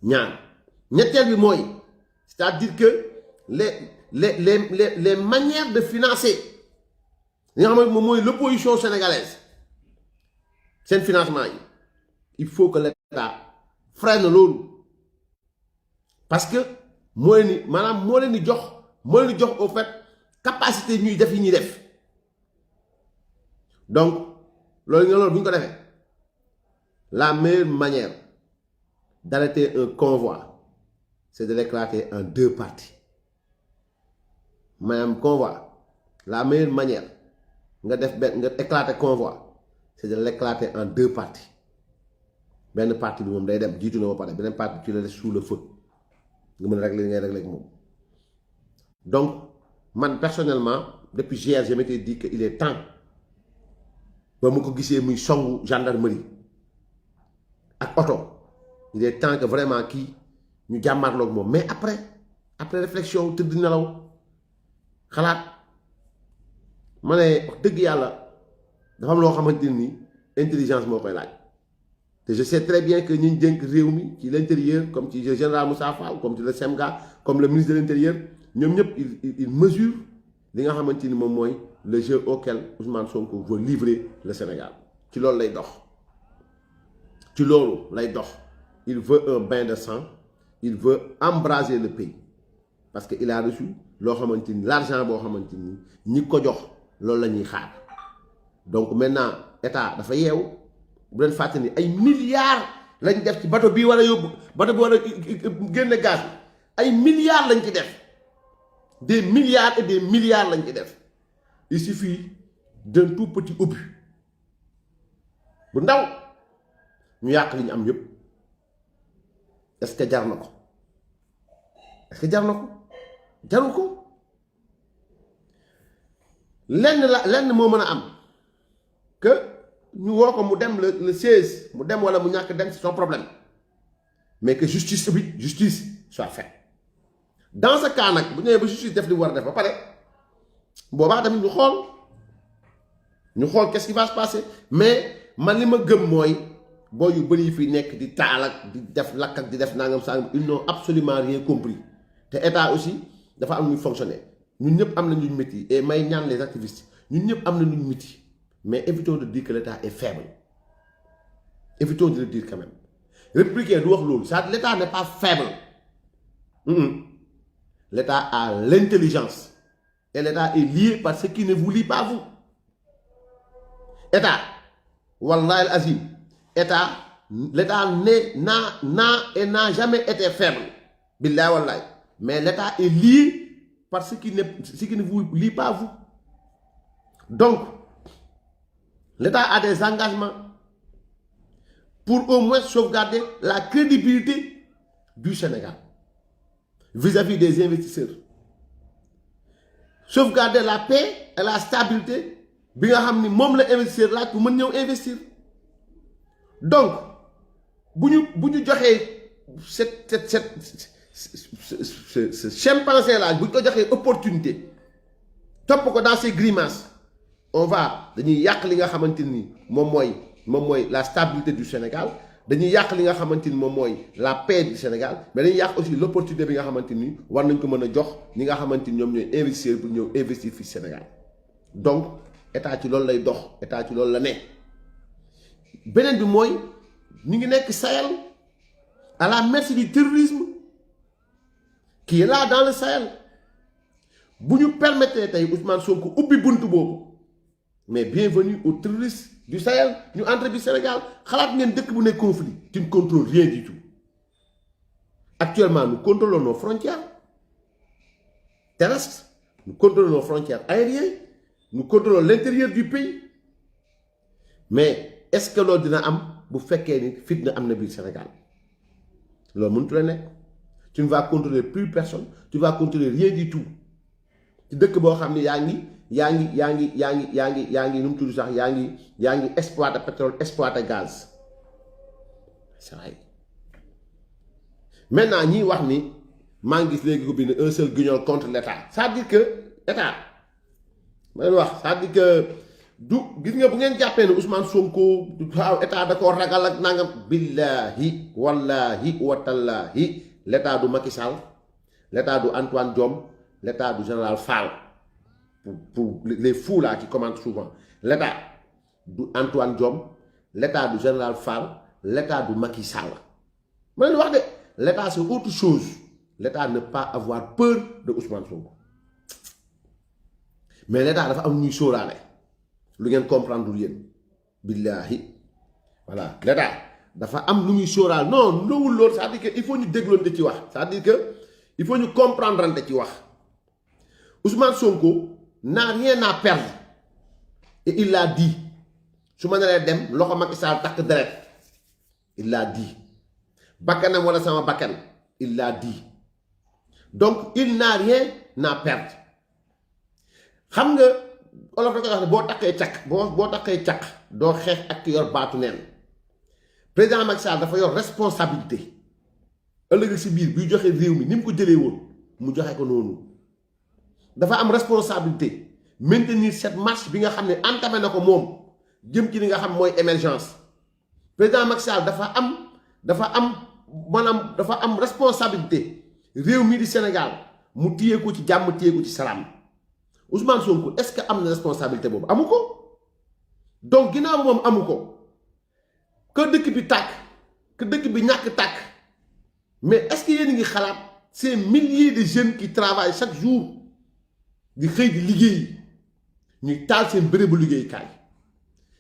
ñetteel bi mooy c'est-à-dire que les manières de financer li nga xamante moom mooy l'opposition sénégalaise seen financement yi il faut que l'État freine loolu parce que moo leen di jox au fait capacité ñuy def yi ñuy def donc loolu bu ñu ko defee la meilleure manière d'arrêter un convoi c'est de l'éclater en deux parties. Madame convoi, la meilleure manière d'éclater convoi, c'est de l'éclater en deux parties. Une partie du monde, une partie tu la laisses sous le feu. Vous régler. Donc, moi personnellement, depuis hier, je m'étais dit qu'il est temps. Gendarmerie. Avec auto. Il est temps que vraiment qui nous gamarlons. Mais après réflexion, tu dis xalaat ma ne wax dëgg yàlla dafa am loo xamante ni intelligence moo koy laaj te je sais très bien que ñi dénk réew mi ci l'intérieur comme ci général Moussa Fall comme ci le SEMGA comme le ministre de l'intérieur ñoom ñëpp il mesure li nga xamante ni moom mooy le jeu auquel Ousmane Sonko veut livrer le Sénégal ci loolu lay dox il veut un bain de sang il veut embraser le pays parce que il a reçu loo xamante ni l'argent boo xamante ni ñi ko jox loolu la ñuy xaar donc maintenant état dafa yeewu bu leen fàtte ni ay milliards lañ def ci bateau bii war a yóbbu bateau bi war a génne gaz bi ay milliards lañ ci def des milliards et des milliards lañ ci def il suffit d'un tout petit obus bu ndaw ñu yàq li ñu am yépp est-ce que jar na ko est-ce que jar na ko jaru ko lenn moo mën a am que ñu woo ko mu dem le 16 mu dem wala mu ñàkk dem c'est son problème mais que justice soit faite dans ce cas nag bu ñëwee ba justice def li war a def ba pare boobaa tamit ñu xool qu'est-ce qui va se passer mais man li ma gëm mooy boo yu bëri yi fi nekk di taal ak di def lakk ak di def nangam sangam ils n'ont absolument rien compris te état aussi dafa am ñuy fonctionner ñun ñëpp am na ñu métti et may ñaan les activistes ñun ñëpp am na ñu métti mais évitons de dire que l'état est faible évitons de le dire quand même républicain du wax loolu ça l'état n'est pas faible l'état a l'intelligence et l'état est lié par ce qui ne vous lie pas vous état wallahi al-azim l'état n'a jamais été faible billahi wallahi mais l'état est lié par ce qui ne vous lie pas vous donc l'état a des engagements pour au moins sauvegarder la crédibilité du Sénégal vis-à-vis des investisseurs sauvegarder la paix et la stabilité bi nga xam ni moom la investisseur laaj bu mën ñëw investir donc bu ñu joxee ce chimpanzé là bu ñu ko joxee opportunité topp ko dans ses grimaces on va dañuy yàq li nga xamante ni moom mooy la stabilité du Sénégal dañuy yàq li nga xamante ni moom mooy la paix du Sénégal mais dañuy yàq aussi l'opportunité bi nga xamante ni war nañ ko mën a jox ñi nga xamante ni ñoom ñooy investir pour ñëw investir fii Sénégal donc état ci loolu lay dox état ci loolu la ne beneen bi mooy ñu ngi nekk Sahel à la merci du terrorisme qui est là dans le Sahel bu ñu permettre tey Ousmane Sonko ubbi buntu boobu mais bienvenue aux terroristes du Sahel ñu entre bi Sénégal xalaat ngeen dëkk bu nekk conflit tu ne contrôles rien du tout actuellement nous contrôlons nos frontières terrestres nous contrôlons nos frontières aériennes nous contrôlons l'intérieur du pays mais est-ce que loolu dina am bu fekkee ni fitna am na biir Sénégal loolu mënut la nekk tu ne vas contrôler plus personne tu vas contrôler rien du tout ci dëkk boo xam ne yaa ngi nu mu tudd sax yaa ngi exploiter pétrole exploiter gaz c'est vrai maintenant ñiy wax ni maa ngi gis léegi ko bind un seul guignol contre l'état c'est-à-dire que état ma leen wax c'est-à-dire que du gis nga bu ngeen jàppee ne Ousmane Sonko waaw état da koo ragal ak nangam billahi wallahi watallahi l'état du Macky Sall l'état du Antoine Diome l'état du général Fall pour les fous là qui commentent souvent l'état du Antoine Diome l'état du général Fall l'état du Macky Sall ma leen wax de l'état c'est autre chose l'état ne pas avoir peur de Ousmane Sonko mais l'état dafa am ñuy sóoraale lu ngeen comprendre yéen billahi voilà l'état dafa am lu muy sóoraal non loowul loolu c'est-à-dire que il faut ñu dégloonte ci wax c'est-à-dire que il faut ñu comprendre ante ci wax Ousmane Sonko n'a rien à perdre et il l'a dit su ma naree dem loxo Macky Sall takk deret il l'a dit bakkanam wala sama bakkan il l'a dit donc il n'a rien à perdre xam nga olof da koy wax ne boo takkee caq boo takkee caq doo xeex ak ki yor baatu neen président Macky Sall dafa yor responsabilité ëllëg si biir buy joxe réew mi ni mu ko jëlee woon mu joxe ko noonu dafa am responsabilité maintenir cette marche bi nga xam ne entamé na ko moom jëm ci li nga xam mooy émergence président Macky Sall dafa am responsabilité réew mi di Sénégal mu téye ko ci jàmm téye ko ci salaam Ousmane Sonko est-ce que am na responsabilité boobu amu ko donc ginnaaw moom amu ko que dëkk bi tàkk que dëkk bi ñàkk tàkk mais est-ce que yéen ngi xalaat ces milliers de jeunes qui travaillent chaque jour di xëy di liggéey ñuy taal seen bërëbu liggéeykaay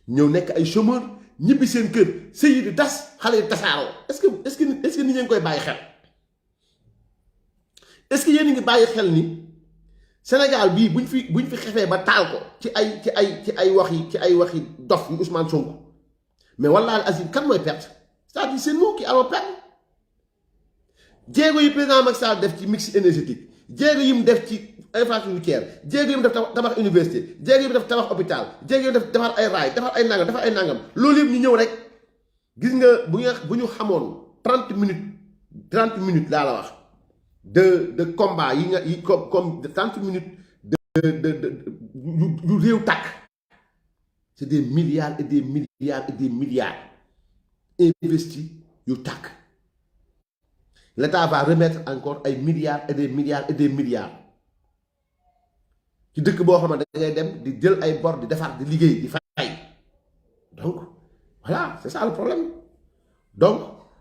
ñëw nekk ay chômeur ñibbi seen kër sëy yi di tas xale yi tasaaroo est-ce que nit ñi ngi koy bàyyi xel est-ce que yéen ngi bàyyi xel ni Sénégal bii buñ fi xefee ba taal ko ci ay waxi dof yu Ousmane Sonko mais wallaahi azim kan mooy perte c'est-à-dire c'est nous qui allons perdre jéego yi président Macky Sall def ci mix énergétique jéego yi mu def ci infrastructure jéego yi mu def tabax université jéego yi mu def tabax hôpital jéego yi mu def defar ay raay defar ay nangam loolu yëpp ñu ñëw rek gis nga bu ñu xamoon 30 minutes laa la wax de combat yi comme 30 minutes yu réew tàkk c'est des milliards et des milliards et des milliards investis yu tàkk l'État va remettre encore ay milliards et des milliards et des milliards ci dëkk boo xam ne da ngay dem di jël ay bor di defar di liggéey di fay donc voilà c'est ça le problème donc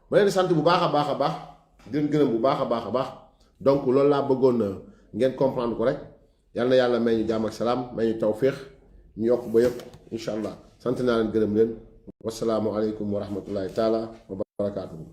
ma leen di sant bu baax a baax di leen gërëm bu baax a baax donc loolu laa bëggoon ngeen comprendre ko rek yal na yàlla may ñu jàmm ak salaam may ñu tawféex ñu yokk ba yëpp incha allah sant naa leen gërëm leen wasalaamu aleykum wa rahmatullahi taala wa barakaatuhu